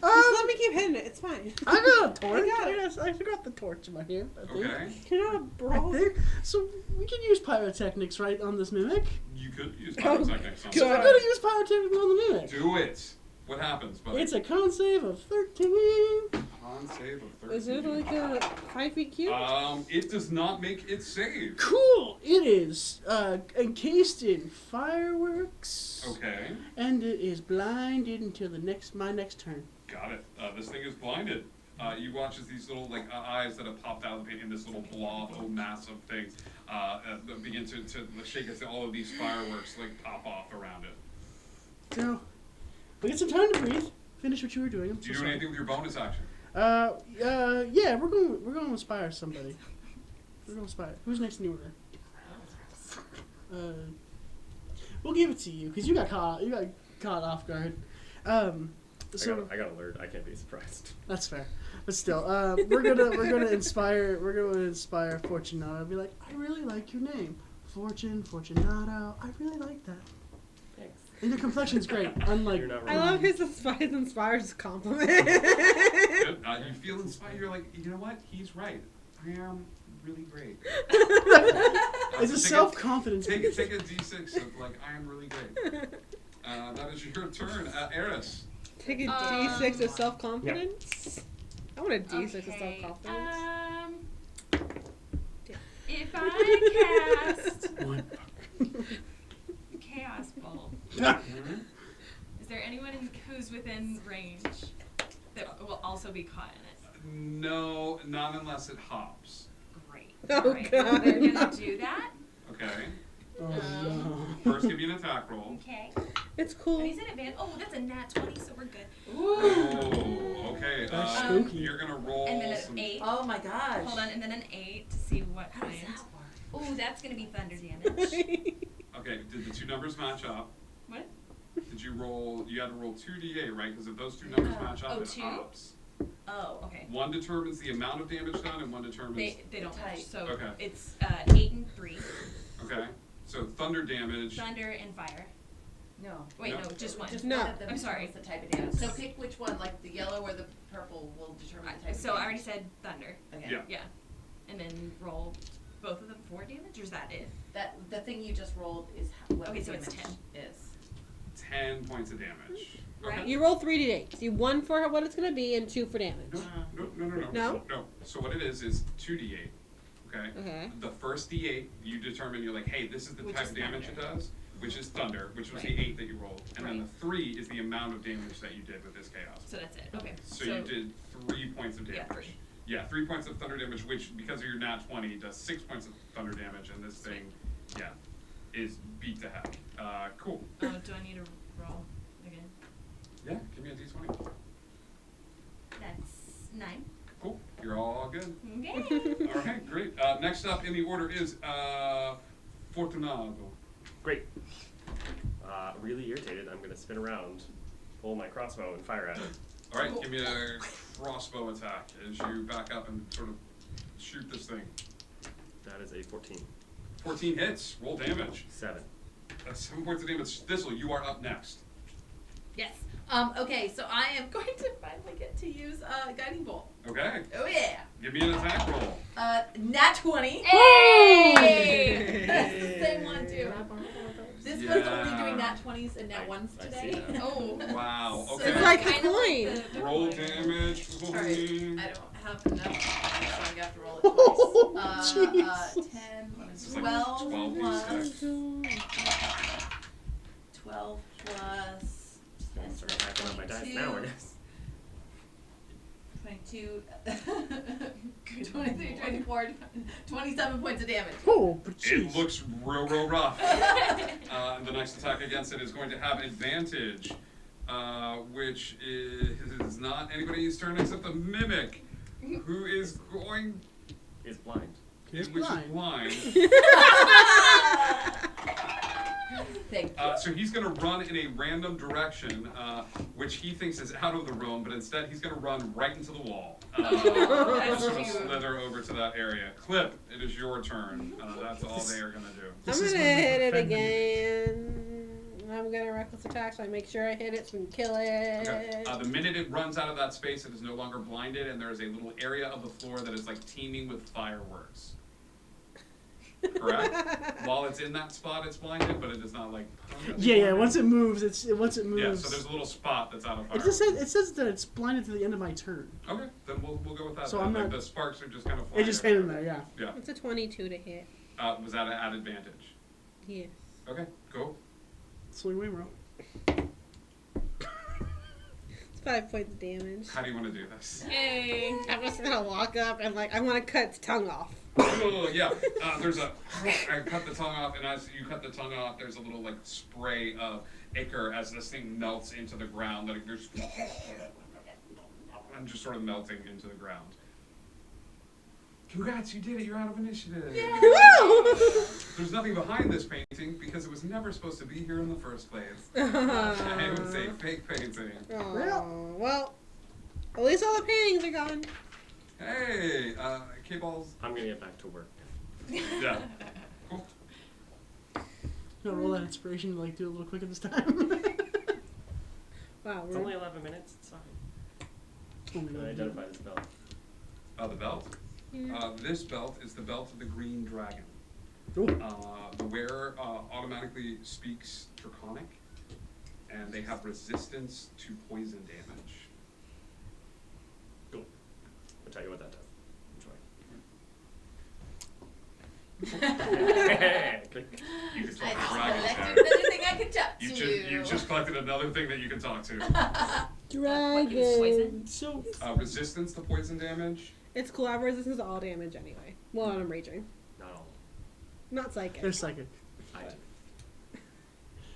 Just let me keep hitting it. It's fine. I got a torch. I got it. I forgot the torch in my hand. I think. Okay, You're not a I brawl. think. So we can use pyrotechnics, right, on this mimic? you could use pyrotechnics on God. So I'm this. gonna use pyrotechnics on the mimic. Do it. What happens, buddy? It's a con save of 13. Con save of 13. Is it like a 5 feet cube? It does not make it save. Cool. It is encased in fireworks. Okay, And it is blinded until my next turn. got it. This thing is blinded. You watch as these little like eyes that have popped out of the paint in this little blob, little mass of things, begin to shake as all of these fireworks like pop off around it. So we get some time to breathe. Finish what you were doing. I'm Do so you do sorry. anything with your bonus action? Yeah, we're going to inspire somebody. We're going to inspire. Who's next in the order? We'll give it to you because you got caught off guard. So I got alert. I can't be surprised. that's fair, but still, we're gonna inspire Fortunato. I'll be like, I really like your name, Fortunato. I really like that. Thanks. And your complexion's great. Unlike You're not I love his inspires compliment. Good. You feel inspired. You're like, you know what? He's right. I am really great. it's a self-confidence. Take a D6 of like, I am really great. That is your turn, Eris. Take a D6 of self-confidence. I want a D6 of self-confidence. If I cast One. Chaos Bolt, is there anyone who's within range that will also be caught in it? No, not unless it hops. Great. Oh, Alright, God. we're gonna do that. Okay. Oh no. First, give me an attack roll. Okay. It's cool. Oh, he's in advance. Oh, that's a nat 20, so we're good. Oh, okay. That's spooky. You're gonna roll And then some. an 8. Oh my gosh. Hold on, and then an 8 to see what How does kind. that work? Oh, that's gonna be thunder damage. Okay, did the two numbers match up? What? Did you roll? You had to roll 2d8, right? Because if those two numbers match up, Oh, it 2? hops. Oh, okay. One determines the amount of damage done, and one determines. They don't match. So Okay. it's 8 and 3. Okay. So thunder damage. Thunder and fire. No. Wait, No. no, just one. No. One of them I'm sorry. determines the type of damage. So pick which one, like the yellow or the purple will determine the type So of I damage. already said thunder. Okay. Yeah. Yeah. And then roll both of them for damage, or is that it? That the thing you just rolled is what Okay, the so it's damage 10. is. 10 points of damage. Right. You roll 3d8s. You 1 for what it's gonna be and 2 for damage. No. No? No. So what it is 2d8. Okay. Okay. The first d8, you determine. You're like, hey, this is the Which type is of damage thunder. it does, which is thunder, which was Right. the 8 that you rolled, and then Right. the 3 is the amount of damage that you did with this chaos. So that's it. Okay. So you did 3 points of damage. Yeah, 3. Yeah, 3 points of thunder damage, which because of your nat 20 does 6 points of thunder damage, and this thing, yeah, is beat to heck. Cool. Oh, do I need to roll again? Yeah, give me a d20. That's 9. Cool. You're all good. Okay. All right, great. Next up in the order is Fortunado. Great. Really irritated. I'm gonna spin around, pull my crossbow, and fire at it. All right, give me a crossbow attack as you back up and sort of shoot this thing. That is a 14. 14 hits. Roll damage. 7. That's 7 points of damage. Thistle, you are up next. Yes. Okay, so I am going to finally get to use guiding bolt. Okay. Oh yeah. Give me an attack roll. Nat 20. Hey! That's the same one too. This was only Yeah. doing nat 20s and nat 1s I today. see that. Oh. Wow. So Okay. It's like a Kinda coin. the Roll coin. damage for Alright, me. I don't have enough, so I have to roll it twice. Jeez. 10, It's like 12 12 plus, d6. 12 plus, Gonna start hacking on my dice 22. now, I guess. 22, 23, 24, 27 points of damage. Oh, but It jeez. looks real rough. The next attack against it is going to have advantage, which is not anybody's turn except the mimic, who is going, Is blind. He's which blind. is blind. Thank So he's going to run in a random direction, which he thinks is out of the room, but instead he's going to run right into the wall. Oh, that's Sort of cute. slither over to that area. Clip, it is your turn. That's all they are going to do. I'm This gonna is when they hit it defend me. again. I'm gonna reckless attack, so I make sure I hit it so we can kill it. Okay. The minute it runs out of that space, it is no longer blinded, and there is a little area of the floor that is like teeming with fireworks. Correct? While it's in that spot, it's blinded, but it is not like. Yeah. Once it moves, once it moves. Yeah, so there's a little spot that's out of It fireworks. just says that it's blinded to the end of my turn. Okay, then we'll go with that. So then. I'm Like, not- the sparks are just kind of flying. It just hit him there, yeah. Yeah. It's a 22 to hit. Was that at advantage? Yes. Okay, go. Swing away, bro. It's 5 points of damage. How do you want to do this? Yay. I'm just gonna walk up and I want to cut its tongue off. Oh, yeah. There's a. I cut the tongue off, and as you cut the tongue off, there's a little like spray of ichor as this thing melts into the ground. Like there's. I'm just sort of melting into the ground. Congrats, you did it. You're out of initiative. Woo! There's nothing behind this painting because it was never supposed to be here in the first place. It was a fake painting. Oh, well, at least all the paintings are gone. Hey, K-Balls. I'm gonna get back to work. Yeah. Cool. Gonna roll that inspiration to do it a little quicker this time. Wow, It's we're only 11 minutes. It's fine. Oh my Can I God. identify this belt? The belt. This belt is the belt of the Green Dragon. Ooh. The wearer automatically speaks Draconic, and they have resistance to poison damage. Cool. I'll tell you what that does. Enjoy. You can I talk just to dragons collected now. another thing I could talk You to. just collected another thing that you can talk to. What, use poison? So, Resistance to poison damage. It's cool. I have resistance to all damage anyway. Well, when I'm raging. Not all. Not psychic. they're psychic. I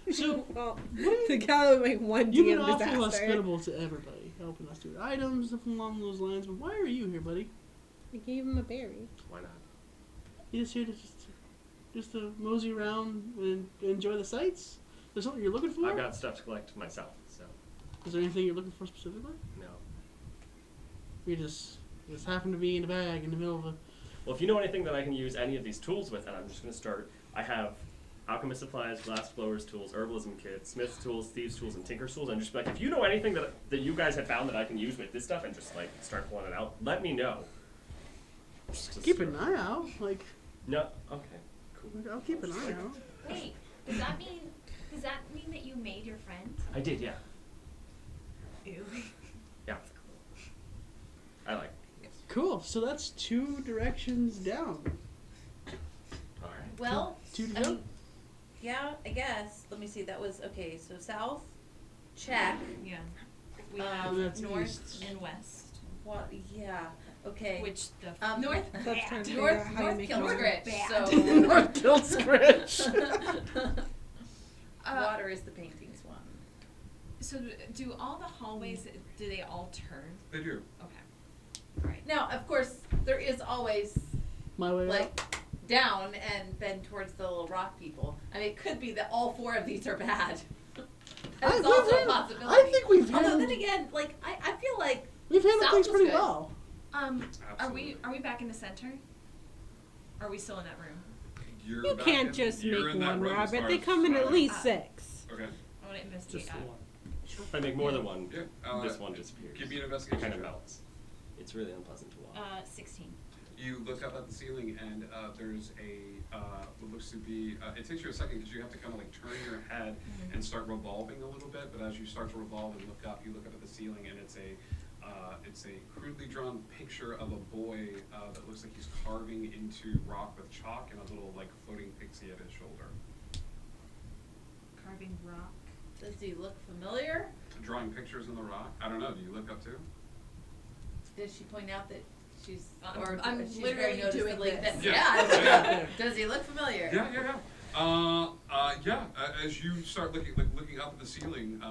do. So, Well, the guy would make one you've been DM awful disaster. hospitable to everybody, helping us do items, stuff along those lines, but why are you here, buddy? I gave him a berry. Why not? You just here to just to mosey around and enjoy the sights? There's something you're looking for? I've got stuff to collect myself, so Is there anything you're looking for specifically? no. You just happen to be in a bag in the middle of a... Well, if you know anything that I can use any of these tools with, and I'm just going to start. I have alchemist supplies, glass blowers tools, herbalism kit, smith's tools, thieves tools, and tinker's tools, and just be like, if you know anything that you guys have found that I can use with this stuff, and just like start pulling it out, let me know. Just Keep an eye out. Like, No, okay, cool. I'll keep an eye out. Wait, does that mean that you made your friend? I did, yeah. Ew. Yeah. I like. Cool. So that's 2 directions down. All right. Well, Two to I go. mean, yeah, I guess. Let me see. That was okay. So south, check. Yeah. We Um, have That's north east. and west. What? Yeah. Okay. Which the North. That's trying to figure North. out how you North make kills water. grit. Bad. So North killed Scritch. water is the paintings one. So do all the hallways, do they all turn? They do. Okay. Right. Now, of course, there is always My way like down and then towards the little rock people. I mean, it could be that all 4 of these are bad. That's we've also a handled- possibility. I think we've Although handled, then again, like I feel like we've handled South things was pretty good. well. Absolutely. Are we back in the center? Are we still in that room? You're You back can't in- just you're make in that one, room as Robert. far They as come in at Robert. least 6. Okay. I want to investigate Just the that. one. If I make more than one, Yeah. this one disappears. Give me an It investigation kind of check. melts. It's really unpleasant to watch. 16. You look up at the ceiling, and there's what looks to be. It takes you a second because you have to kind of like turn your head and start revolving a little bit. But as you start to revolve and look up, you look up at the ceiling, and it's a crudely drawn picture of a boy that looks like he's carving into rock with chalk and a little like floating pixie at his shoulder. Carving rock. does he look familiar? Drawing pictures in the rock. I don't know. Do you look up too? Did she point out that she's I'm she's literally very doing noticeably this. that- Yeah. yeah. Does he look familiar? Yeah. As you start looking up at the ceiling,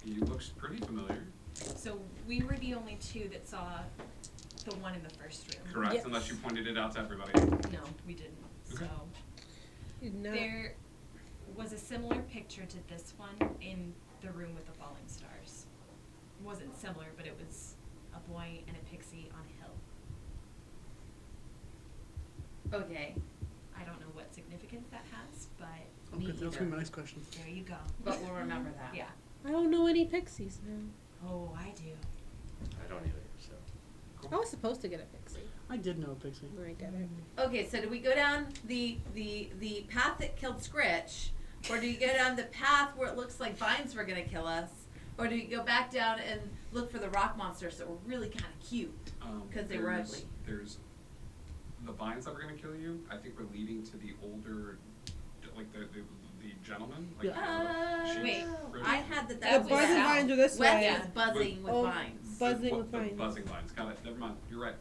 he looks pretty familiar. So we were the only 2 that saw the one in the first room. Correct, Yes. unless you pointed it out to everybody. No, we didn't. Okay. So No. there was a similar picture to this one in the room with the falling stars. It wasn't similar, but it was a boy and a pixie on a hill. Okay, I don't know what significance that has, but I'm good. That's either. my next question. there you go. but we'll remember that. Yeah. I don't know any pixies now. Oh, I do. I don't either, so. I was supposed to get a pixie. I did know Pixie. I get it. Okay, so do we go down the path that killed Scritch, or do you go down the path where it looks like vines were gonna kill us, or do you go back down and look for the rock monsters that were really kind of cute? 'Cause they were ugly. There's the vines that were going to kill you. I think we're leading to the older, like the gentleman. Like, Wait, I had that. The was buzzing south. vines are this West way. is buzzing with Oh, vines. buzzing the, with the vines. buzzing vines. Got it. Never mind. You're right.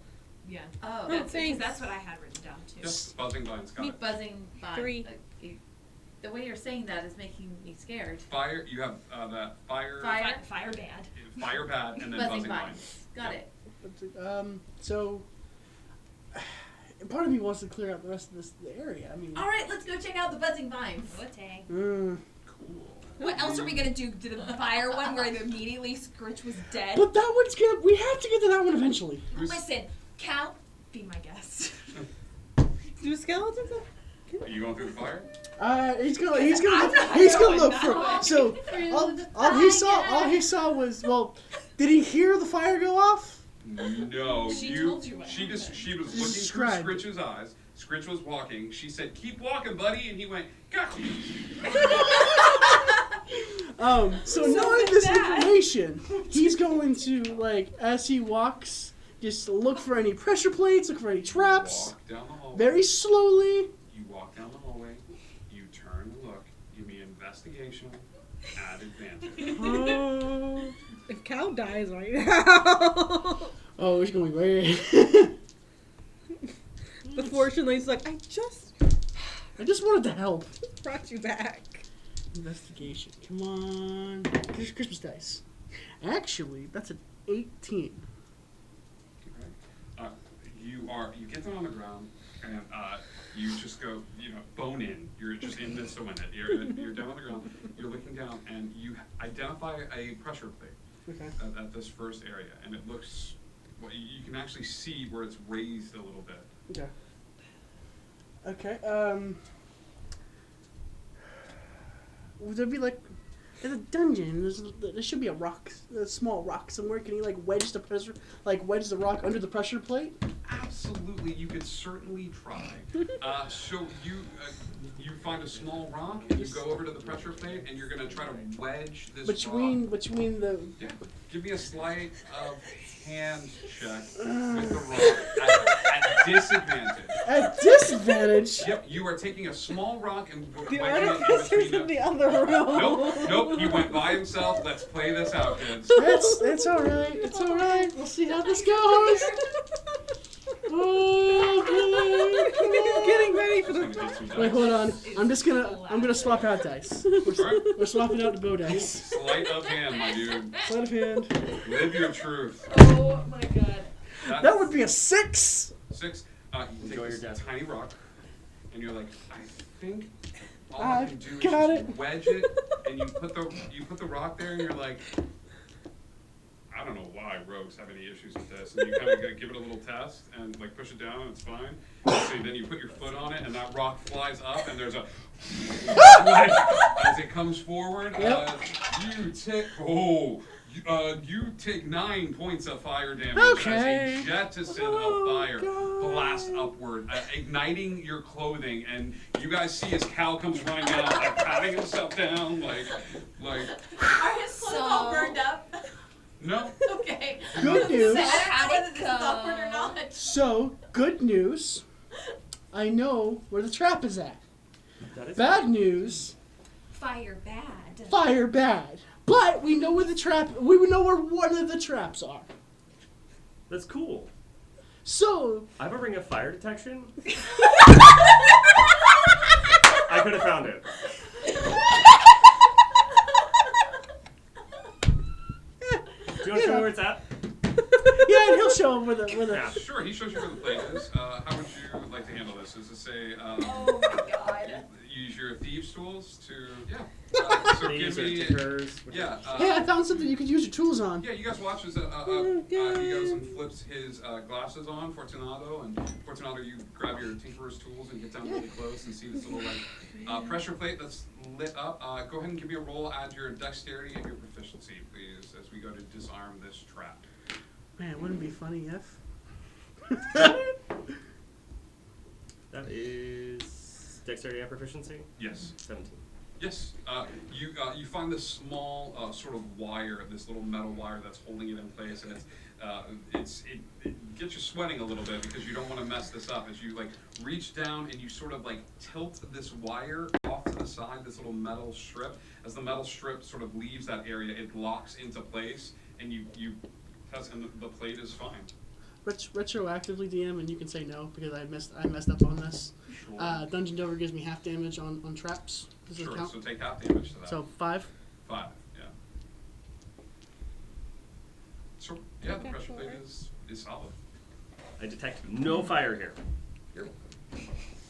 Yeah. Oh, That's thanks. that's what I had written down too. Yes, buzzing vines. Got it. buzzing vines. 3. The way you're saying that is making me scared. Fire. You have that fire. Fire. Fire bad. Fire pad and then Buzzing buzzing vines. vines. Got Yeah. it. So part of me wants to clear out the rest of the area. I mean, All right, let's go check out the buzzing vines. Wootay. mm. Cool. What else are we gonna do to the fire one where immediately Scritch was dead? But that one's gonna. We have to get to that one eventually. Listen, Cal, be my guest. Do skeletons have? Are you going through the fire? He's gonna going look now. for. So all he saw was, well, did he hear the fire go off? No. She you. told you what She was Just looking described. through Scritch's eyes. Scritch was walking. She said, "Keep walking, buddy," and he went, "Gotcha." So knowing this information, he's going to, like, as he walks, just look for any pressure plates, look for any traps, Walk down the hallway. very slowly. You walk down the hallway. You turn and look. Give me investigation at advantage. Oh, If Cal dies right now. oh, he's going right. But fortunately, he's like, I just wanted to help. brought you back. Investigation. Come on. Christmas dice. Actually, that's an 18. Okay. You get them on the ground, and you just go, bone in. You're just in this to win it. You're down on the ground. You're looking down, and you identify a pressure plate Okay. at this first area, and it looks. Well, you can actually see where it's raised a little bit. Okay. Okay. There'd be like, in a dungeon, there should be a small rock somewhere. Can you like wedge the rock under the pressure plate? Absolutely, you could certainly try. So you find a small rock and you go over to the pressure plate and you're gonna try to wedge this Between rock. the. Yeah, give me a sleight of hand check with the rock at disadvantage. At disadvantage. Yep, you are taking a small rock and The wedging it in artificer's between in the other room. Nope, he went by himself. Let's play this out, kids. It's all right. It's all right. We'll see how this goes. Oh, He's getting ready for Just the. gonna get some dice. wait, hold on. I'm gonna swap out dice. We're swapping out the bow dice. Sleight of hand, my dude. Sleight of hand. Live your truth. Oh my god. That's That would be a 6. 6. You Enjoy take your this death. tiny rock, and you're like, I think all I I've can do is got just it. wedge it, and you put the rock there, and you're like, I don't know why rogues have any issues with this, and you kind of give it a little test, and like push it down, and it's fine. So then you put your foot on it, and that rock flies up, and there's a like, as it comes forward. Yep. You take 9 points of fire damage Okay. as a jettison Oh, of fire God. blasts upward, igniting your clothing, and you guys see as Cal comes running down, like patting himself down, like Are his clothes all burned up? no. Okay. Good news. So I don't know How'd whether it this is awkward or go? not. So, good news. I know where the trap is at. That is Bad news. Fire bad. Fire bad. But we know where the trap. We know where one of the traps are. That's cool. So I have a ring of fire detection. I could have found it. Do you want to show me where it's at? yeah, and he'll show him where the. Yeah. Sure, he shows you where the plate is. How would you like to handle this? Is it say Oh my god. use your thieves' tools to so give These are me stickers. yeah. Hey, I found something you could use your tools on. Yeah, you guys watch as he goes and flips his glasses on, Fortunato, and Fortunato, you grab your tinkerer's tools and get down really close and see this little like pressure plate that's lit up. Go ahead and give me a roll, add your dexterity and your proficiency, please, as we go to disarm this trap. Man, wouldn't it be funny if? That is dexterity and proficiency. Yes. 17. Yes, you find this small sort of wire, this little metal wire that's holding it in place, and it gets you sweating a little bit because you don't want to mess this up. As you like reach down and you sort of like tilt this wire off to the side, this little metal strip. As the metal strip sort of leaves that area, it locks into place, and you test, and the plate is fine. Retroactively DM, and you can say no because I messed up on this. Sure. Dungeon Delver gives me half damage on traps. Does it Sure. count? So take half damage to that. So 5. 5. Yeah. Sure. Yeah, the pressure plate is solid. I detect no fire here.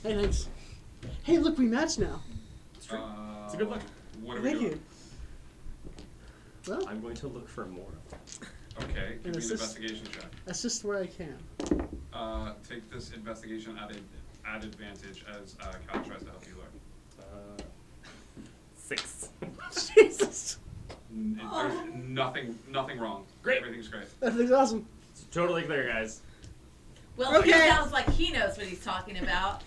Hey, thanks. Hey, look, we match now. It's true. It's a good look. What are we Thank doing? you. Well, I'm going to look for more of them. Okay, give me an assist- investigation check. assist where I can. Take this investigation at advantage as Cal tries to help you look. 6. Jesus. There's nothing wrong. Great. Everything's great. Everything's awesome. It's totally clear, guys. Well, Okay. it sounds like he knows what he's talking about.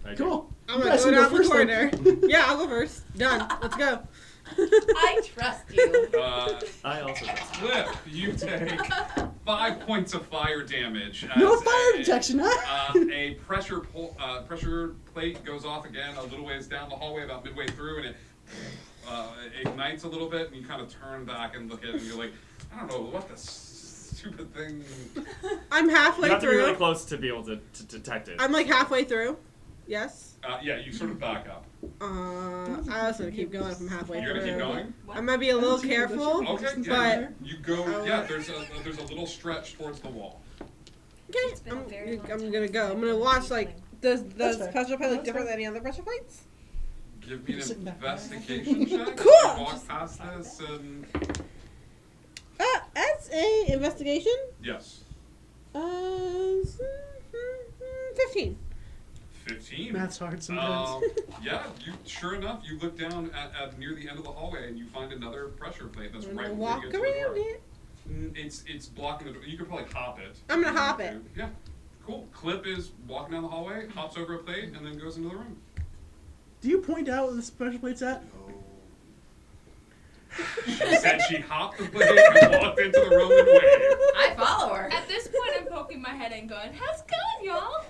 I do. Cool. I'm You gonna guys go can down the first then. corner. Yeah, I'll go first. Done. Let's go. I trust you. I also trust. Cliff, you take 5 points of fire damage. No as fire detection, huh? A pressure plate goes off again a little ways down the hallway, about midway through, and it ignites a little bit, and you kind of turn back and look at it, and you're like, I don't know what the stupid thing. I'm halfway You have to be through. really close to be able to detect it. I'm like halfway through. Yes. Yeah, you sort of back up. I was gonna keep going if I'm halfway You're through. gonna keep going? I might be a little careful. Okay, But yeah. You go. Yeah, there's a little stretch towards the wall. okay, It's been a very long I'm time gonna go. since I'm gonna I've watch been like playing. does That's the fair. pressure plate look That's different fair. than any other pressure plates? Give me an Sitting back. investigation check. Cool. You walk past this and That's a investigation. yes. 15. 15. Math's hard sometimes. Yeah, sure enough, you look down at near the end of the hallway and you find another pressure plate that's I'm right gonna before walk you get to the door. around it. It's blocking the door. You could probably hop it. I'm gonna if you hop want it. to. Yeah, cool. Clip is walking down the hallway, hops over a plate, and then goes into the room. Do you point out where the special plate's at? No. She said she hopped the plate and walked into the room and waved. I follow her. At this point, I'm poking my head in, going, "How's it going, y'all?"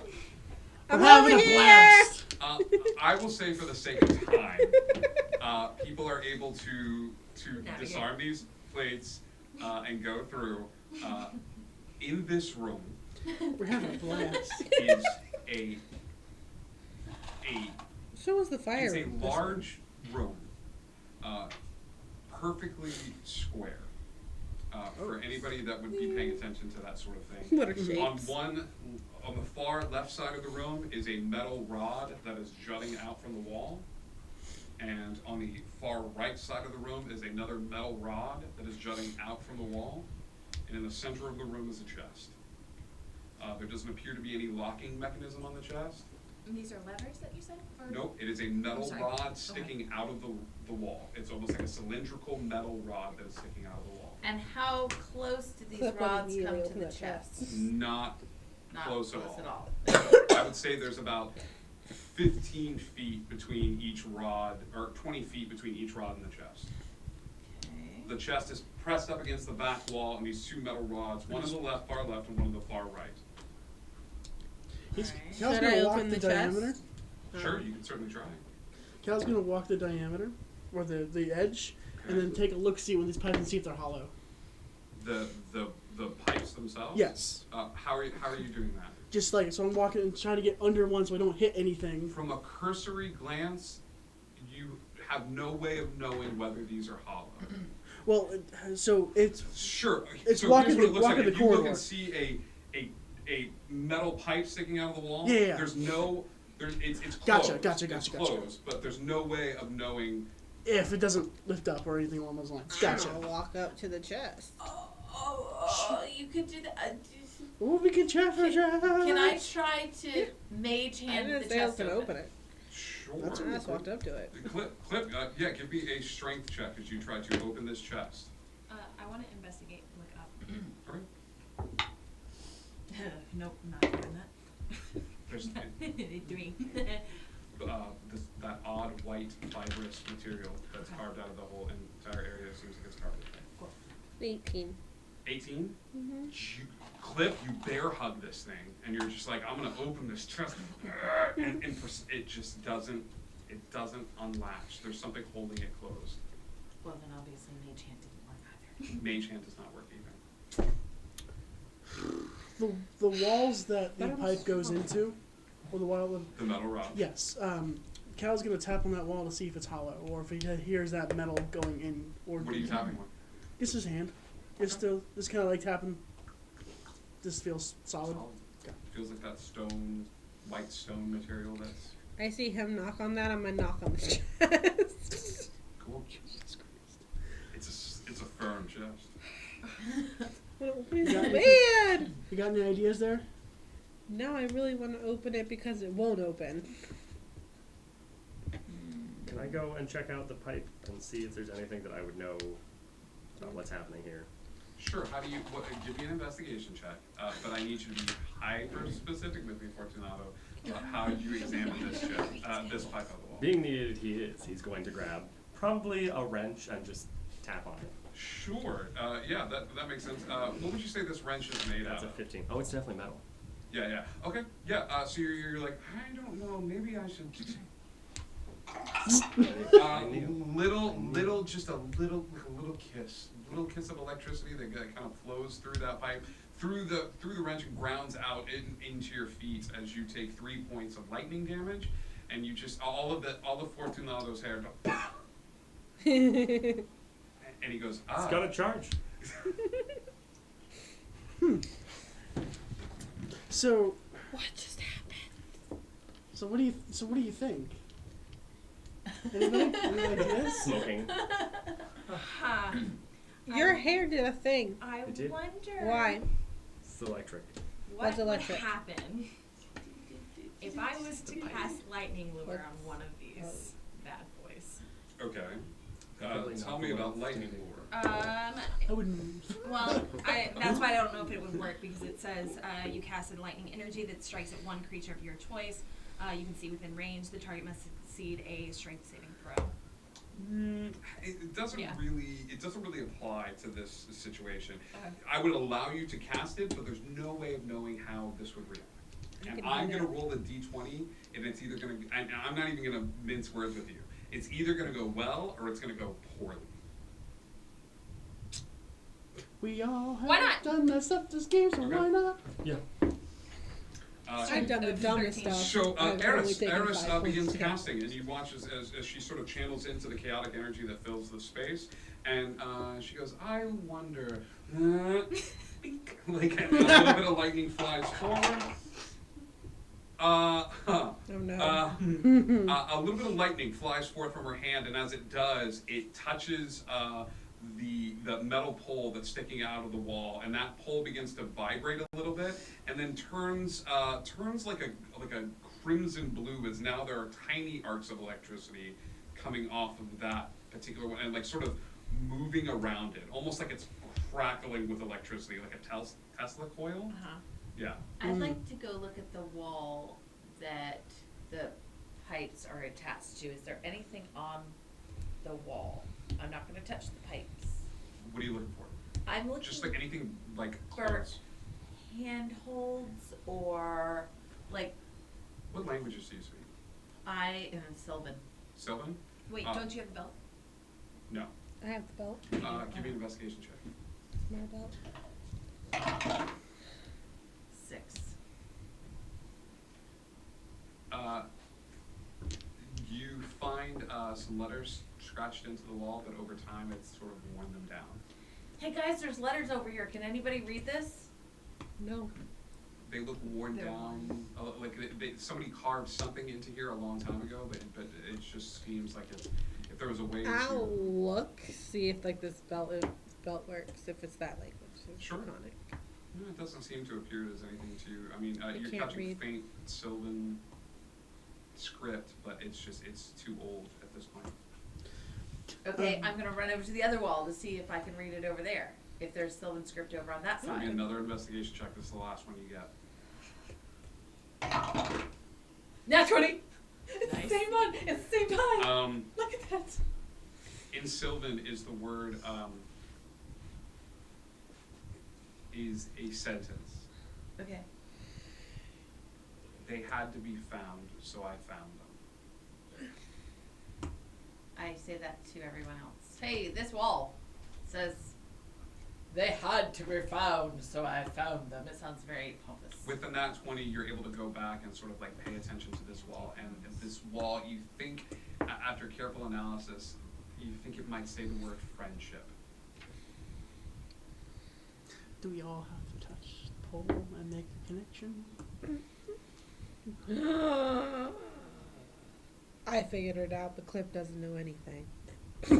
I'm We're having over a here. blast. I will say, for the sake of time, people are able to Navigate. disarm these plates and go through. In this room We're having a blast. is a So was the fire. it's a large room, perfectly square. For anybody that would be paying attention to that sort of thing. What are shapes? On the far left side of the room is a metal rod that is jutting out from the wall. And on the far right side of the room is another metal rod that is jutting out from the wall. And in the center of the room is a chest. There doesn't appear to be any locking mechanism on the chest. And these are levers that you said? Or? Nope, it is a metal sorry. rod sticking out of the wall. It's almost like a cylindrical metal rod that is sticking out of the wall. And how close do these Clip would rods immediately come to open the that chest? Not Not close close at at all. I would say there's about 15 feet between each rod, or 20 feet between each rod and the chest. Okay. The chest is pressed up against the back wall, and these two metal rods, one on the far left, and one on the far right. He's, Alright. Cal's Should gonna I walk open the the chest? diameter. Sure, you can certainly try. Cal's gonna walk the diameter, or the edge, and then take a look, see when these pipes and see if they're hollow. The pipes themselves. Yes. How are you doing that? Just like, so I'm walking and trying to get under one so I don't hit anything. From a cursory glance, you have no way of knowing whether these are hollow. Well, so it's Sure. It's so walking here's what the- it looks walking like. the If you look corridor. and see a metal pipe sticking out of the wall, Yeah. there's no it's Gotcha, closed. gotcha, It's gotcha, gotcha. closed, but there's no way of knowing. if it doesn't lift up or anything along those lines. I'm Gotcha. gonna walk up to the chest. You could do that. Oh, we can try for Can I try to mage I hand didn't the say I was chest gonna open? open it. Sure. That's I just walked up to it. Clip. Yeah, give me a strength check as you try to open this chest. I want to investigate, look up. Okay. Nope, not doing that. There's 3. that odd white fibrous material that's carved out of the whole entire area. It seems like it's carved. 18. 18. Mm-hmm. Clip, you bear hug this thing, and you're just like, I'm gonna open this chest, and it just doesn't unlatch. There's something holding it closed. Well, then obviously mage hand didn't work either. Mage hand does not work either. The walls that the pipe goes into, or the wall. The metal rod. Yes. Cal's gonna tap on that wall to see if it's hollow, or if he hears that metal going in. Or What are you tapping with? Just his hand. Just kind of like tapping. This feels solid. Feels like that white stone material that's I see him knock on that. I'm gonna knock on the chest. cool. It's a firm chest. It's Yeah. bad. You got any ideas there? Now I really want to open it because it won't open. Can I go and check out the pipe and see if there's anything that I would know about what's happening here? Sure. How do you give me an investigation check? But I need you to be hyper specific with me, Fortunato. How you examine this this pipe out of the wall? Being the idiot he is, he's going to grab probably a wrench and just tap on it. Sure. Yeah, that makes sense. What would you say this wrench is made That's out a of? 15. Oh, it's definitely metal. Yeah. Okay. Yeah. So you're like, I don't know. Maybe I should. Just a little kiss of electricity that kind of flows through that pipe, through the wrench, and grounds out into your feet as you take 3 points of lightning damage, and you just all of Fortunato's hair go, and he goes, It's got a charge. So, What just happened? so what do you think? Anybody? Any ideas? Smoking. Ha. Your hair did a thing. I It did? wonder Why? It's electric. what What's would electric? happen If I was to cast lightning lure on one of these bad boys, Okay. Probably not Tell the me one about that's lightning standing. lure. I wouldn't move. well, that's why I don't know if it would work because it says you casted lightning energy that strikes at one creature of your choice. You can see within range. The target must succeed a strength saving throw. It doesn't Yeah. really apply to this situation. Okay. I would allow you to cast it, but there's no way of knowing how this would react. You And can I'm find gonna out. roll a d20, and it's either gonna. And I'm not even gonna mince words with you. It's either gonna go well or it's gonna go poorly. We all have Why not? done messed up this game, so Okay. why not? Yeah. I've done the dumbest 13. stuff. So I've only Eris taken 5 points begins to go. casting, and you watch as she sort of channels into the chaotic energy that fills the space, and she goes, "I wonder," like and a little bit of lightning flies forward. Oh no. A little bit of lightning flies forth from her hand, and as it does, it touches the metal pole that's sticking out of the wall, and that pole begins to vibrate a little bit, and then turns like a crimson blue, as now there are tiny arcs of electricity coming off of that particular one, and like sort of moving around it, almost like it's crackling with electricity, like a Tesla coil. Uh-huh. Yeah. I'd like to go look at the wall that the pipes are attached to. Is there anything on the wall? I'm not gonna touch the pipes. What are you looking for? I'm looking Just like anything like for close. handholds or like What languages do you speak? I am Sylvan. Sylvan? Wait, don't you have the belt? No. I have the belt. Give me an investigation check. It's my belt. 6. You find some letters scratched into the wall, but over time it's sort of worn them down. Hey guys, there's letters over here. Can anybody read this? No. They look worn They're down, like somebody carved something into here a long time ago, but it just seems like if there was a way I'll to... look, see if like this belt works, if it's that language. It's Sure. Draconic. No, it doesn't seem to appear as anything to you. I mean, you're can't catching read. faint Sylvan script, but it's too old at this point. Okay, I'm gonna run over to the other wall to see if I can read it over there. If there's Sylvan script over on that Give me side. another investigation check. This is the last one you get. Nat 20! It's Nice. the same one! It's the same time! Look at that! In Sylvan is the word, is a sentence. Okay. They had to be found, so I found them. I say that to everyone else. Hey, this wall says they had to be found, so I found them. It sounds very pompous. With the nat 20, you're able to go back and sort of like pay attention to this wall. And this wall, you think, after careful analysis, you think it might say the word friendship. Do we all have to touch the pole and make a connection? I figured it out, but Clip doesn't know anything. Do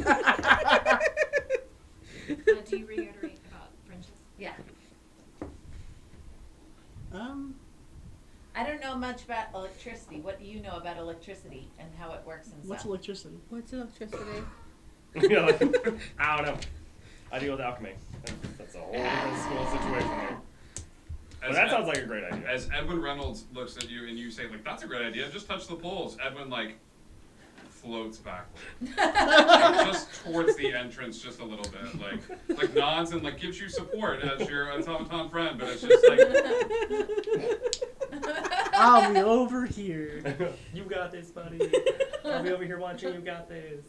you reiterate about friendship? Yeah. I don't know much about electricity. What do you know about electricity and how it works and What's stuff? electricity? What's electricity? Yeah, like, I don't know. I deal with alchemy. That's a whole different school situation there. But that sounds like a great idea. As Edwin Reynolds looks at you and you say, like, that's a great idea, just touch the poles. Edwin, like, floats backward. Like, just towards the entrance just a little bit. Like nods and, like, gives you support as your automaton friend, but it's just like... I'll be over here. You got this, buddy. I'll be over here watching. You got this.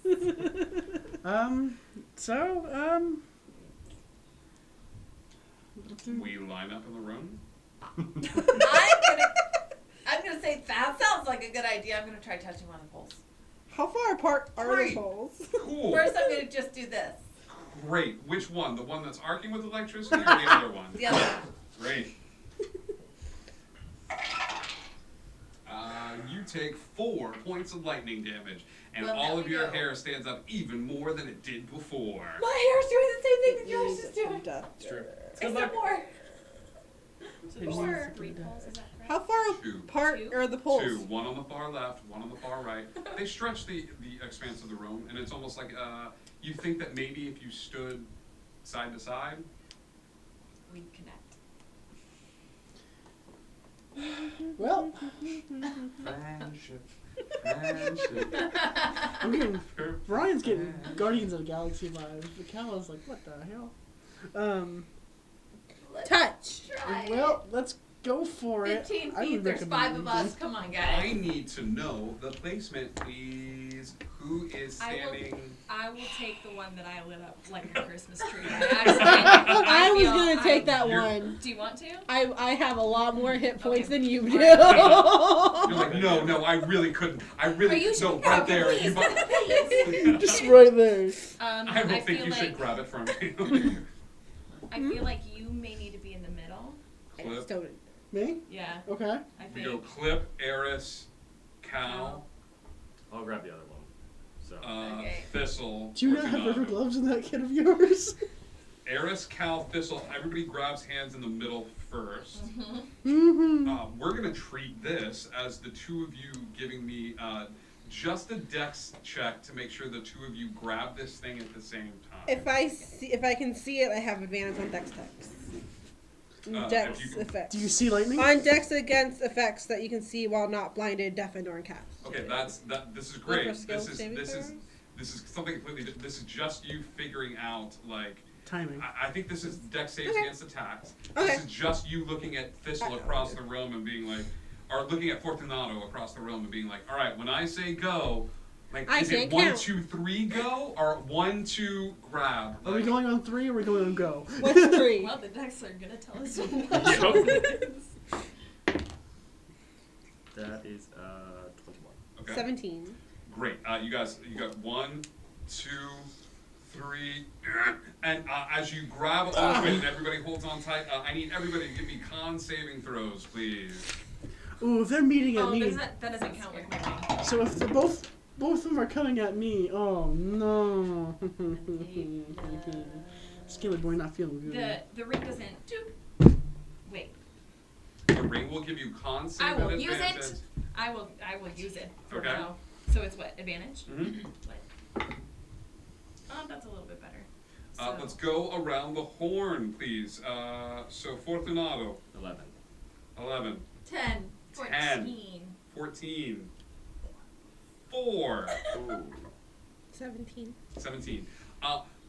We line up in the room. I'm gonna say that sounds like a good idea. I'm gonna try touching one of the poles. How far apart are the Great. poles? Cool. First, I'm gonna just do this. Great. Which one? The one that's arcing with electricity or the other one? The other. Great. You take 4 points of lightning damage, and Well, all there of we your go. hair stands up even more than it did before. My hair's doing the same thing that yours is doing. It's true. Except more. It needs More. to be 3 done. poles, is that correct? How far Two. apart Two? are the poles? Two, one on the far left, one on the far right. They stretch the expanse of the room, and it's almost like you think that maybe if you stood side to side. We'd connect. Well, Friendship. Friendship. I'm getting Brian's getting Guardians of the Galaxy vibes. The cow is like, what the hell? Let's Touch. try Well, let's go for it. 15 I would feet, there's recommend 5 of using- us. Come on, I guys. need to know the placement, please. Who is standing? I will take the one that I lit up like a Christmas tree. I was gonna take that You're- one. Do you want to? I have a lot more hit points Okay. than you do. You're like, no, I really couldn't. I really Are you no, sure? right Okay, there. please. Just right there. I don't think feel you like, should grab it from me. I feel like you may need to be in the middle. I Clip. just don't. Me? Yeah, Okay. I We think. go Clip, Eris, Cal, I'll grab the other one. So. Okay. Thistle. Do you not have Fortunato. rubber gloves in that kit of yours? Eris, Cal, Thistle. Everybody grabs hands in the middle first. Mm-hmm. We're gonna treat this as the two of you giving me just a dex check to make sure the two of you grab this thing at the same time. If I can see it, I have advantage on dex attacks. Dex if you- effects. Do you see lightning? On dex against effects that you can see while not blinded, deafened, or incapacitated. Okay, this is Look great. for skill This is saving throws? this is something completely different. This is just you figuring out like Timing. I think this is dex saves Okay. against attacks. Okay. This is just you looking at Thistle across the room and being like, or looking at Fortunato across the room and being like, all right, when I say go, like, I is it can't 1, count. 2, 3 go or 1, 2 grab? Are we Like, going on 3 or are we going on go? What's 3? Well, the decks are gonna tell us Yep. what it is. That is 21. okay. 17. Great. You guys, you got 1, 2, 3, and as you grab onto it and everybody holds on tight, I need everybody to give me con saving throws, please. Ooh, if they're meeting at Oh, me. that doesn't count with moving. So if they're both of them are coming at me, oh no. Scaly boy not feeling good. The ring doesn't. Wait, The ring will give you con save I will and use advantage. it. I will use it for Okay. now. So it's what, advantage? Mhm. What? That's a little bit better. So, Let's go around the horn, please. So Fortunato, 11. 11, 10. 14. 14, 4, Ooh. 17. 17.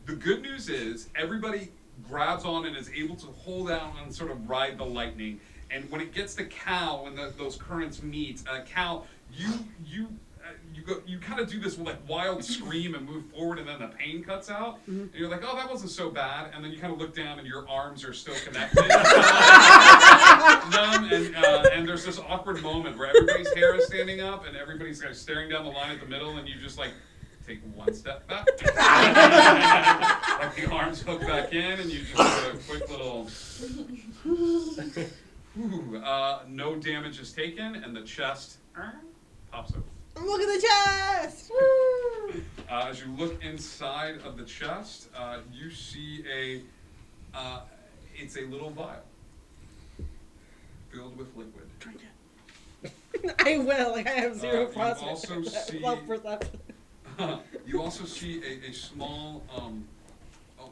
The good news is everybody grabs on and is able to hold out and sort of ride the lightning. And when it gets to Cal, when those currents meet, Cal, you kind of do this like wild scream and move forward, and then the pain cuts out, and you're like, oh, that wasn't so bad. And then you kind of look down, and your arms are still connected. And there's this awkward moment where everybody's hair is standing up, and everybody's kind of staring down the line at the middle, and you just like take one step back, like the arms hook back in, and you just do a quick little. No damage is taken, and the chest pops open. Look at the chest! As you look inside of the chest, you see it's a little vial filled with liquid. Drink it. I will. Like I have 0 You plus. also see- love perception. You also see a small,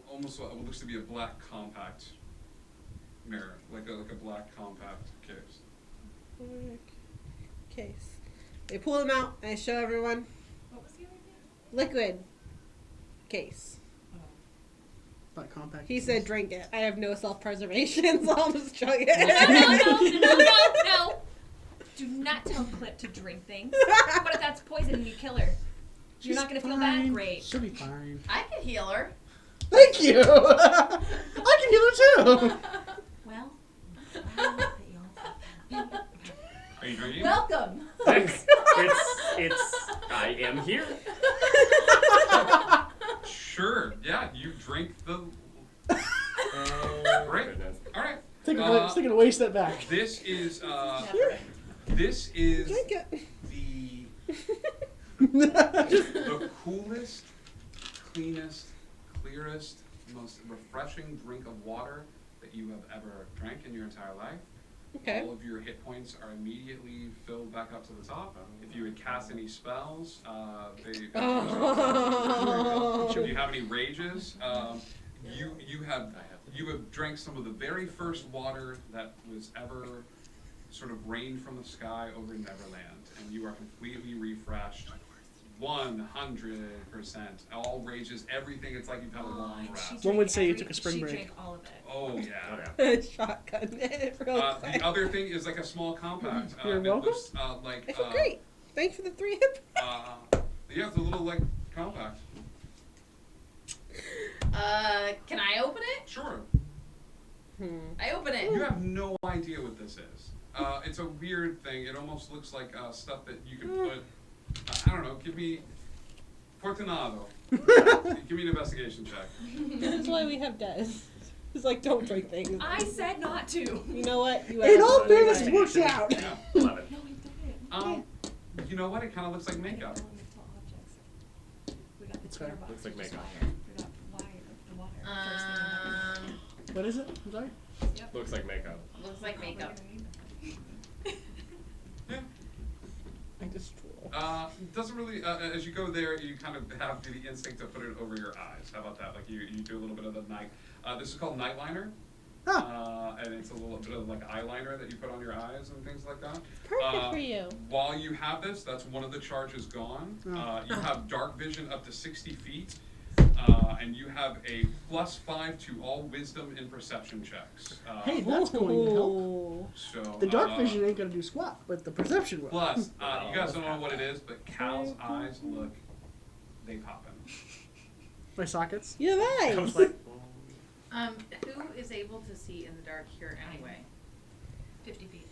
almost what looks to be a black compact mirror, like a black compact case. Case. They pull them out. I show everyone. What was the other thing? Liquid. Case. Not compact. He said, "Drink it." I have no self-preservation, so I'll just chug it. No. Do not tell Clip to drink things. What if that's poison and you kill her? You're not gonna feel bad? Great. She'll be fine. I can heal her. Thank you. I can heal her too. Well, Are you drinking? Welcome. Thanks. It's. I am here. Sure. Yeah, you drink the. Oh, Great. goodness. All right. Taking a way step back. This is never. this is Drink it. the coolest, cleanest, clearest, most refreshing drink of water that you have ever drank in your entire life. Okay. All of your hit points are immediately filled back up to the top. If you would cast any spells, they. Oh. If you have any rages, you have drank some of the very first water that was ever sort of rained from the sky over Neverland, and you are completely refreshed. 100%. All rages, everything. It's like you've had a long rest. One would say you took a spring she break. drank all of it. Oh yeah. Shotgun it real quick. The other thing is like a small compact. You're it welcome. looks, like. I feel great. Thanks for the 3 hit. Yeah, it's a little like compact. Can I open it? Sure. I open it. You have no idea what this is. It's a weird thing. It almost looks like stuff that you can put. I don't know. Give me Fortunato. Give me an investigation check. That's why we have Des. It's like, don't drink things. I said not to. You know what? You In asked all for it. fairness, it works out. Yeah. 11. No, we didn't. You know what? It kind of looks like makeup. Elemental objects. We got the That's fair. Twitter box. Looks like which is makeup. fire. We got the water. First thing in the What is it? I'm sorry. Yep. Looks like makeup. Looks like makeup. Yeah. I just drool. Doesn't really. As you go there, you kind of have the instinct to put it over your eyes. How about that? Like you do a little bit of the night. This is called night liner. And it's a little bit of like eyeliner that you put on your eyes and things like that. Perfect for you. While you have this, that's one of the charges gone. You have dark vision up to 60 feet, and you have a +5 to all wisdom and perception checks. Hey, that's going to help. Ooh. So The dark vision ain't gonna do squat, but the perception will. Plus, you guys don't know what it is, but Cal's eyes look, they poppin'. My sockets. You have I was eyes. like, Who is able to see in the dark here anyway? 50 feet.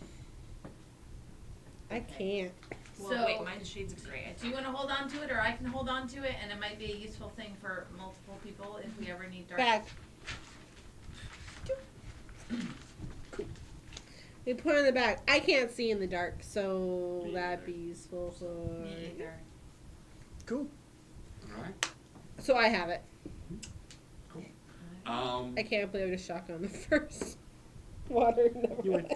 I can't. Well, So- wait, mine's shades of gray. Do you want to hold on to it, or I can hold on to it, and it might be a useful thing for multiple people if we ever need dark. Back. We put it in the back. I can't see in the dark, so Me that'd either. be useful for. Me either. Cool. Alright? So I have it. Cool. I can't believe I just shotgun the first water. You went.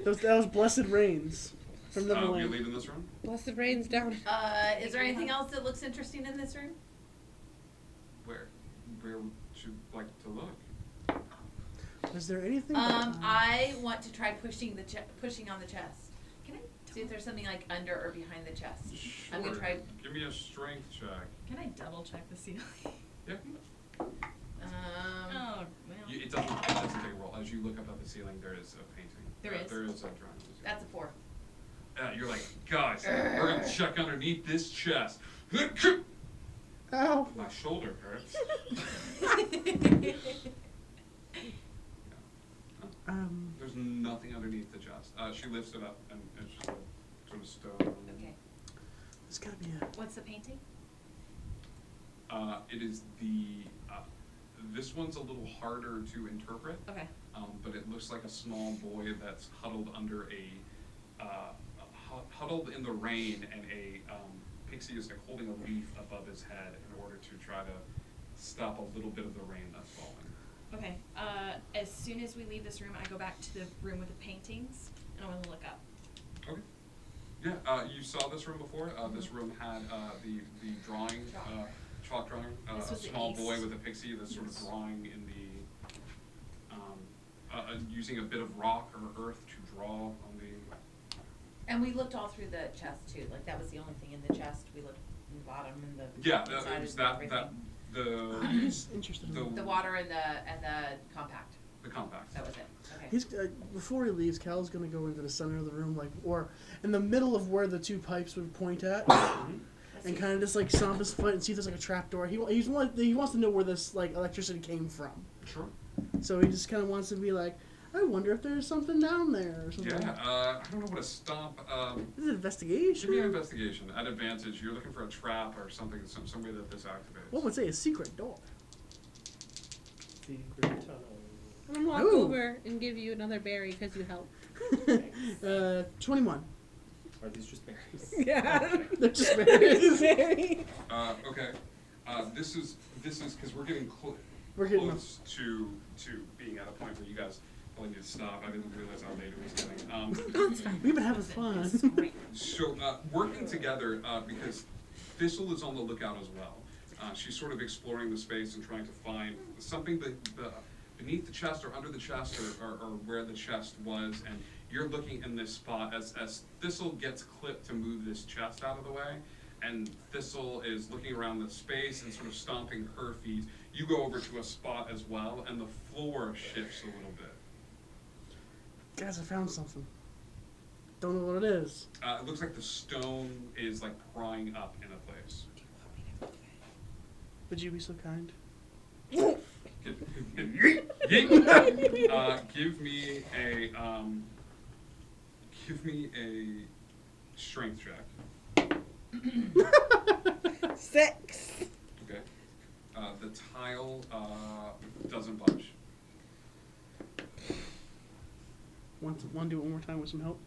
That was blessed rains from You're Neverland. leaving this room? Blessed rains down. Is there anything else that looks interesting in this room? Where would you like to look? Was there anything? I want to try pushing pushing on the chest. Can I See if there's something like under or behind the chest. Sure. I'm gonna try. Give me a strength check. Can I double check the ceiling? Yeah. Oh, well. It doesn't take a roll. As you look up at the ceiling, there is a painting. There is? There is a drawing. That's a 4. You're like, guys, we're gonna check underneath this chest. Ow. My shoulder hurts. There's nothing underneath the chest. She lifts it up and it's just a sort of stone. Okay. There's gotta be a. What's the painting? It is the. This one's a little harder to interpret. Okay. But it looks like a small boy that's huddled under huddled in the rain, and a pixie is like holding a leaf above his head in order to try to stop a little bit of the rain that's falling. Okay. As soon as we leave this room, I go back to the room with the paintings, and I want to look up. Okay. Yeah, you saw this room before. This room had the drawing, chalk drawing, This a was the small boy east. with a pixie that's sort of drawing in the, using a bit of rock or earth to draw on the. And we looked all through the chest too. Like that was the only thing in the chest. We looked in the bottom and the Yeah, inside it was and that everything. I'm just interested in. the The water and the compact. the compact. That was it. Okay. He's before he leaves. Cal's gonna go into the center of the room, like, or in the middle of where the two pipes would point at, and kind of just like stomp his foot and see if there's like a trap door. He wants to know where this like electricity came from. Sure. So he just kind of wants to be like, I wonder if there's something down there or something. Yeah. I don't know what a stomp. Is it investigation? Give me an investigation. At advantage, you're looking for a trap or something, some way that this activates. One would say a secret door. secret tunnel. I'm gonna walk Ooh. over and give you another berry because you helped. 21. Are these just berries? Yeah. They're just berries. Berry. Okay. This is because we're getting We're getting close to being at a point where you guys Probably need to stop. I didn't realize how late it was getting. Oh, it's fine. We've been having fun. It's great. So, working together, because Thistle is on the lookout as well. She's sort of exploring the space and trying to find something beneath the chest or under the chest or where the chest was. And you're looking in this spot as Thistle gets clipped to move this chest out of the way. And Thistle is looking around the space and sort of stomping her feet. You go over to a spot as well, and the floor shifts a little bit. Guys, I found something. Don't know what it is. It looks like the stone is like prying up in a place. Would you be so kind? Yeet. Give me a strength check. 6. Okay. The tile doesn't budge. Want to do it one more time with some help?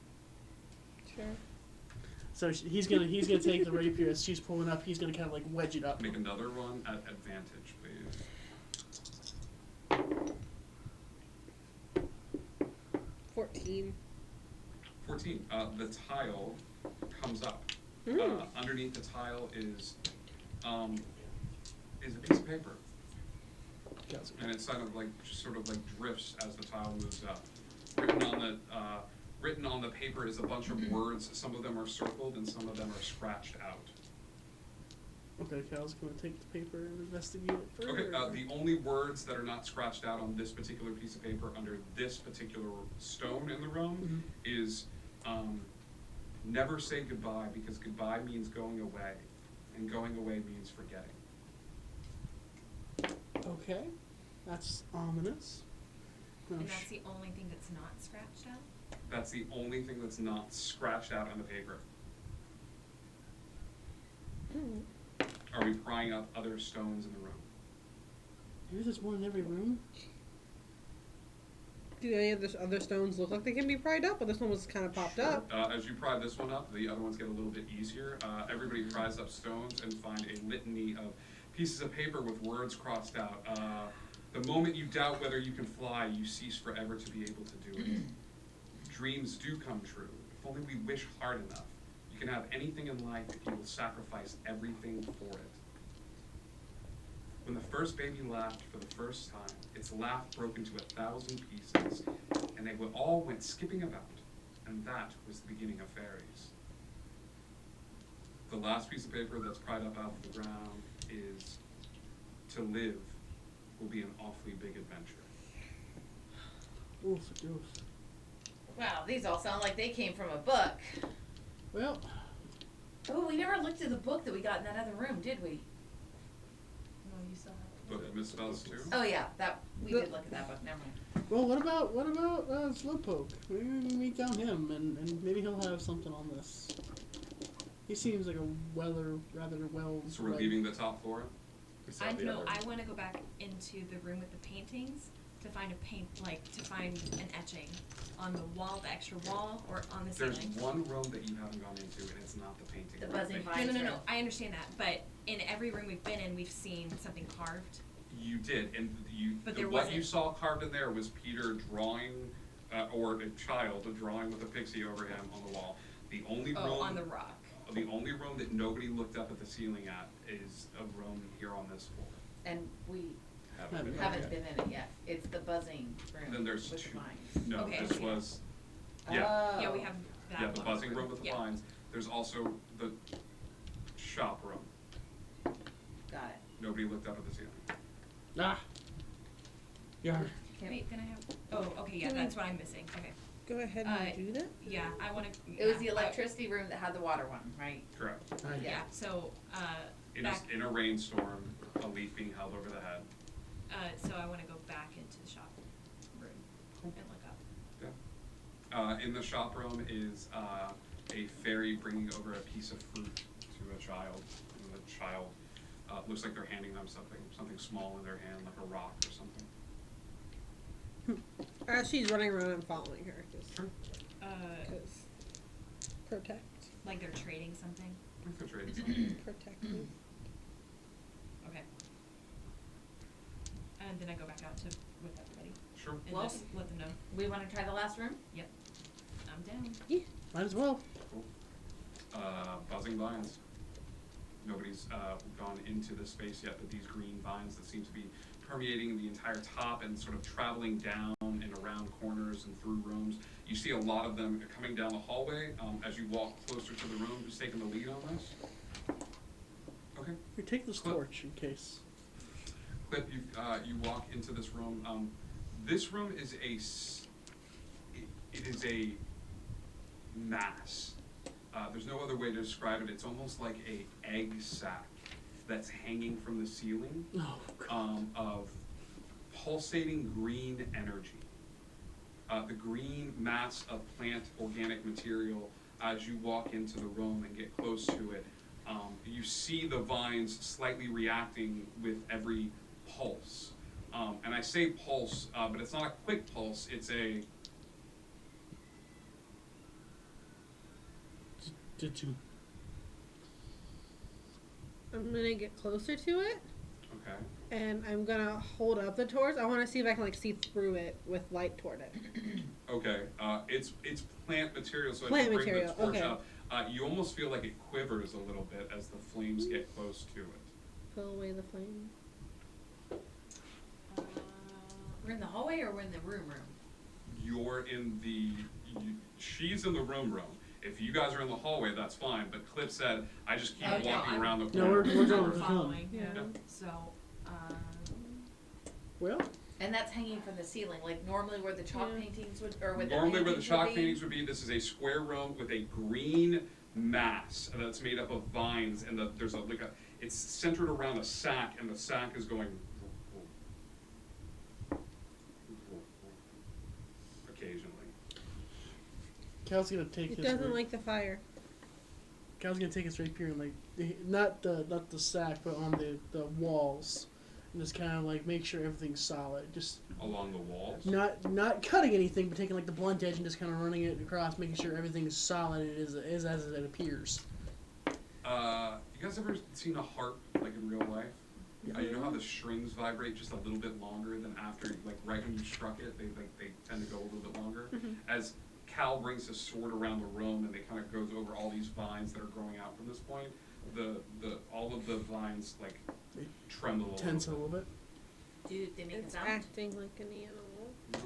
Sure. So he's gonna take the rapier as she's pulling up. He's gonna kind of like wedge it up. Make another one at advantage, please. 14. 14. The tile comes up. Underneath the tile is a piece of paper, and it sort of like drifts as the tile moves up. Written on the paper is a bunch of words. Some of them are circled and some of them are scratched out. Okay, Cal's gonna take the paper and investigate it further. Okay, the only words that are not scratched out on this particular piece of paper under this particular stone in the room is never say goodbye, because goodbye means going away, and going away means forgetting. Okay, that's ominous. No, And that's the only thing that's not scratched out? That's the only thing that's not scratched out on the paper. Are we prying up other stones in the room? Maybe there's one in every room. Do any of the other stones look like they can be pried up? But this one was kind of popped up. As you pry this one up, the other ones get a little bit easier. Everybody pries up stones and find a litany of pieces of paper with words crossed out. The moment you doubt whether you can fly, you cease forever to be able to do it. Dreams do come true. If only we wish hard enough. You can have anything in life if you will sacrifice everything for it. When the first baby laughed for the first time, its laugh broke into 1,000 pieces, and they all went skipping about, and that was the beginning of fairies. The last piece of paper that's pried up out of the ground is, to live will be an awfully big adventure. Oof, oof. Wow, these all sound like they came from a book. Well, Oh, we never looked at the book that we got in that other room, did we? No, you still have Book of Misspells too? Oh yeah, we did look at that book. Never mind. well, what about Slowpoke? Maybe we can meet down him, and maybe he'll have something on this. He seems like a rather well. So we're leaving the top floor? I know. I want to go back into the room with the paintings to find to find an etching on the wall, the extra wall, or on the There's ceiling. one room that you haven't gone into, and it's not the painting. The room. buzzing They- vines. No. I understand that, but in every room we've been in, we've seen something carved. You did, and But there what you wasn't. saw carved in there was Peter drawing, or a child drawing with a pixie over him on the wall. The only room Oh, on the rock. The only room that nobody looked up at the ceiling at is a room here on this floor. And we Haven't been haven't there been in it yet. It's the buzzing room. Then there's with two. the vines. yet. No, Okay, I this see. was, yeah, Oh. Yeah, we have that. yeah, the one. buzzing room with the Yeah. vines. There's also the shop room. Got it. Nobody looked up at the ceiling. Ah. Yeah. Wait, then I have. Oh, okay, yeah, that's what I'm missing. Okay. Go ahead and do that. Yeah, I want to. It was the electricity room that had the water one, right? Correct. Yeah. So, In a rainstorm, a leaf being held over the head. so I want to go back into the shop room and look up. In the shop room is a fairy bringing over a piece of fruit to a child. And the child looks like they're handing them something small in their hand, like a rock or something. As she's running around, I'm following her. Sure. Because protect. Like they're trading something. Refrigerated something. Protect me. Okay. And then I go back out with everybody. Sure. and Well- just let them know. We want to try the last room? I'm down. Might as well. Buzzing vines. Nobody's gone into the space yet, but these green vines that seem to be permeating the entire top and sort of traveling down and around corners and through rooms. You see a lot of them coming down the hallway as you walk closer to the room. Who's taking the lead on this? Okay. You take this Clip. torch in case. Clip, you walk into this room. This room is it is a mass. There's no other way to describe it. It's almost like a egg sack that's hanging from the ceiling Oh, God. of pulsating green energy. The green mass of plant organic material, as you walk into the room and get close to it, you see the vines slightly reacting with every pulse. And I say pulse, but it's not a quick pulse, it's a... Did you? I'm gonna get closer to it, Okay. and I'm gonna hold up the torch. I want to see if I can like see through it with light toward it. Okay, it's plant material, so Plant as you bring material, the torch okay. up, you almost feel like it quivers a little bit as the flames get close to it. Pull away the flame. We're in the hallway or we're in the room? You're in the... she's in the room. If you guys are in the hallway, that's fine, but Cliff said, I just keep Oh, no, walking I'm- around the No, corner. we're going I'm to following. Yeah. Yeah. So, Well, And that's hanging from the ceiling, like normally where the chalk Yeah. paintings would, or where Normally where the paintings chalk would be. paintings would be, this is a square room with a green mass that's made up of vines, and there's it's centered around a sack, and the sack is going occasionally. Cal's gonna take It his. doesn't like the fire. Cal's gonna take his rapier and not the sack, but on the walls, and just kind of like make sure everything's solid. Just Along the walls. not cutting anything, but taking like the blunt edge and just kind of running it across, making sure everything is solid. And is as it appears. You guys ever seen a harp like in real life? You know how the strings vibrate just a little bit longer than after, like right when you struck it, they tend to go a little bit longer. As Cal brings his sword around the room and they kind of goes over all these vines that are growing out from this point, all of the vines like They tremble a tense a little little bit. Do they make a It's sound? acting like an animal. bit.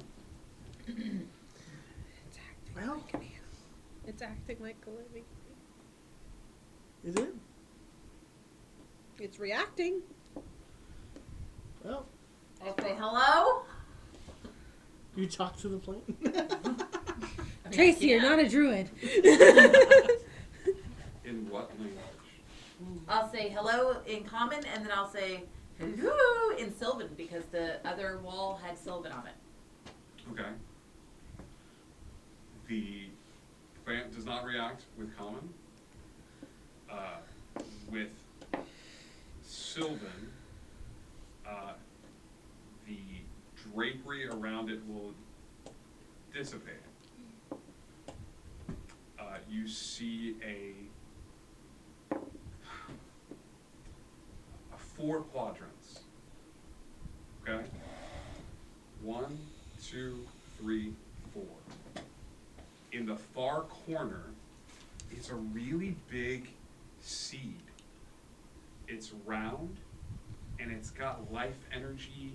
It's acting Well. like an animal. It's acting like a living. Is it? It's reacting. Well, I'll say hello. you talk to the plant. I mean, Tracy, yeah. you're not a druid. In what language? I'll say hello in common, and then I'll say hello in Sylvan because the other wall had Sylvan on it. Okay. The plant does not react with common. With Sylvan, the drapery around it will dissipate. You see a 4 quadrants. Okay? 1, 2, 3, 4. In the far corner is a really big seed. It's round and it's got life energy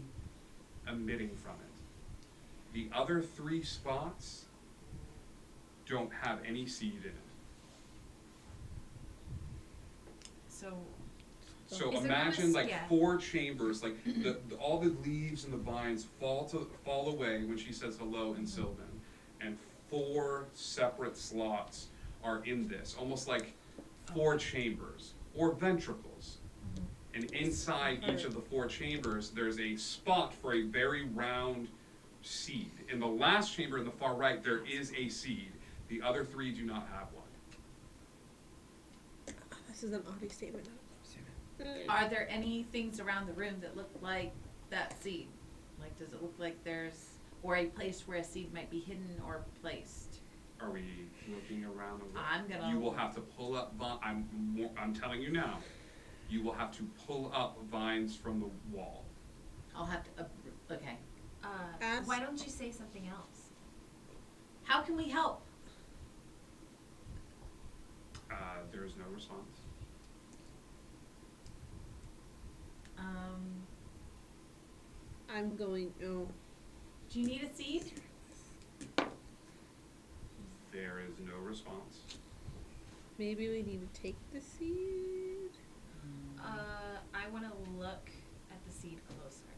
emitting from it. The other 3 spots don't have any seed in it. so So Is there imagine no like yeah. 4 chambers, like all the leaves and the vines fall away when she says hello in Sylvan, and 4 separate slots are in this, almost like 4 chambers or ventricles. And inside each of the 4 chambers, there's a spot for a very round seed. In the last chamber in the far right, there is a seed. The other 3 do not have one. This is an Audie statement. Are there any things around the room that look like that seed? Like, does it look like there's, or a place where a seed might be hidden or placed? Are we looking around the room? I'm gonna- You will have to pull up. I'm telling you now. You will have to pull up vines from the wall. I'll have to, okay. Ask. Why don't you say something else? How can we help? There is no response. I'm going. Oh. Do you need a seed? There is no response. Maybe we need to take the seed. I want to look at the seed closer.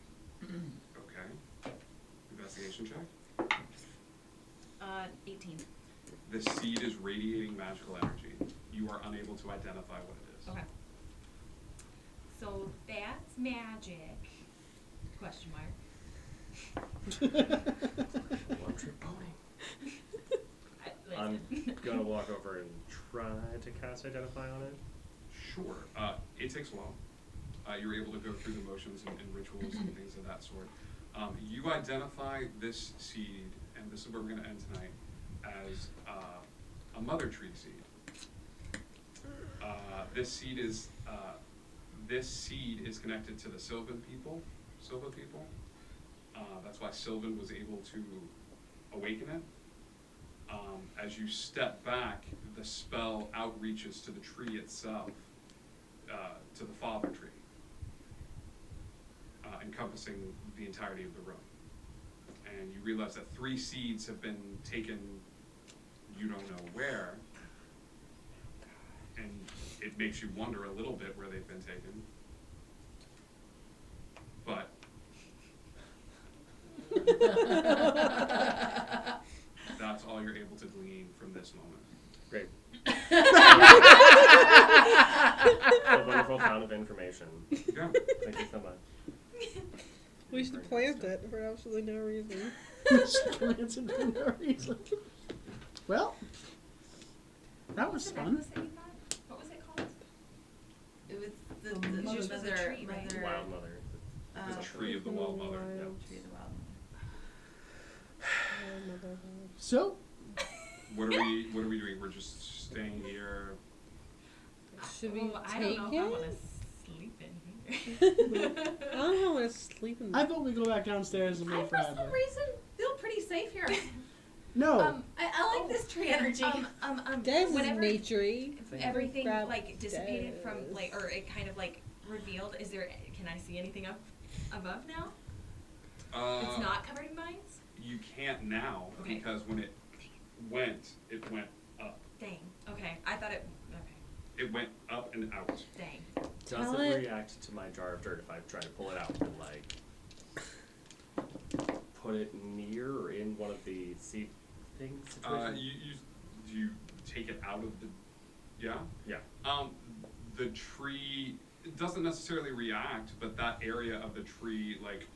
Okay. Investigation check. 18. The seed is radiating magical energy. You are unable to identify what it is. Okay. So that's magic. Question mark. One trick pony. Listen. I'm gonna walk over and try to cast Identify on it. Sure. It takes a while. You're able to go through the motions and rituals and things of that sort. You identify this seed, and this is where we're going to end tonight, as a mother tree seed. This seed is connected to the Sylvan people. That's why Sylvan was able to awaken it. As you step back, the spell outreaches to the tree itself, to the father tree, encompassing the entirety of the room. And you realize that 3 seeds have been taken, you don't know where, and it makes you wonder a little bit where they've been taken. But that's all you're able to glean from this moment. Great. A wonderful fountain of information. Yeah. Thank you so much. We should plant it for absolutely no reason. Plants it for no reason. Well, that was fun. What was it called? It was the Mother- mother, the tree, right? mother, Wild mother. The tree of the wild mother. Yeah. tree of the wild So, What are we doing? We're just staying here. Should we I take don't know if I want it? to sleep in here. I don't know how to sleep in I thought we'd go back downstairs and I, wait for for some Adler. reason, feel pretty safe here. No. I like this tree energy. Des is whatever naturey. everything Grab like dissipated from Des. like, or it kind of like revealed. Is there? Can I see anything up above now? It's not covered in vines. You can't now Okay. because when it went up. Dang. Okay. I thought it. Okay. It went up and out. Dang. Does Tell it it- react to my jar of dirt if I try to pull it out and like put it near or in one of the seed things? situations? You take it out of the, yeah? Yeah. The tree, it doesn't necessarily react, but that area of the tree, like,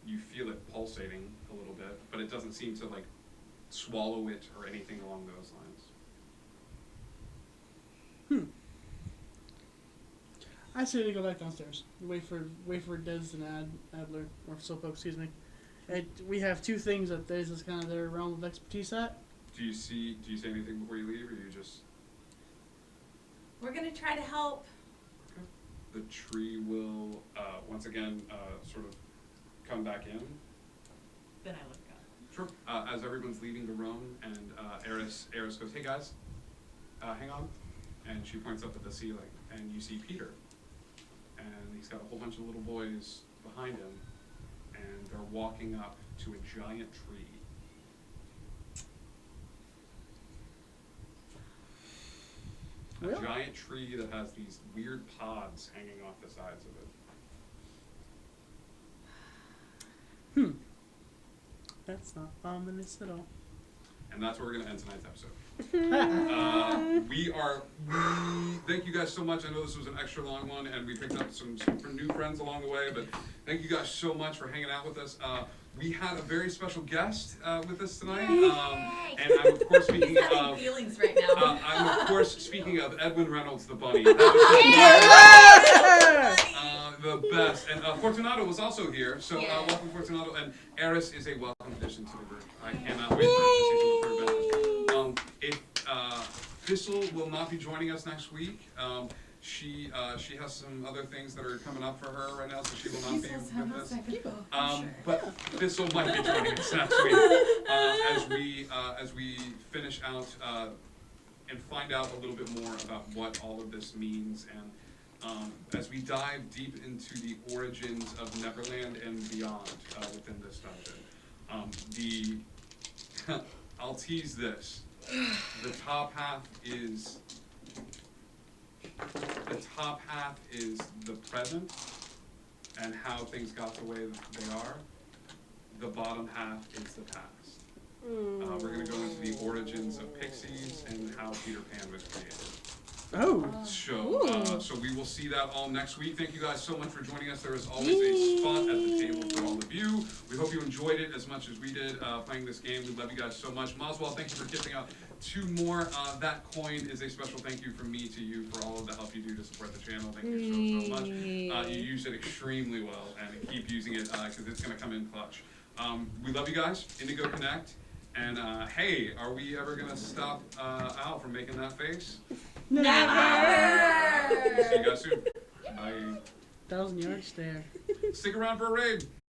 you feel it pulsating a little bit, but it doesn't seem to like swallow it or anything along those lines. I say we go back downstairs. Wait for Des and Adler, or Slowpoke, excuse me. We have 2 things that Des is kind of their realm of expertise at. Do you say anything before you leave, or you just? We're gonna try to help. The tree will once again sort of come back in. Then I look up. Sure. As everyone's leaving the room, and Eris goes, "Hey guys, hang on," and she points up at the ceiling, and you see Peter, and he's got a whole bunch of little boys behind him, and they're walking up to a giant tree. A Really? giant tree that has these weird pods hanging off the sides of it. That's not ominous at all. And that's where we're going to end tonight's episode. Thank you guys so much. I know this was an extra long one, and we picked up some new friends along the way, but thank you guys so much for hanging out with us. We had a very special guest with us tonight, and I'm of course speaking He's having of. feelings right now. I'm of course speaking of Edwin Reynolds, the bunny. The best. And Fortunato was also here, so welcome Fortunato. And Eris is a welcome addition to the group. I cannot wait for her to see some of her benefits. Thistle will not be joining us next week. She has some other things that are coming up for her right now, so she will not be Jesus, hang on a with us. second. But Thistle might be joining us next week as we finish out and find out a little bit more about what all of this means, and as we dive deep into the origins of Neverland and beyond within this dungeon. I'll tease this. The top half is the present and how things got the way they are. The bottom half is the past. We're going to go into the origins of pixies and how Peter Pan was created. Oh. So we will see that all next week. Thank you guys so much for joining us. There is always a spot at the table for all of you. We hope you enjoyed it as much as we did playing this game. We love you guys so much. Moswell, thank you for gifting out 2 more. That coin is a special thank you from me to you for all of the help you do to support the channel. Thank you so much. You use it extremely well, and keep using it because it's going to come in clutch. We love you guys. Indigo Connect. And hey, are we ever going to stop Al from making that face? Never! See you guys soon. Bye. 1,000-yard stare. Stick around for a raid.